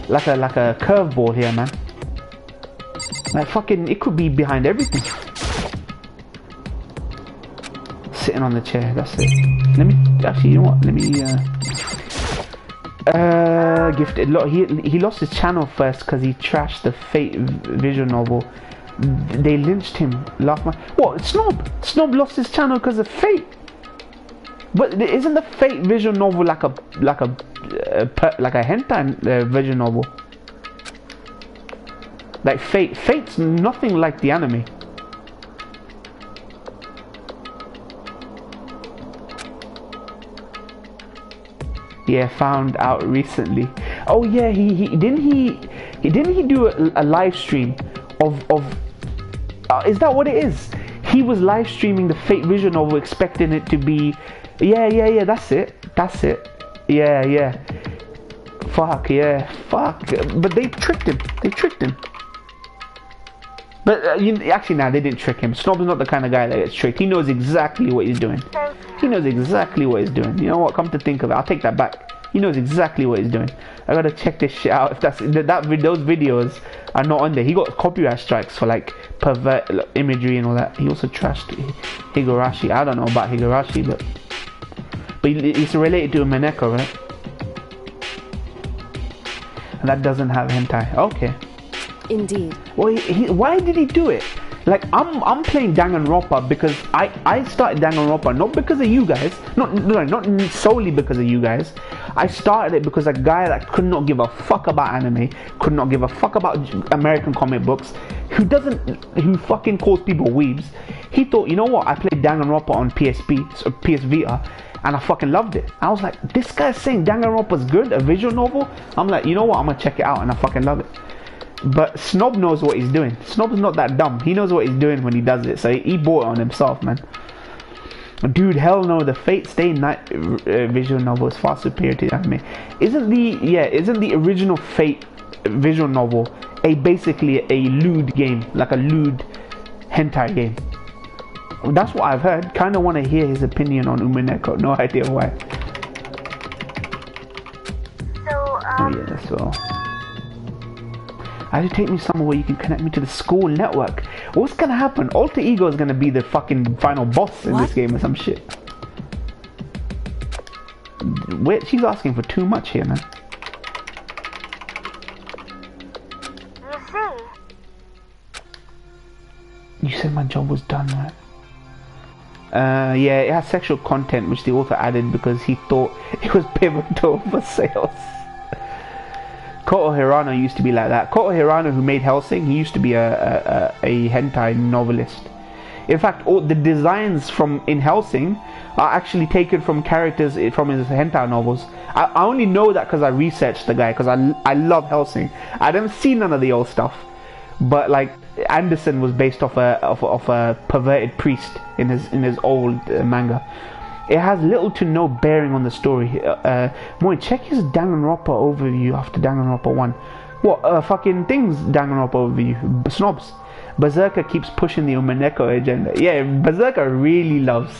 Like a curveball here, man. Like, fucking, it could be behind everything. Sitting on the chair, that's it. Let me, actually, you know what? Let me, gifted. Look, he lost his channel first because he trashed the Fate visual novel. They lynched him last month. What? Snob lost his channel because of Fate. But isn't the Fate visual novel like a hentai visual novel? Like Fate's nothing like the anime. Yeah, found out recently. Oh yeah, he didn't he do a live stream of is that what it is? He was live streaming the Fate visual novel, expecting it to be. Yeah, that's it. Yeah. Fuck, but they tricked him. But actually, nah, they didn't trick him. Snob's not the kind of guy that gets tricked. He knows exactly what he's doing. You know what? Come to think of it, I'll take that back. He knows exactly what he's doing. I gotta check this shit out. If those videos are not on there. He got copyright strikes for like pervert imagery and all that. He also trashed Higurashi. I don't know about Higurashi, but it's related to a Maneko, right? And that doesn't have hentai. Okay. Indeed. Well, why did he do it? Like, I'm playing Danganronpa because I started Danganronpa not because of you guys. Not solely because of you guys. I started it because a guy that could not give a fuck about anime, could not give a fuck about American comic books, who fucking calls people weebs. He thought, you know what? I played Danganronpa on PSP, so PS Vita, and I fucking loved it. I was like, this guy's saying Danganronpa's good, a visual novel. I'm like, you know what? I'm gonna check it out, and I fucking love it. But Snob knows what he's doing. Snob's not that dumb. He knows what he's doing when he does it. So he bought it on himself, man. Dude, hell no. The Fate Stay Night visual novel is far superior to the anime. Isn't the original Fate visual novel basically a lewd game, like a lewd hentai game? That's what I've heard. Kind of want to hear his opinion on Umineko. No idea why. Oh yeah, that's all. I should take me somewhere where you can connect me to the school network. What's gonna happen? Alter Ego is gonna be the fucking final boss in this game or some shit. Wait, she's asking for too much here, man. You said my job was done, right? Yeah, it has sexual content which the author added because he thought it was pivotal for sales. Koto Hirano used to be like that. Koto Hirano, who made Hellsing, he used to be a hentai novelist. In fact, all the designs in Hellsing are actually taken from characters from his hentai novels. I only know that because I researched the guy, because I love Hellsing. I didn't see none of the old stuff, but like Anderson was based off a perverted priest in his old manga. It has little to no bearing on the story. Moy, check his Danganronpa overview after Danganronpa 1. What, fucking things Danganronpa overview? Snobs. Berserker keeps pushing the Umineko agenda. Yeah, Berserker really loves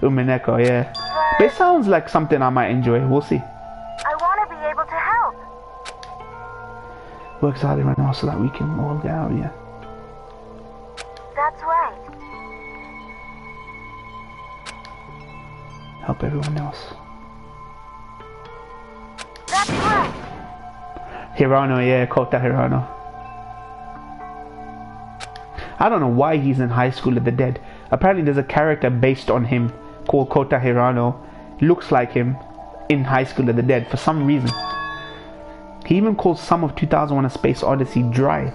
Umineko, yeah. But it sounds like something I might enjoy. We'll see. I want to be able to help. Works harder right now so that we can all get out, yeah. That's right. Help everyone else. That's right. Hirano, yeah, Kota Hirano. I don't know why he's in High School of the Dead. Apparently there's a character based on him called Kota Hirano. Looks like him in High School of the Dead for some reason. He even calls some of 2001 A Space Odyssey dry.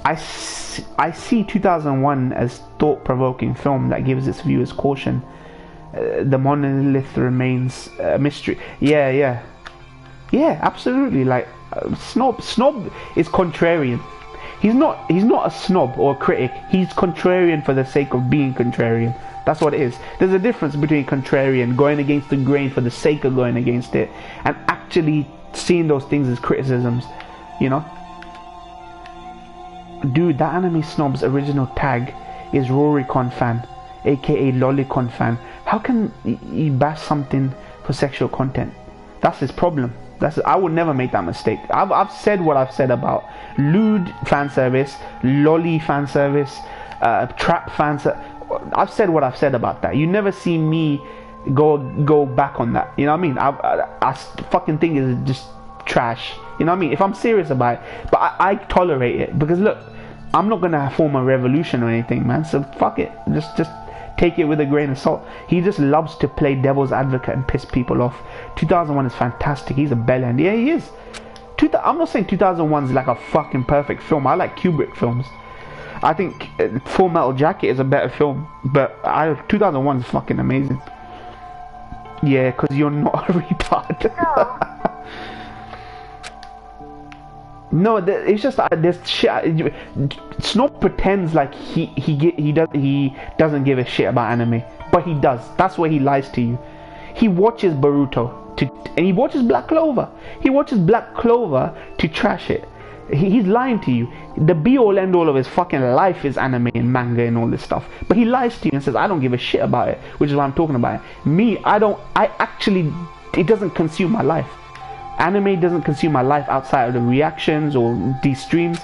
I see 2001 as thought-provoking film that gives its viewers caution. The monolith remains a mystery. Yeah, absolutely. Like snob is contrarian. He's not a snob or a critic. He's contrarian for the sake of being contrarian. That's what it is. There's a difference between contrarian, going against the grain for the sake of going against it, and actually seeing those things as criticisms, you know. Dude, that anime snob's original tag is Roricon fan, aka Lolicon fan. How can he bash something for sexual content? That's his problem. I would never make that mistake. I've said what I've said about lewd fan service, lolly fan service, trap fan service. I've said what I've said about that. You never see me go back on that. You know what I mean? I fucking think is just trash. You know what I mean? If I'm serious about it, but I tolerate it because look, I'm not gonna form a revolution or anything, man. So fuck it. Just take it with a grain of salt. He just loves to play devil's advocate and piss people off. 2001 is fantastic. He's a bellend. Yeah, he is. I'm not saying 2001 is like a fucking perfect film. I like Kubrick films. I think Full Metal Jacket is a better film, but 2001 is fucking amazing. Yeah, because you're not a retard. No, it's just there's shit. Snob pretends like he doesn't give a shit about anime, but he does. That's where he lies to you. He watches Boruto and he watches Black Clover. He watches Black Clover to trash it. He's lying to you. The be-all end-all of his fucking life is anime and manga and all this stuff. But he lies to you and says, I don't give a shit about it, which is why I'm talking about it. Me, it doesn't consume my life. Anime doesn't consume my life outside of the reactions or these streams.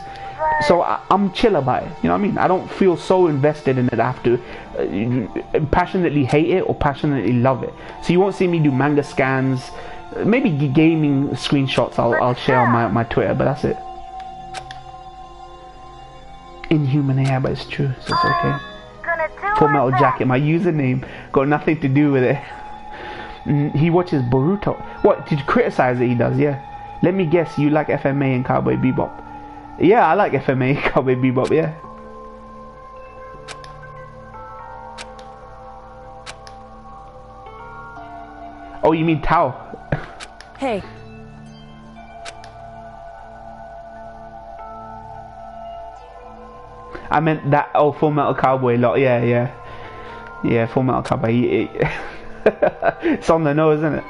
So I'm chill about it. You know what I mean? I don't feel so invested in it I have to passionately hate it or passionately love it. So you won't see me do manga scans. Maybe gaming screenshots I'll share on my Twitter, but that's it. Inhuman, yeah, but it's true, so it's okay. Full Metal Jacket, my username got nothing to do with it. He watches Boruto. What, did you criticize it? He does, yeah. Let me guess, you like FMA and Cowboy Bebop. Yeah, I like FMA and Cowboy Bebop, yeah. Oh, you mean Tao? Hey. I meant that, Full Metal Cowboy lot, yeah. Yeah, Full Metal Cowboy. It's on the nose, isn't it?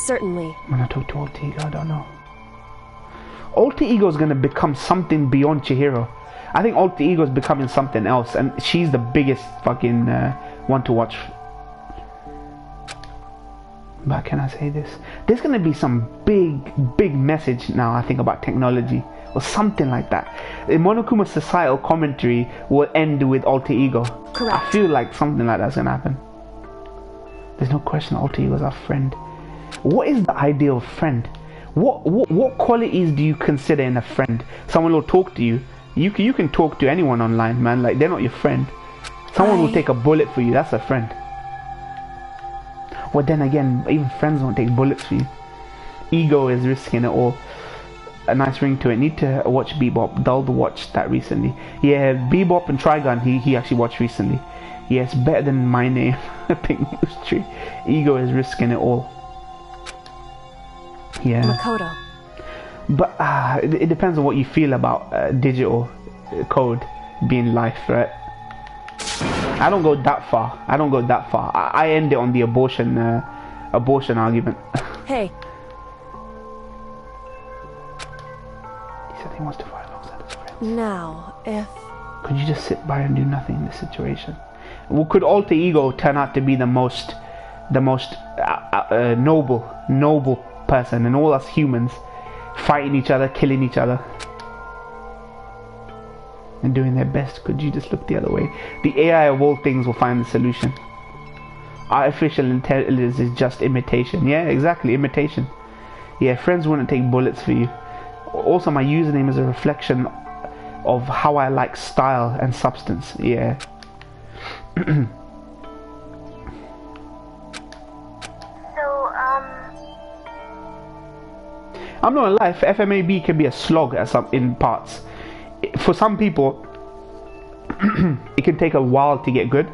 Certainly. When I talk to Alter Ego, I don't know. Alter Ego is going to become something beyond Chihiro. I think Alter Ego is becoming something else, and she's the biggest fucking one to watch. But can I say this? There's going to be some big message now, I think, about technology. Or something like that. Monokuma's societal commentary will end with Alter Ego. Correct. I feel like something like that's going to happen. There's no question Alter Ego is our friend. What is the ideal friend? What qualities do you consider in a friend? Someone will talk to you. You can talk to anyone online, man. Like, they're not your friend. Someone will take a bullet for you. That's a friend. Well, then again, even friends won't take bullets for you. Ego is risking it all. A nice ring to it. Need to watch Bebop. Dulled watched that recently. Yeah, Bebop and Trigun he actually watched recently. Yeah, it's better than My Name. Pink Moose Tree. Ego is risking it all. Yeah. Makoto. But it depends on what you feel about digital code being life, right? I don't go that far. I end it on the abortion argument. Hey. He said he wants to fight alongside his friend. Now, if... Could you just sit by and do nothing in this situation? Well, could alter ego turn out to be the most noble person, and all us humans fighting each other, killing each other, and doing their best? Could you just look the other way? The AI of all things will find the solution. Artificial intelligence is just imitation. Yeah, exactly, imitation. Yeah, friends wouldn't take bullets for you. Also, my username is a reflection of how I like style and substance. Yeah. I'm not gonna lie, FMAB can be a slog in parts. For some people, it can take a while to get good.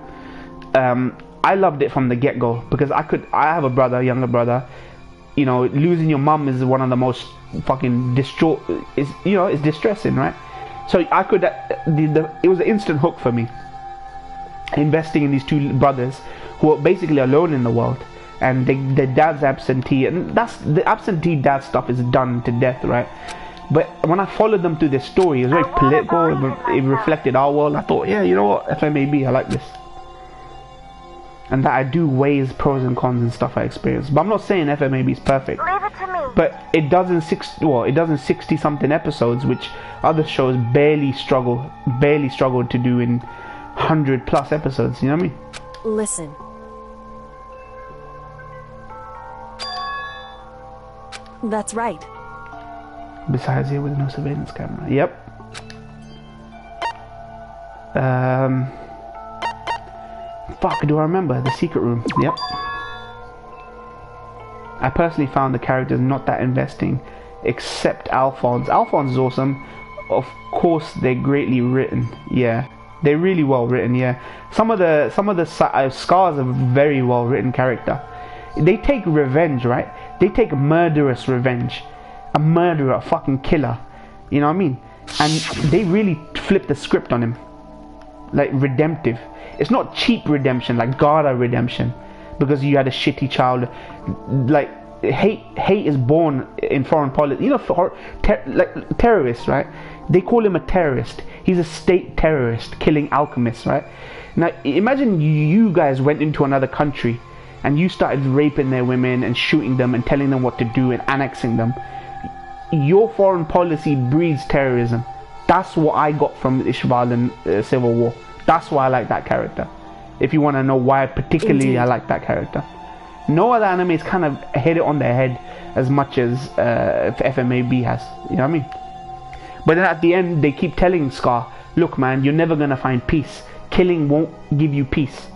I loved it from the get-go because I have a brother, younger brother. You know, losing your mum is one of the most fucking it's distressing, right? So I could, it was an instant hook for me. Investing in these two brothers who are basically alone in the world, and their dad's absentee, and the absentee dad stuff is done to death, right? But when I followed them through their story, it was very political. It reflected our world. I thought, yeah, you know what, FMAB, I like this. And that I do weighs pros and cons and stuff I experience. But I'm not saying FMAB is perfect. Leave it to me. But it does in 60 something episodes, which other shows barely struggle to do in 100+ episodes. You know what I mean? Listen. That's right. Besides here with no surveillance camera. Yep. Fuck, do I remember? The secret room. Yep. I personally found the characters not that investing, except Alphonse. Alphonse is awesome. Of course, they're greatly written. Yeah, they're really well written. Yeah, some of the Scar's a very well written character. They take revenge, right? They take murderous revenge. A murderer, a fucking killer. You know what I mean? And they really flip the script on him. Like redemptive. It's not cheap redemption, like Gara redemption, because you had a shitty child. Like hate is born in foreign policy. You know, like terrorists, right? They call him a terrorist. He's a state terrorist, killing alchemists, right? Now imagine you guys went into another country and you started raping their women and shooting them and telling them what to do and annexing them. Your foreign policy breeds terrorism. That's what I got from Ishvalan Civil War. That's why I like that character. If you want to know why particularly Indeed. I like that character. No other animes kind of hit it on their head as much as FMAB has. You know what I mean? But then at the end they keep telling Scar, look man, you're never going to find peace. Killing won't give you peace.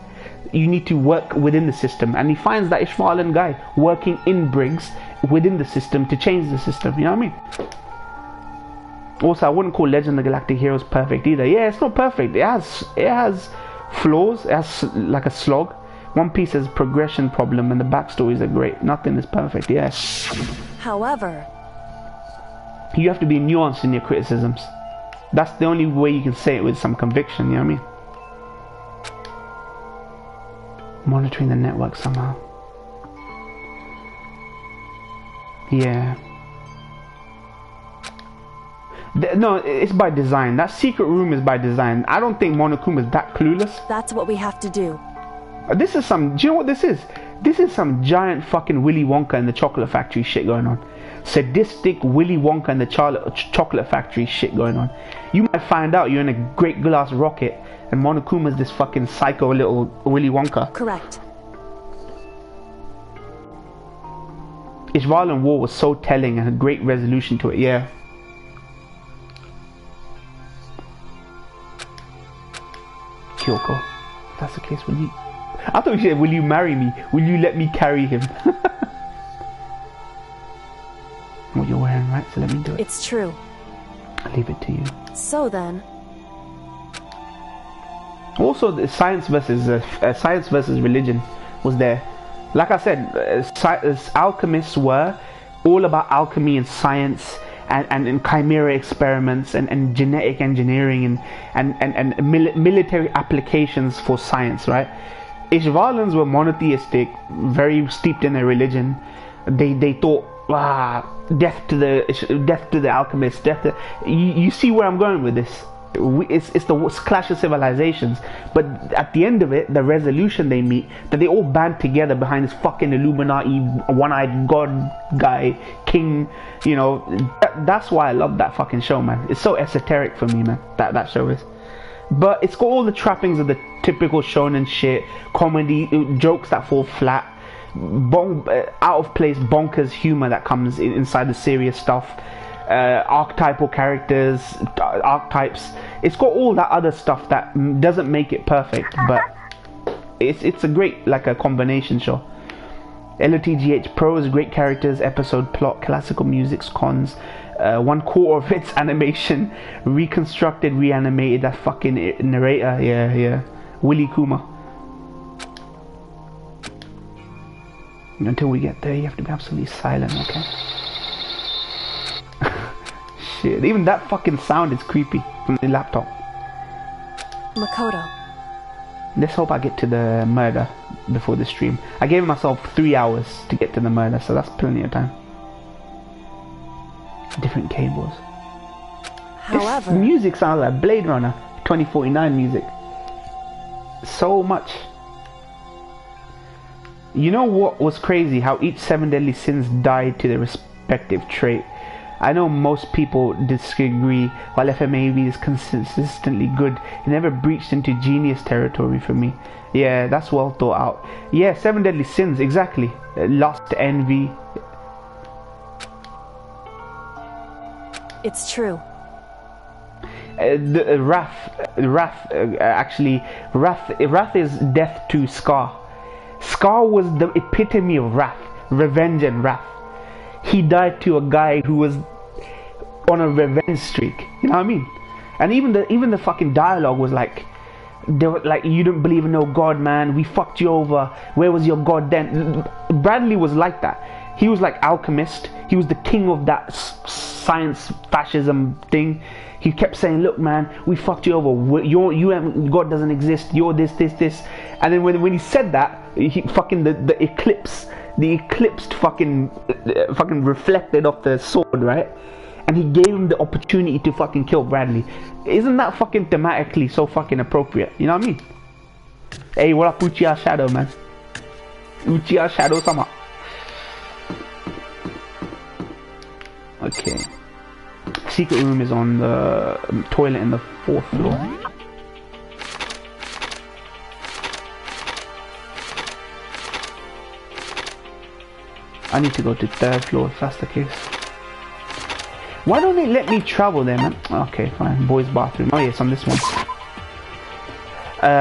You need to work within the system. And he finds that Ishvalan guy working in Briggs within the system to change the system. You know what I mean? Also, I wouldn't call Legend of the Galactic Heroes perfect either. Yeah, it's not perfect. It has flaws. It has like a slog. One Piece has progression problem, and the backstories are great. Nothing is perfect. Yes. However, you have to be nuanced in your criticisms. That's the only way you can say it with some conviction. You know what I mean? Monitoring the network somehow. Yeah. No, it's by design. That secret room is by design. I don't think Monokuma is that clueless. That's what we have to do. This is some... Do you know what this is? This is some giant fucking Willy Wonka and the Chocolate Factory shit going on. Sadistic Willy Wonka and the Chocolate Factory shit going on. You might find out you're in a great glass rocket and Monokuma's this fucking psycho little Willy Wonka. Correct. Ishvalan War was so telling and a great resolution to it, yeah. Kyoko, if that's the case, will you... I thought you said, will you marry me? Will you let me carry him? What you're wearing, right? So let me do it. It's true. I'll leave it to you. So then... Also, the science versus religion was there. Like I said, alchemists were all about alchemy and science and chimera experiments and genetic engineering and military applications for science, right? Ishvalans were monotheistic, very steeped in their religion. They thought death to the alchemist, you see where I'm going with this. It's the clash of civilizations, but at the end of it, the resolution they meet, that they all band together behind this fucking Illuminati one-eyed god guy king, you know, that's why I love that fucking show, man. It's so esoteric for me, man, that show is. But it's got all the trappings of the typical shonen shit, comedy, jokes that fall flat, out of place bonkers humor that comes inside the serious stuff, archetypal characters, archetypes. It's got all that other stuff that doesn't make it perfect, but it's a great, like, a combination show. LOTGH pros, great characters, episode plot, classical music, cons, 1/4 of its animation reconstructed, reanimated. That fucking narrator, yeah, Willie Kuma. Until we get there, you have to be absolutely silent, okay? Shit, even that fucking sound is creepy from the laptop. Makoto. Let's hope I get to the murder before the stream. I gave myself 3 hours to get to the murder, so that's plenty of time. Different cables. However, this music sounds like Blade Runner 2049 music. So much. You know what was crazy? How each 7 deadly sins died to their respective trait. I know most people disagree. While FMAB is consistently good, it never breached into genius territory for me. Yeah, that's well thought out. Yeah, 7 deadly sins, exactly. Lust, envy. it's true. Wrath is death to Scar. Scar was the epitome of wrath, revenge and wrath. He died to a guy who was on a revenge streak. You know what I mean? And even the fucking dialogue was like, they were like, you don't believe in no God, man. We fucked you over. Where was your God then? Bradley was like that. He was like alchemist. He was the king of that science fascism thing. He kept saying, look, man, we fucked you over. God doesn't exist. You're this. And then when he said that, he fucking the eclipsed fucking reflected off the sword, right? And he gave him the opportunity to fucking kill Bradley. Isn't that fucking thematically so fucking appropriate? You know what I mean? Hey, what up, Uchiha Shadow, man? Uchiha Shadow sama. Okay. Secret room is on the toilet in the 4th floor. I need to go to 3rd floor if that's the case. Why don't they let me travel there, man? Okay, fine. Boys' bathroom. Oh yes, on this one.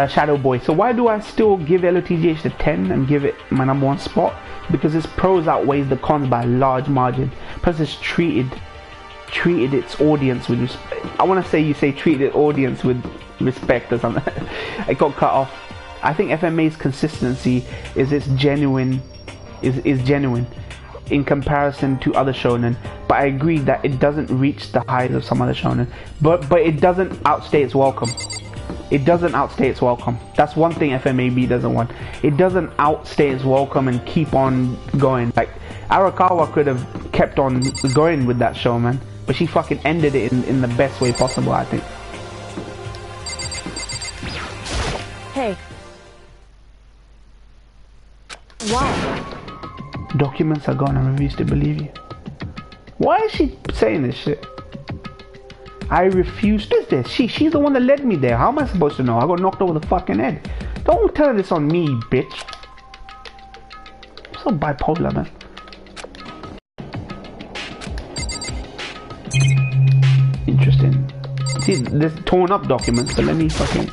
Shadow Boy. So why do I still give LOTGH the 10 and give it my #1 spot? Because its pros outweighs the cons by a large margin. Plus it's treated its audience with respect. I want to say you say treated its audience with respect or something. I got cut off. I think FMA's consistency is genuine in comparison to other shonen, but I agree that it doesn't reach the highs of some other shonen, but it doesn't outstay its welcome. It doesn't outstay its welcome. That's one thing FMAB doesn't want. It doesn't outstay its welcome and keep on going. Like Arakawa could have kept on going with that show, man, but she fucking ended it in the best way possible, I think. Hey. Why? Documents are gone. I refuse to believe you. Why is she saying this shit? I refuse to this. She's the one that led me there. How am I supposed to know? I got knocked over the fucking head. Don't tell this on me, bitch. I'm so bipolar, man. Interesting. See, there's torn up documents, but let me fucking...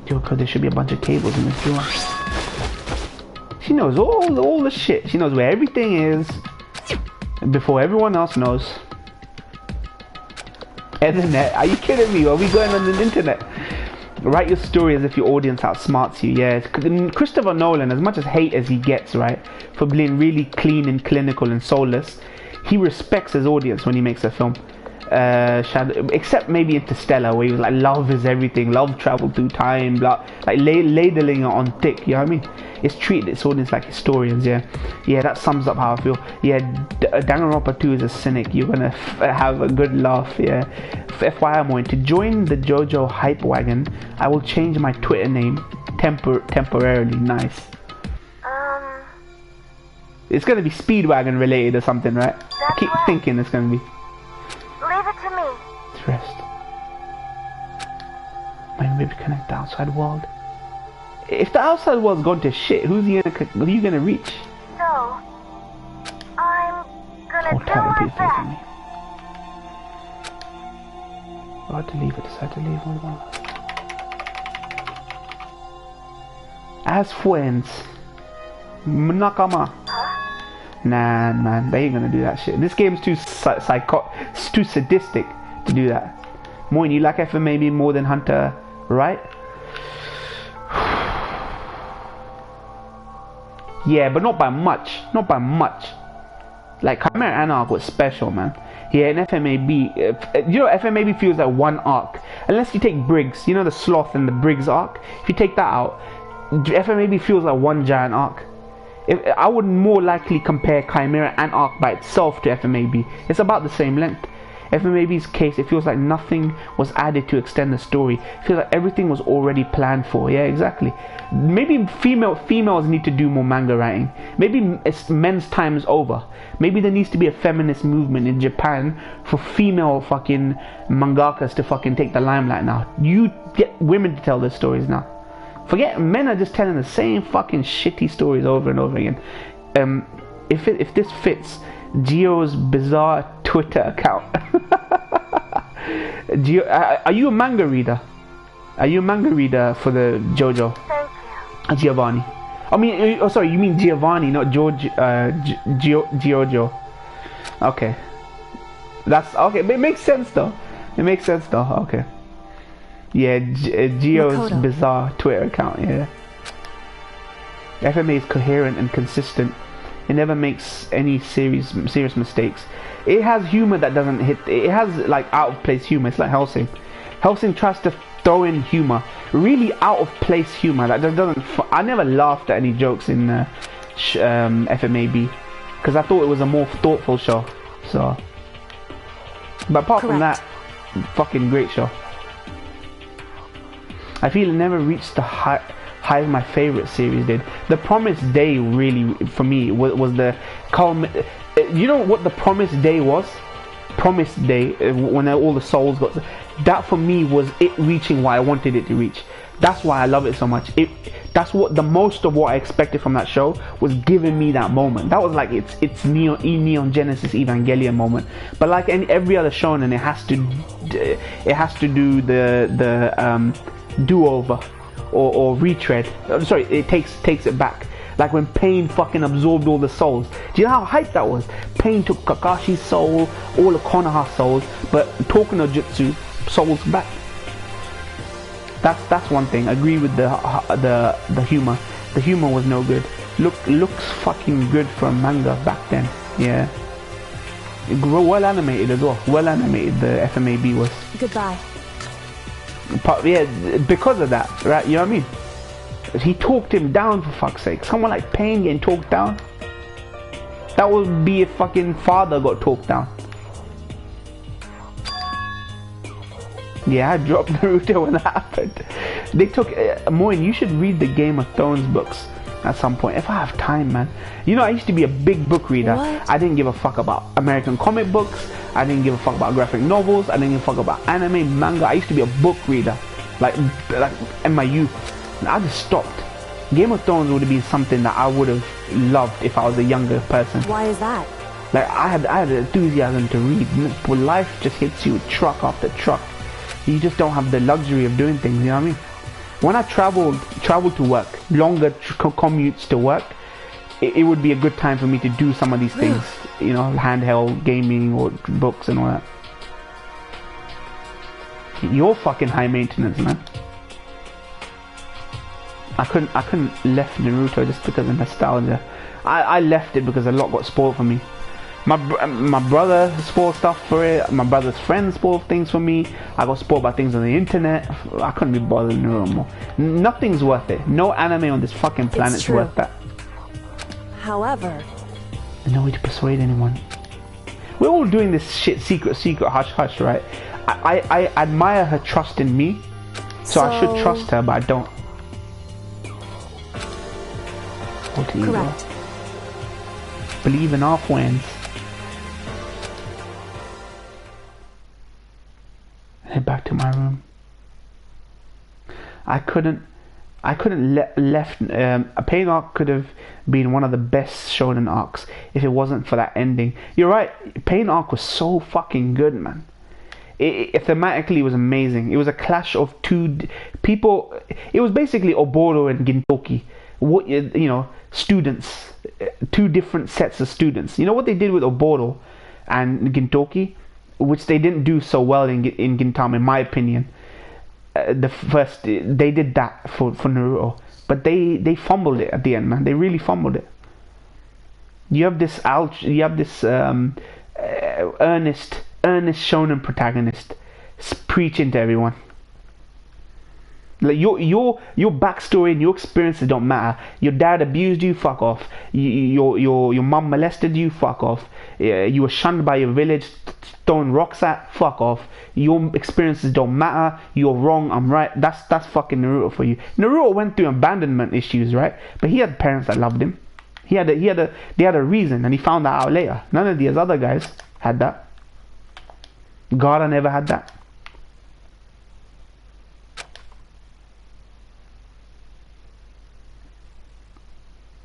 Yo, cause there should be a bunch of cables in this drawer. She knows all the shit. She knows where everything is before everyone else knows. Internet? Are you kidding me? Are we going on the internet? Write your story as if your audience outsmarts you. Yeah, Christopher Nolan, as much as hate as he gets, right, for being really clean and clinical and soulless, he respects his audience when he makes a film. Shadow, except maybe Interstellar, where he was like, love is everything, love travel through time, blah, like ladling it on thick, you know what I mean? It's treated its audience like historians, yeah, that sums up how I feel. Yeah, Danganronpa 2 is a cynic, you're gonna have a good laugh, yeah. FYI, Moin, to join the JoJo hype wagon, I will change my Twitter name temporarily. Nice. It's gonna be Speedwagon related or something, right? I keep thinking it's gonna be. Leave it to me. Let's rest. Maybe connect the outside world. If the outside world's gone to shit, who you gonna reach? So, I'm gonna Oh, do tired my people for me. best. Oh, to leave it. Decide to leave one. As friends, Nakama. Nah, man, they ain't gonna do that shit. This game's too too sadistic to do that. Moin, you like FMAB more than Hunter, right? Yeah, but not by much. Not by much. Like, Chimera Anarch was special, man. Yeah, in FMAB, you know, FMAB feels like one arc. Unless you take Briggs, you know, the Sloth and the Briggs arc. If you take that out, FMAB feels like one giant arc. I would more likely compare Chimera and Arc by itself to FMAB. It's about the same length. FMAB's case, it feels like nothing was added to extend the story. It feels like everything was already planned for. Yeah, exactly. Maybe females need to do more manga writing. Maybe it's men's time is over. Maybe there needs to be a feminist movement in Japan for female fucking mangakas to fucking take the limelight now. You get women to tell their stories now. Forget, men are just telling the same fucking shitty stories over and over again. If this fits Gio's bizarre Twitter account. Gio, are you a manga reader? Are you a manga reader for the JoJo? Thank you. Giovanni. I mean, oh sorry, you mean Giovanni, not George. Giorgio. Okay, that's okay. But it makes sense though. It makes sense though. Okay. Yeah, Gio's Makoto. bizarre Twitter account, yeah. FMA is coherent and consistent. It never makes any serious mistakes. It has humor that doesn't hit. It has like out of place humor. It's like Hellsing. Hellsing tries to throw in humor, really out of place humor that doesn't. I never laughed at any jokes in FMAB because I thought it was a more thoughtful show. So, but apart from that, fucking great show. I feel it never reached the high my favorite series did. The Promised Day really, for me, was the you know what the Promised Day was? Promised Day, when all the souls got... That for me was it reaching what I wanted it to reach. That's why I love it so much. That's what the most of what I expected from that show was giving me that moment. That was like it's Neon Genesis Evangelion moment. But like every other shonen, it has to do the do-over or retread. Sorry, it takes it back. Like when Pain fucking absorbed all the souls. Do you know how hype that was? Pain took Kakashi's soul, all of Konoha's souls, but Toku no Jutsu souls back. That's one thing. I agree with the humor. The humor was no good. Looks fucking good for a manga back then. Yeah. Well animated as well. Well animated the FMAB was. Goodbye. Yeah, because of that, right? You know what I mean? He talked him down, for fuck's sake. Someone like Pain getting talked down. That would be if fucking father got talked down. Yeah, I dropped Naruto when that happened. They took Moin, you should read the Game of Thrones books at some point if I have time, man. You know, I used to be a big book reader. What? I didn't give a fuck about American comic books. I didn't give a fuck about graphic novels. I didn't give a fuck about anime, manga. I used to be a book reader, like in my youth. I just stopped. Game of Thrones would have been something that I would have loved if I was a younger person. Why is that? Like I had enthusiasm to read, but life just hits you truck after truck. You just don't have the luxury of doing things. You know what I mean? When I traveled to work, longer commutes to work, it would be a good time for me to do some of these things. You know, handheld gaming or books and all that. You're fucking high maintenance, man. I couldn't left Naruto just because of nostalgia. I left it because a lot got spoiled for me. My brother spoiled stuff for it. My brother's friends spoiled things for me. I got spoiled by things on the internet. I couldn't be bothered no more. Nothing's worth it. No anime on this fucking planet's worth that. However, No way to persuade anyone. We're all doing this shit secret, hush, hush, right? I admire her trust in me, so I should trust her, but I don't. correct. Believe in our friends. Head back to my room. I couldn't left. A Pain arc could have been one of the best shonen arcs if it wasn't for that ending. You're right. Pain arc was so fucking good, man. It thematically was amazing. It was a clash of two people. It was basically Oboro and Gintoki. What you know, students, two different sets of students. You know what they did with Oboro and Gintoki, which they didn't do so well in Gintama, in my opinion. The first, they did that for Naruto, but they fumbled it at the end, man. They really fumbled it. You have this earnest shonen protagonist preaching to everyone. Like your backstory and your experiences don't matter. Your dad abused you, fuck off. Your mom molested you, fuck off. You were shunned by your village, throwing rocks at, fuck off. Your experiences don't matter. You're wrong, I'm right. That's fucking Naruto for you. Naruto went through abandonment issues, right? But he had parents that loved him. They had a reason, and he found that out later. None of these other guys had that. Gaara never had that.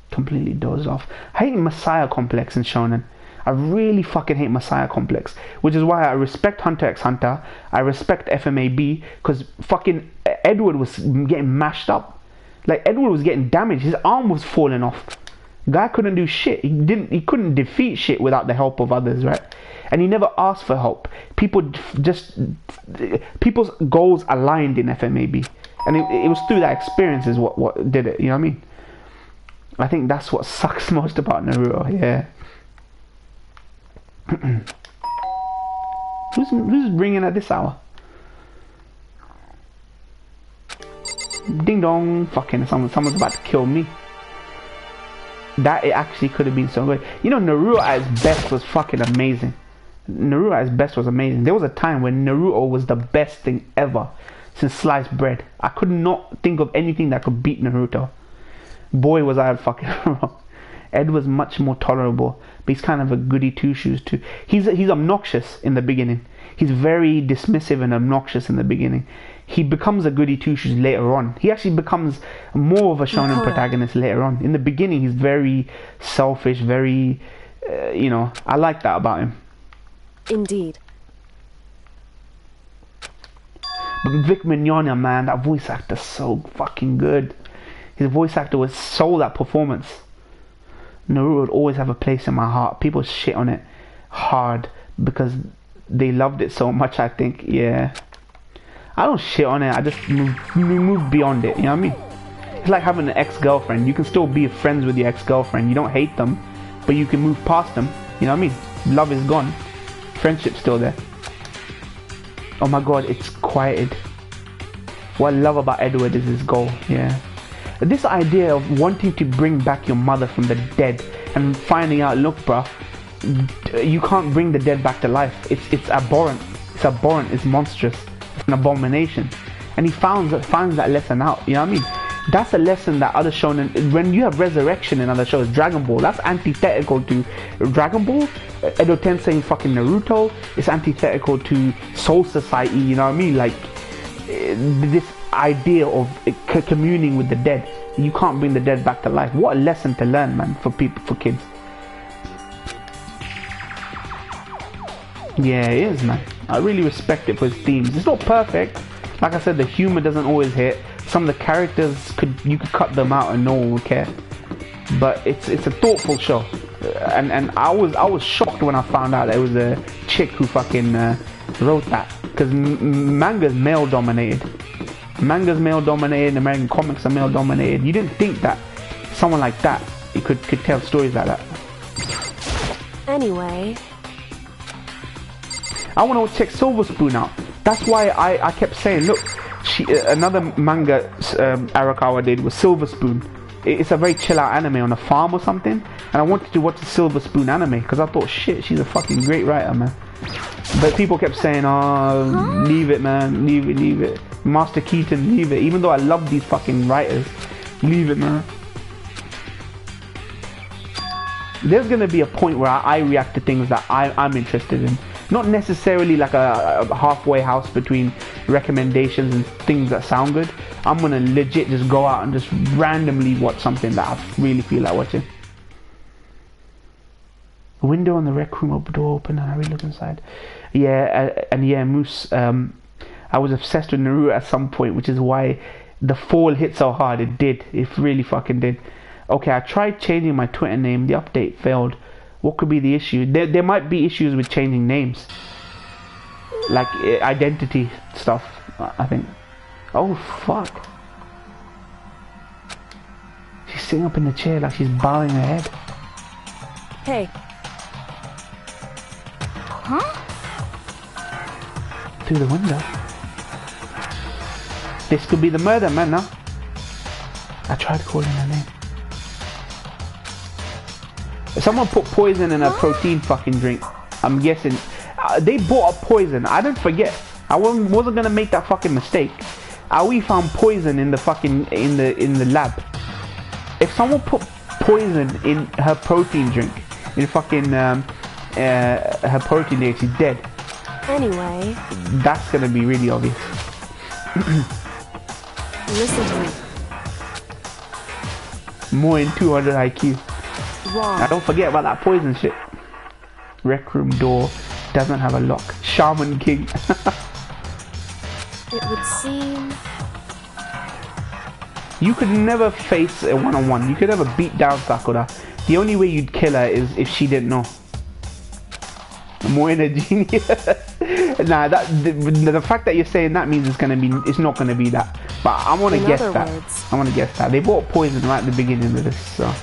Completely dozed off. I hate Messiah complex in shonen. I really fucking hate Messiah complex, which is why I respect Hunter x Hunter. I respect FMAB, because fucking Edward was getting mashed up. Like, Edward was getting damaged. His arm was falling off. Guy couldn't do shit. He couldn't defeat shit without the help of others, right? And he never asked for help. People's goals aligned in FMAB, and it was through that experience is what did it. You know what I mean? I think that's what sucks most about Naruto. Yeah. Who's ringing at this hour? Ding dong! Fucking someone's about to kill me. That it actually could have been so good. You know, Naruto at his best was fucking amazing. Naruto at his best was amazing. There was a time when Naruto was the best thing ever since sliced bread. I could not think of anything that could beat Naruto. Boy, was I fucking wrong. Ed was much more tolerable, but he's kind of a goody two-shoes too. He's obnoxious in the beginning. He's very dismissive and obnoxious in the beginning. He becomes a goody two-shoes later on. He actually becomes more of a shonen protagonist later on. In the beginning, he's very selfish, very, I like that about him. Indeed. But Vic Mignogna, man, that voice actor's so fucking good. His voice actor was sold that performance. Naruto would always have a place in my heart. People shit on it hard because they loved it so much, I think. Yeah. I don't shit on it. I just move beyond it. You know what I mean? It's like having an ex-girlfriend. You can still be friends with your ex-girlfriend. You don't hate them, but you can move past them. You know what I mean? Love is gone. Friendship's still there. Oh my god, it's quieted. What I love about Edward is his goal. Yeah. This idea of wanting to bring back your mother from the dead and finding out, look, bruh, you can't bring the dead back to life. It's abhorrent. It's abhorrent. It's monstrous. It's an abomination. And he finds that lesson out. You know what I mean? That's a lesson that other shonen, when you have resurrection in other shows, Dragon Ball, that's antithetical to Dragon Ball. Edo Tensei in fucking Naruto, it's antithetical to Soul Society. You know what I mean? Like this idea of communing with the dead. You can't bring the dead back to life. What a lesson to learn, man, for kids. Yeah, it is, man. I really respect it for its themes. It's not perfect. Like I said, the humor doesn't always hit. Some of the characters you could cut them out and no one would care. But it's a thoughtful show. And I was shocked when I found out that it was a chick who fucking wrote that, because manga's male dominated. American comics are male dominated. You didn't think that someone like that could tell stories like that. Anyway, I want to check Silver Spoon out. That's why I kept saying, look, another manga Arakawa did was Silver Spoon. It's a very chill out anime on a farm or something, and I wanted to watch the Silver Spoon anime because I thought, shit, she's a fucking great writer, man. But people kept saying, oh, leave it, man, leave it. Master Keaton, leave it. Even though I love these fucking writers, leave it, man. There's gonna be a point where I react to things that I'm interested in. Not necessarily like a halfway house between recommendations and things that sound good. I'm gonna legit just go out and just randomly watch something that I really feel like watching. The window on the rec room door open and I really look inside. Yeah, and yeah, Moose, I was obsessed with Naruto at some point, which is why the fall hit so hard. It did. It really fucking did. Okay, I tried changing my Twitter name. The update failed. What could be the issue? There might be issues with changing names. Like identity stuff, I think. Oh, fuck. She's sitting up in the chair like she's bowing her head. hey, Through the window. This could be the murder, man, no? I tried calling her name. Someone put poison in a protein fucking drink. I'm guessing they bought up poison. I didn't forget. I wasn't gonna make that fucking mistake. We found poison in the fucking in the lab. If someone put poison in her protein drink, in fucking her protein drink, she's dead. anyway, That's gonna be really obvious. listen to me. More than 200 IQ. Wrong. Now don't forget about that poison shit. Rec room door doesn't have a lock. Shaman King. It would seem... You could never face a one-on-one. You could never beat down Sakura. The only way you'd kill her is if she didn't know. More in a genius. Nah, the fact that you're saying that means it's not gonna be that. But I want to guess that. I want to guess that. They bought poison right at the beginning of this, so.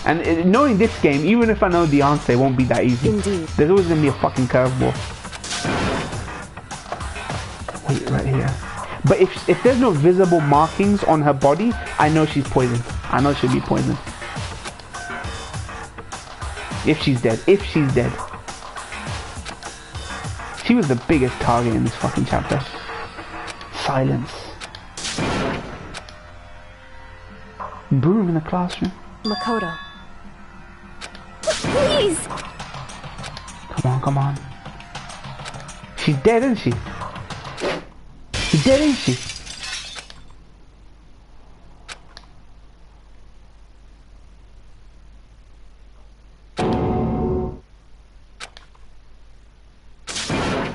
And knowing this game, even if I know the answer, it won't be that easy. Indeed. There's always gonna be a fucking curveball. Wait, right here. But if there's no visible markings on her body, I know she's poisoned. I know she'll be poisoned. If she's dead. If she's dead. She was the biggest target in this fucking chapter. Silence. Broom in the classroom. Makoto. Please! Come on. She's dead, isn't she? She's dead, isn't she?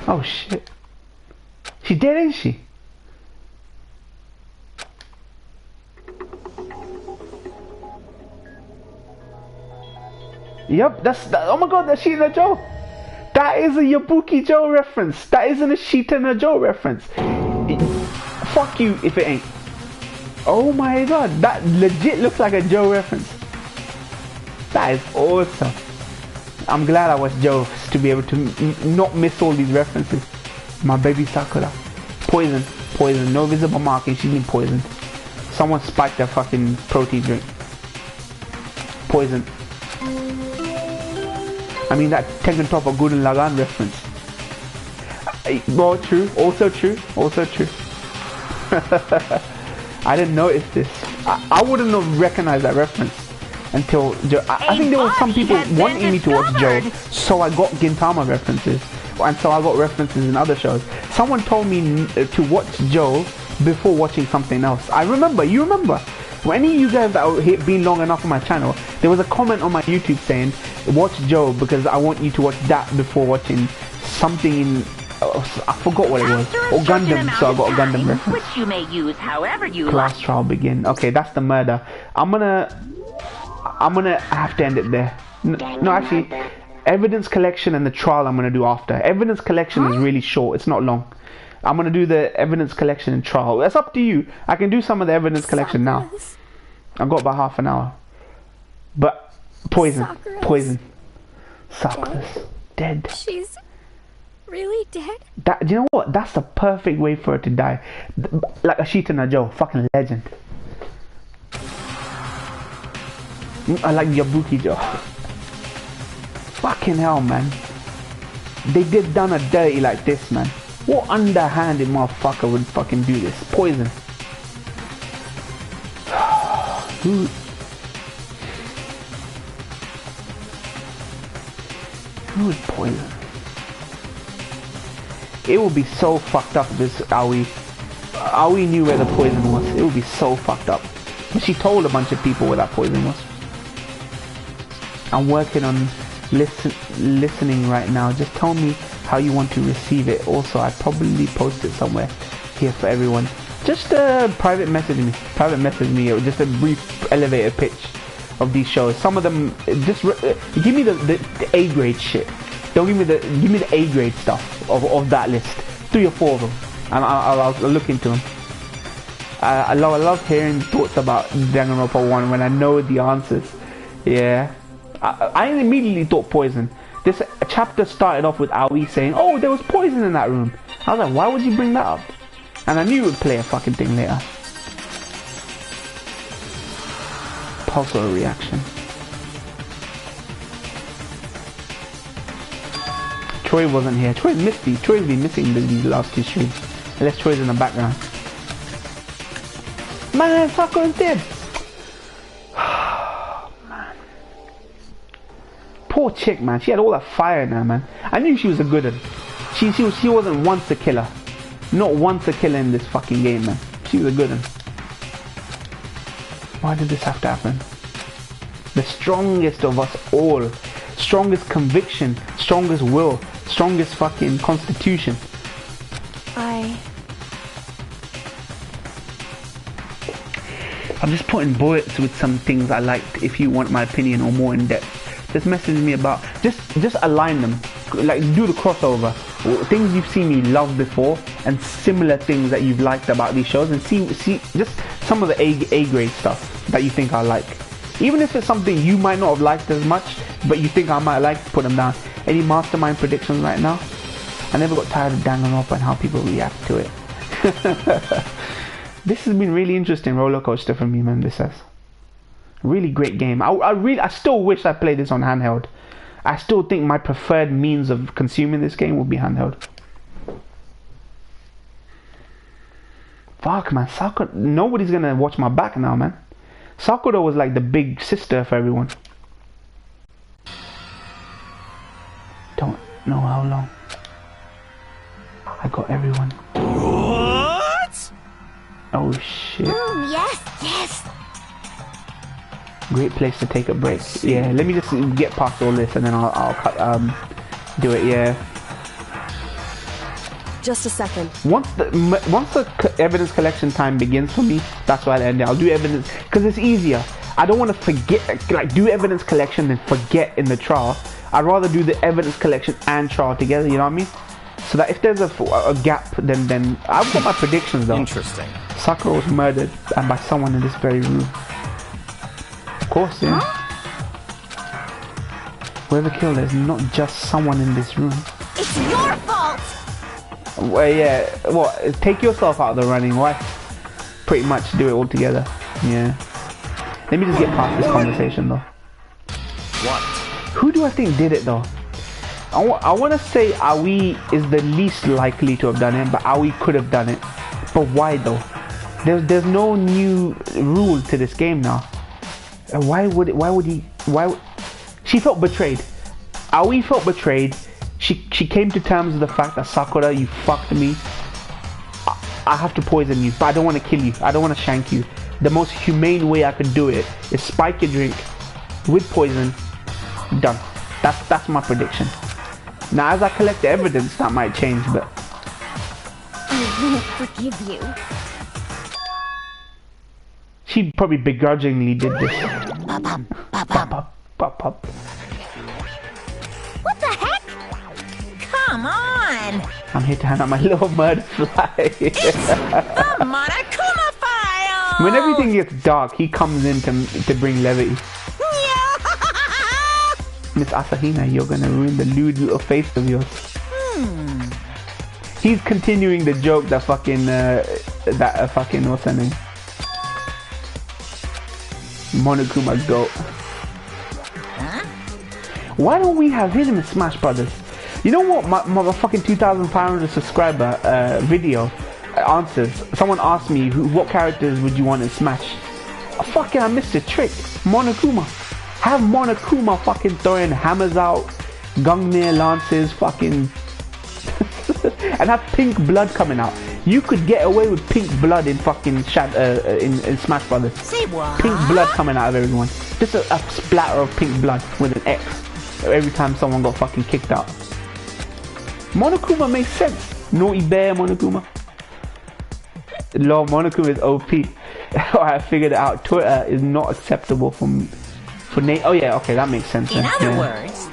Oh shit. She's dead, isn't she? Yep, oh my god, that's Sheeta Joe. That is a Yabuki Joe reference. That isn't a Sheeta no Joe reference. Fuck you if it ain't. Oh my god, that legit looks like a Joe reference. That is awesome. I'm glad I watched Joe to be able to not miss all these references. My baby Sakura. Poison. No visible marking. She's been poisoned. Someone spiked her fucking protein drink. Poison. I mean that Tengen Toppa Gurren Lagann reference. Well, true. Also true. I didn't notice this. I wouldn't have recognized that reference until Joe. I think there were some people wanting me to watch Joe, so I got Gintama references, and so I got references in other shows. Someone told me to watch Joe before watching something else. You remember? For any of you guys that have been long enough on my channel, there was a comment on my YouTube saying, watch Joe because I want you to watch that before watching something in, I forgot what it was, or Gundam, so I got a Gundam reference. Which you may use however you Class like. trial begin. Okay, that's the murder. I'm gonna have to end it there. No, actually, evidence collection and the trial I'm gonna do after. Evidence collection is really short, it's not long. I'm gonna do the evidence collection and trial. That's up to you. I can do some of the evidence collection now. I've got about half an hour. But poison. Sakura's dead. She's really dead? That, you know what? That's the perfect way for her to die. Like Ashita Najo, fucking legend. I like Yabuki Joe. Fucking hell, man. They done a dirty like this, man. What underhanded motherfucker would fucking do this? Poison. Who is poison? It would be so fucked up if this Aoi knew where the poison was. It would be so fucked up. But she told a bunch of people where that poison was. I'm working on listening right now. Just tell me how you want to receive it. Also, I probably post it somewhere here for everyone. Just private message me. Or just a brief elevator pitch of these shows. Some of them, just give me the A grade shit. Don't give me the A grade stuff of that list. 3 or 4 of them, and I'll look into them. I love hearing thoughts about Danganronpa 1 when I know the answers. Yeah, I immediately thought poison. This chapter started off with Aoi saying, "Oh, there was poison in that room." I was like, why would you bring that up? And I knew it would play a fucking thing later. Pulsar reaction. Troy wasn't here. Troy's misty. Troy's been missing these last 2 streams. Unless Troy's in the background. Man, Sakura's dead. Man. Poor chick, man. She had all that fire in her, man. I knew she was a good one. She wasn't once a killer. Not once a killer in this fucking game, man. She was a good one. Why did this have to happen? The strongest of us all. Strongest conviction. Strongest will. Strongest fucking constitution. I'm just putting bullets with some things I liked. If you want my opinion or more in depth, just message me about. Just align them. Like, do the crossover. Things you've seen me love before and similar things that you've liked about these shows, and see just some of the A grade stuff that you think I like. Even if it's something you might not have liked as much, but you think I might like, put them down. Any mastermind predictions right now? I never got tired of Danganronpa and how people react to it. This has been really interesting roller coaster for me, man. This has really great game. I still wish I played this on handheld. I still think my preferred means of consuming this game would be handheld. Fuck, man. Sakura, nobody's gonna watch my back now, man. Sakura was like the big sister for everyone. Don't know how long. I got everyone. What? Oh shit. Yes. Great place to take a break. Yeah, let me just get past all this and then I'll do it. Yeah. Just a second. Once the evidence collection time begins for me, that's why I'll end it. I'll do evidence because it's easier. I don't want to forget, like, do evidence collection and forget in the trial. I'd rather do the evidence collection and trial together. You know what I mean? So that if there's a gap, then I've got my predictions though. Interesting. Sakura was murdered and by someone in this very room. Of course, yeah. Whoever killed her is not just someone in this room. It's your fault! Well, yeah, what? Take yourself out of the running. Why? Pretty much do it all together. Yeah. Let me just get past this conversation though. What? Who do I think did it though? I want to say Aoi is the least likely to have done it, but Aoi could have done it. But why though? There's no new rule to this game now. Why would he? She felt betrayed. Aoi felt betrayed. She came to terms with the fact that Sakura, you fucked me. I have to poison you, but I don't want to kill you. I don't want to shank you. The most humane way I could do it is spike your drink with poison. Done. That's my prediction. Now, as I collect the evidence, that might change, but I won't forgive you. she probably begrudgingly did this. Pop. What the heck? Come on! I'm here to hand out my little murder fly. The Monokuma file! When everything gets dark, he comes in to bring levity. Miss Asahina, you're gonna ruin the lewd little face of yours. He's continuing the joke that fucking, what's her name? Monokuma goat. Why don't we have him in Smash Brothers? You know what? My fucking 2,500 subscriber video answers. Someone asked me, what characters would you want in Smash? Fucking, I missed a trick. Monokuma. Have Monokuma fucking throwing hammers out, Gungnir lances, fucking, and have pink blood coming out. You could get away with pink blood in fucking in Smash Brothers. Say what? Pink blood coming out of everyone. Just a splatter of pink blood with an X every time someone got fucking kicked out. Monokuma makes sense. Naughty bear Monokuma. Lord, Monokuma is OP. I figured it out. Twitter is not acceptable for oh yeah, okay, that makes sense. In other yeah. words,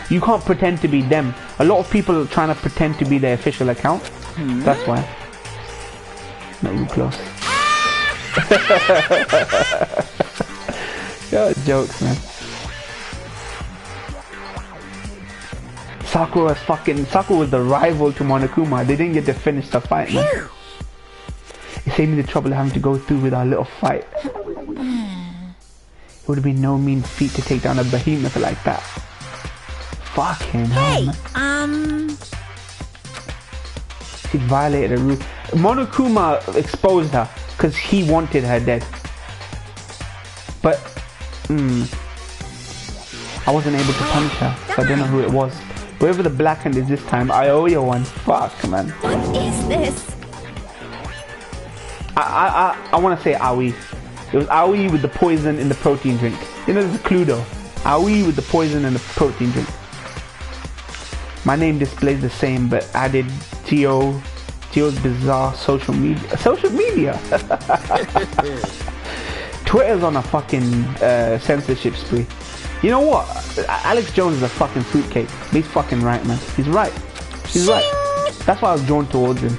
You can't pretend to be them. A lot of people are trying to pretend to be their official account. That's why. Not even close. Yo, jokes, man. Sakura was the rival to Monokuma. They didn't get to finish the fight, man. It saved me the trouble of having to go through with our little fight. It would have been no mean feat to take down a behemoth like that. Fucking hell, man. She violated a rule. Monokuma exposed her because he wanted her dead. But, I wasn't able to punish her, so I don't know who it was. Whoever the black hand is this time, I owe you one. Fuck, man. What is this? I want to say Aoi. It was Aoi with the poison in the protein drink. You know, there's a Cluedo. Aoi with the poison and the protein drink. My name displays the same, but added Tio's bizarre social media. Social media? Twitter's on a fucking censorship spree. You know what? Alex Jones is a fucking fruitcake. He's fucking right, man. He's right. He's right. That's why I was drawn towards him.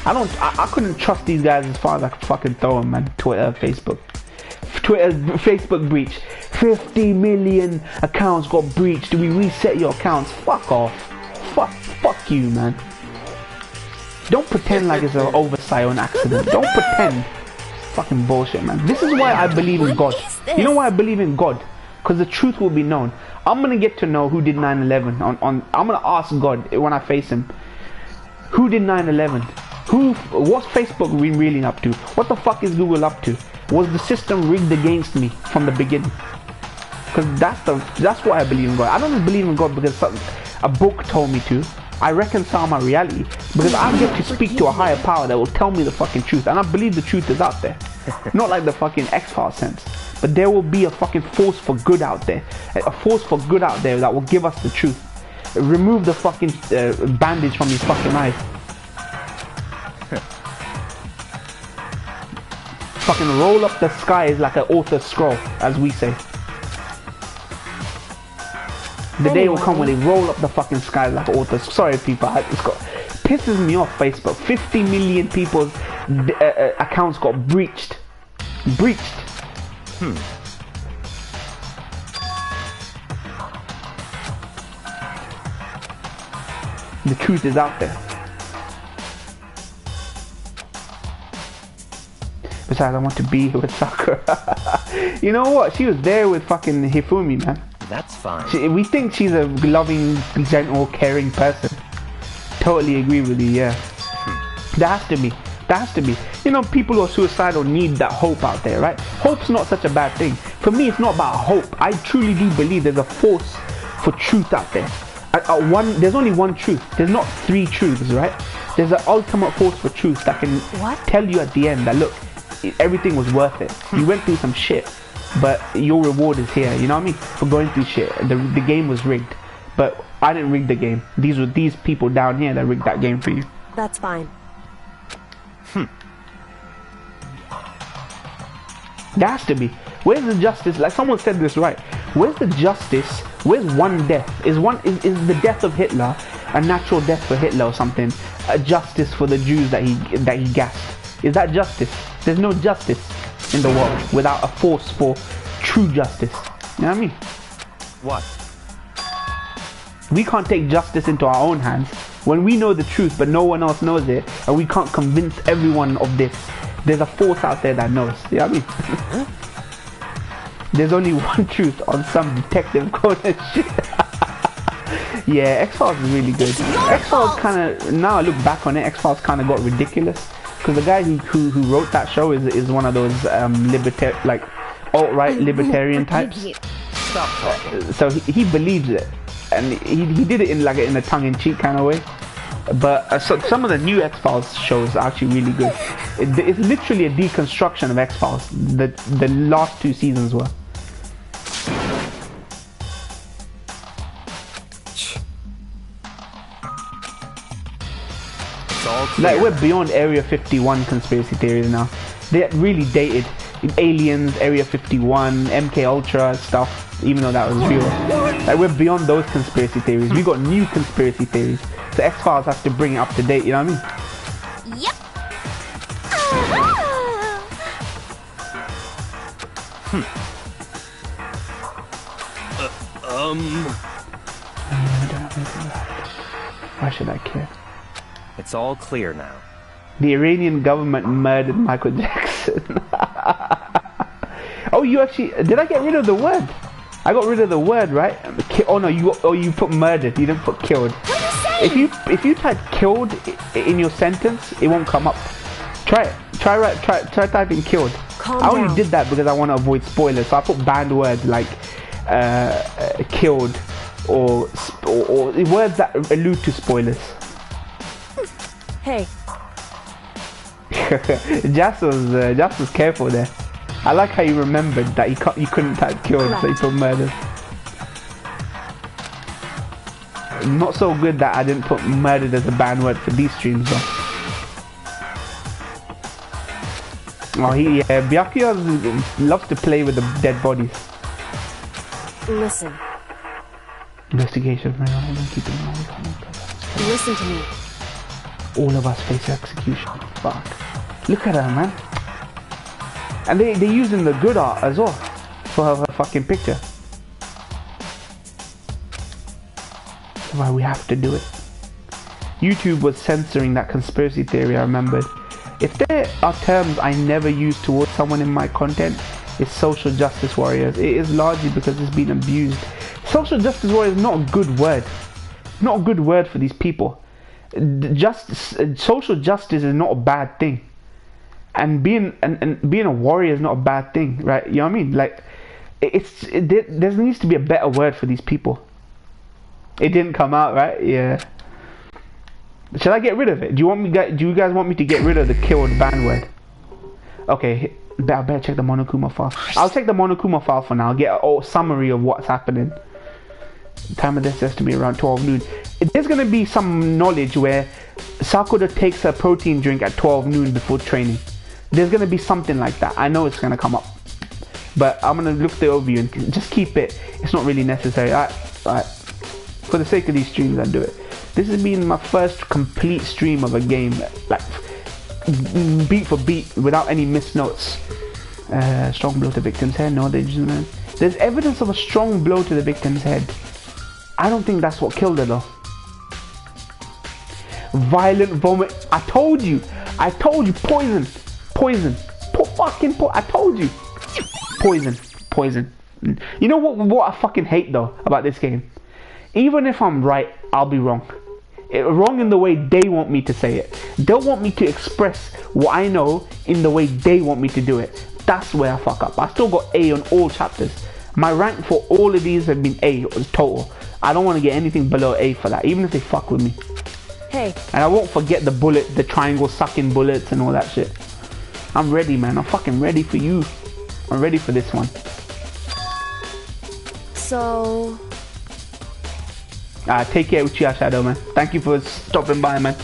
I couldn't trust these guys as far as I could fucking throw them, man. Twitter, Facebook. Facebook breach. 50 million accounts got breached. Do we reset your accounts? Fuck off. Fuck you, man. Don't pretend like it's an oversight or an accident. Don't pretend. Fucking bullshit, man. This is why I believe in God. You know why I believe in God? Because the truth will be known. I'm gonna get to know who did 9/11. I'm gonna ask God when I face him. Who did 9/11? What's Facebook really up to? What the fuck is Google up to? Was the system rigged against me from the beginning? Because that's why I believe in God. I don't just believe in God because a book told me to. I reconcile my reality because I get to speak to a higher power that will tell me the fucking truth, and I believe the truth is out there. Not like the fucking X-Files sense, but there will be a fucking force for good out there, a force for good out there that will give us the truth. Remove the fucking bandage from these fucking eyes. Fucking roll up the skies like an author scroll, as we say. The day will come when they roll up the fucking skies like authors. Sorry, people, pisses me off. Facebook. 50 million people's accounts got breached. The truth is out there. Besides, I want to be with Sakura. You know what? She was there with fucking Hifumi, man. That's fine. We think she's a loving, gentle, caring person. Totally agree with you, yeah. There has to be. You know, people who are suicidal need that hope out there, right? Hope's not such a bad thing. For me, it's not about hope. I truly do believe there's a force for truth out there. There's only one truth. There's not three truths, right? There's an ultimate force for truth that can tell you at the end that, look, everything was worth it. You went through some shit, but your reward is here. You know what I mean? For going through shit. The game was rigged, but I didn't rig the game. These were these people down here that rigged that game for you. That's fine. There has to be. Where's the justice? Like someone said this right. Where's the justice? Where's one death? Is the death of Hitler a natural death for Hitler or something? A justice for the Jews that he gassed? Is that justice? There's no justice in the world without a force for true justice. You know what I mean? What? We can't take justice into our own hands when we know the truth, but no one else knows it, and we can't convince everyone of this. There's a force out there that knows. You know what I mean? There's only one truth on some detective corner shit. Yeah, X-Files is really good. X-Files kind of, now I look back on it, X-Files kind of got ridiculous. Because the guy who wrote that show is one of those alt-right libertarian types. Stop talking. So he believes it. And he did it in a tongue-in-cheek kind of way. But so some of the new X-Files shows are actually really good. It's literally a deconstruction of X-Files. The last 2 seasons were. It's all clear. Like, we're beyond Area 51 conspiracy theories now. They're really dated. Aliens, Area 51, MK Ultra stuff, even though that was real. Like, we're beyond those conspiracy theories. We got new conspiracy theories. So X-Files has to bring it up to date, you know what I mean? Yep. Why should I care? It's all clear now. The Iranian government murdered Michael Jackson. Oh, you actually... Did I get rid of the word? I got rid of the word, right? Oh no, you put murdered. You didn't put killed. If you type killed in your sentence, it won't come up. Try it. Try typing killed. I only did that because I want to avoid spoilers. So I put banned words like killed or words that allude to spoilers. Hey. Jas was careful there. I like how you remembered that you couldn't type killed, so you put murdered. Not so good that I didn't put murdered as a banned word for these streams though. Oh, Byakuya loves to play with the dead bodies. Listen. Investigation. Listen to me. All of us face execution. Fuck. Look at her, man. And they're using the good art as well for her fucking picture. That's why we have to do it. YouTube was censoring that conspiracy theory, I remembered. If there are terms I never use towards someone in my content, it's social justice warriors. It is largely because it's been abused. Social justice warrior is not a good word. Not a good word for these people. Social justice is not a bad thing. And being a warrior is not a bad thing, right? You know what I mean? Like, there needs to be a better word for these people. It didn't come out, right? Yeah. Should I get rid of it? Do you guys want me to get rid of the killed ban word? Okay, I better check the Monokuma file. I'll check the Monokuma file for now. I'll get a summary of what's happening. Time of this has to be around 12 noon. There's gonna be some knowledge where Sakura takes her protein drink at 12 noon before training. There's gonna be something like that. I know it's gonna come up, but I'm gonna look the overview and just keep it. It's not really necessary. Alright. For the sake of these streams, I do it. This has been my first complete stream of a game, like beat for beat, without any missed notes. Strong blow to victim's head. No, there's evidence of a strong blow to the victim's head. I don't think that's what killed her though. Violent vomit. I told you. Poison. I told you. Poison. You know what I fucking hate though about this game? Even if I'm right, I'll be wrong. Wrong in the way they want me to say it. They'll want me to express what I know in the way they want me to do it. That's where I fuck up. I still got A on all chapters. My rank for all of these have been A total. I don't want to get anything below A for that, even if they fuck with me. Hey. And I won't forget the triangle sucking bullets and all that shit. I'm ready, man. I'm fucking ready for you. I'm ready for this one. So... take care, Uchiha Shadow, man. Thank you for stopping by, man.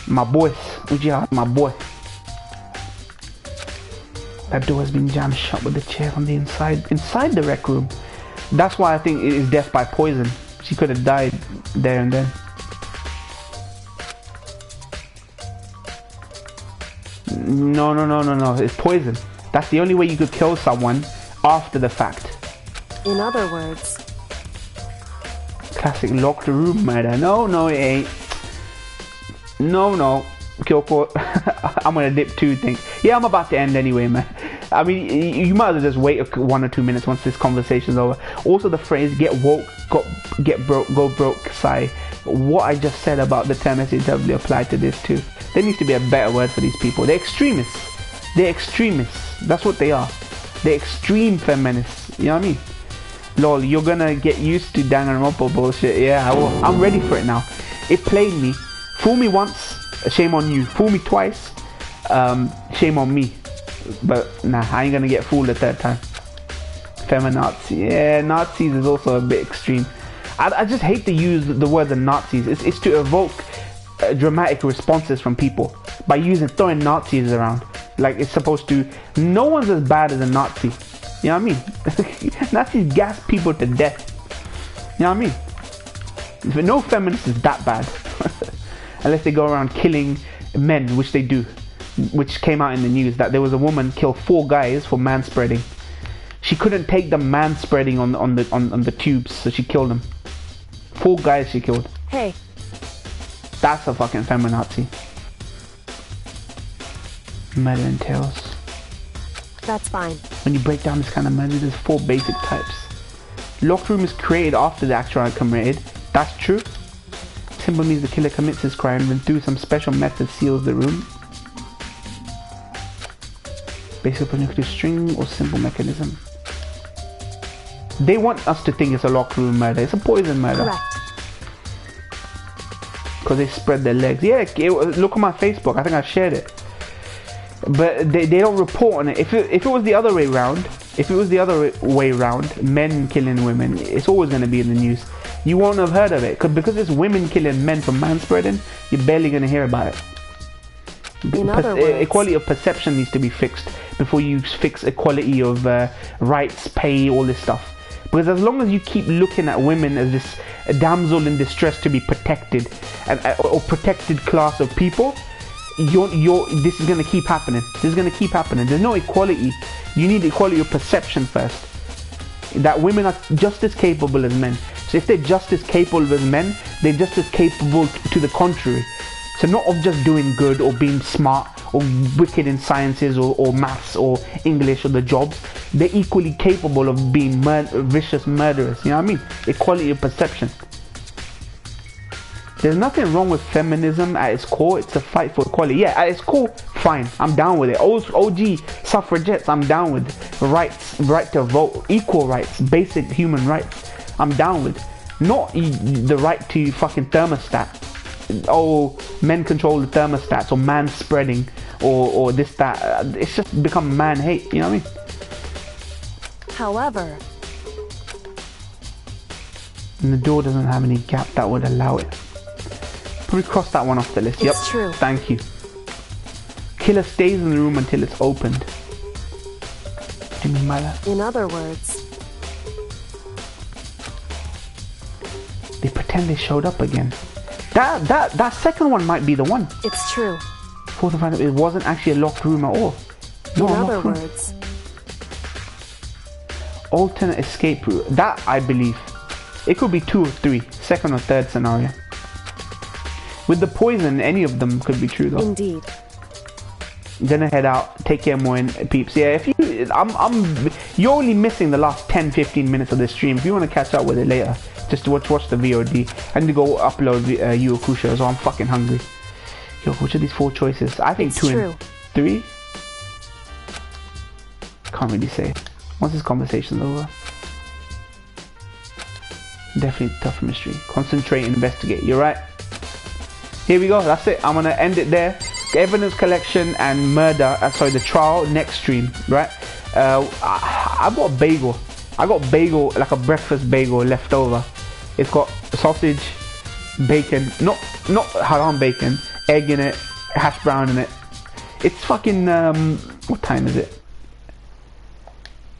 My boys. Uchiha, my boy. That door has been jammed shut with the chair on the inside the rec room. That's why I think it is death by poison. She could have died there and then. No. It's poison. That's the only way you could kill someone after the fact. In other words... Classic locked room murder. No, it ain't. No. Kyoko, I'm gonna dip 2 things. Yeah, I'm about to end anyway, man. I mean, you might as well just wait 1 or 2 minutes once this conversation's over. Also, the phrase "get woke, get broke, go broke." Sigh. What I just said about the term SJW apply to this too. There needs to be a better word for these people. They're extremists. That's what they are. They're extreme feminists. You know what I mean? Lol, you're gonna get used to Danganronpa bullshit. Yeah, I'm ready for it now. It played me. Fool me once, shame on you. Fool me twice, shame on me. But nah, I ain't gonna get fooled a 3rd time. Feminazi. Yeah, Nazis is also a bit extreme. I just hate to use the word the Nazis. It's to evoke dramatic responses from people by throwing Nazis around. Like it's supposed to. No one's as bad as a Nazi. You know what I mean? Nazis gas people to death. You know what I mean? No feminist is that bad. Unless they go around killing men, which they do. Which came out in the news that there was a woman killed 4 guys for manspreading. She couldn't take the manspreading on the tubes, so she killed them. 4 guys she killed. Hey. That's a fucking feminazi. Murder entails. That's fine. When you break down this kind of murder, there's 4 basic types. Locked room is created after the actual crime committed. That's true. Simple means the killer commits his crime, then through some special method seals the room. Basic nuclear string or simple mechanism. They want us to think it's a locked room murder. It's a poison murder. Correct. Because they spread their legs. Yeah, look on my Facebook. I think I shared it. But they don't report on it. If it was the other way around, men killing women, it's always going to be in the news. You won't have heard of it because it's women killing men for manspreading. You're barely going to hear about it. In other words, equality of perception needs to be fixed before you fix equality of rights, pay, all this stuff. Because as long as you keep looking at women as this damsel in distress to be protected, or protected class of people, this is going to keep happening. There's no equality. You need equality of perception first. That women are just as capable as men. So if they're just as capable as men, they're just as capable to the contrary. So not of just doing good or being smart or wicked in sciences or maths or English or the jobs. They're equally capable of being vicious murderers. You know what I mean? Equality of perception. There's nothing wrong with feminism at its core. It's a fight for equality. Yeah, at its core, fine. I'm down with it. OG suffragettes, I'm down with. Rights, right to vote, equal rights, basic human rights. I'm down with. Not the right to fucking thermostat. Oh, men control the thermostats, or man spreading, or this, that. It's just become man hate. You know what I mean? However, and the door doesn't have any gap that would allow it. Probably cross that one off the list. Yep. It's true. Thank you. Killer stays in the room until it's opened. In other words, they pretend they showed up again. That second one might be the one. It's true. Fourth and final, it wasn't actually a locked room at all. In other words, alternate escape route. That I believe. It could be 2 or 3. Second or third scenario. With the poison, any of them could be true though. Indeed. Gonna head out. Take care, more peeps. Yeah, if you're only missing the last 10-15 minutes of the stream. If you want to catch up with it later, just watch the VOD. I need to go upload Yu Hakusho, so I'm fucking hungry. Yo, which of these 4 choices? I think it's 2 true. and 3. Can't really say. Once this conversation's over. Definitely tough mystery. Concentrate, investigate. You're right. Here we go. That's it. I'm gonna end it there. Evidence collection and murder. Sorry, the trial next stream. Right. I got a bagel. I got bagel, like a breakfast bagel left over. It's got sausage, bacon, not haram bacon, egg in it, hash brown in it. It's fucking what time is it?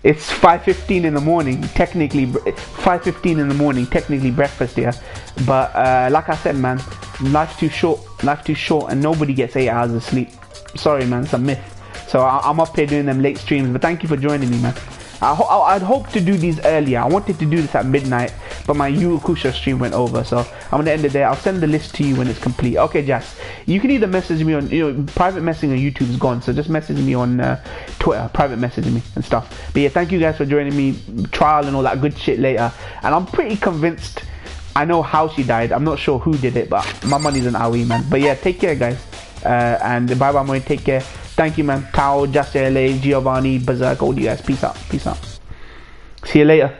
It's 5:15 in the morning. Technically 5:15 in the morning. Technically breakfast here. But like I said, man, life's too short. Life's too short, and nobody gets 8 hours of sleep. Sorry, man, it's a myth. So I'm up here doing them late streams. But thank you for joining me, man. I'd hope to do these earlier. I wanted to do this at midnight, but my Yu Hakusho stream went over, so I'm gonna end it there. I'll send the list to you when it's complete. Okay, Jess, you can either message me on, private messaging on YouTube is gone, so just message me on Twitter, private messaging me and stuff. But yeah, thank you guys for joining me, trial and all that good shit later. And I'm pretty convinced I know how she died. I'm not sure who did it, but my money's on Aoi, man. But yeah, take care, guys. And bye bye, Moe. Take care. Thank you, man. Tao, Just LA, Giovanni, Berserk, all you guys. Peace out. Peace out. See you later.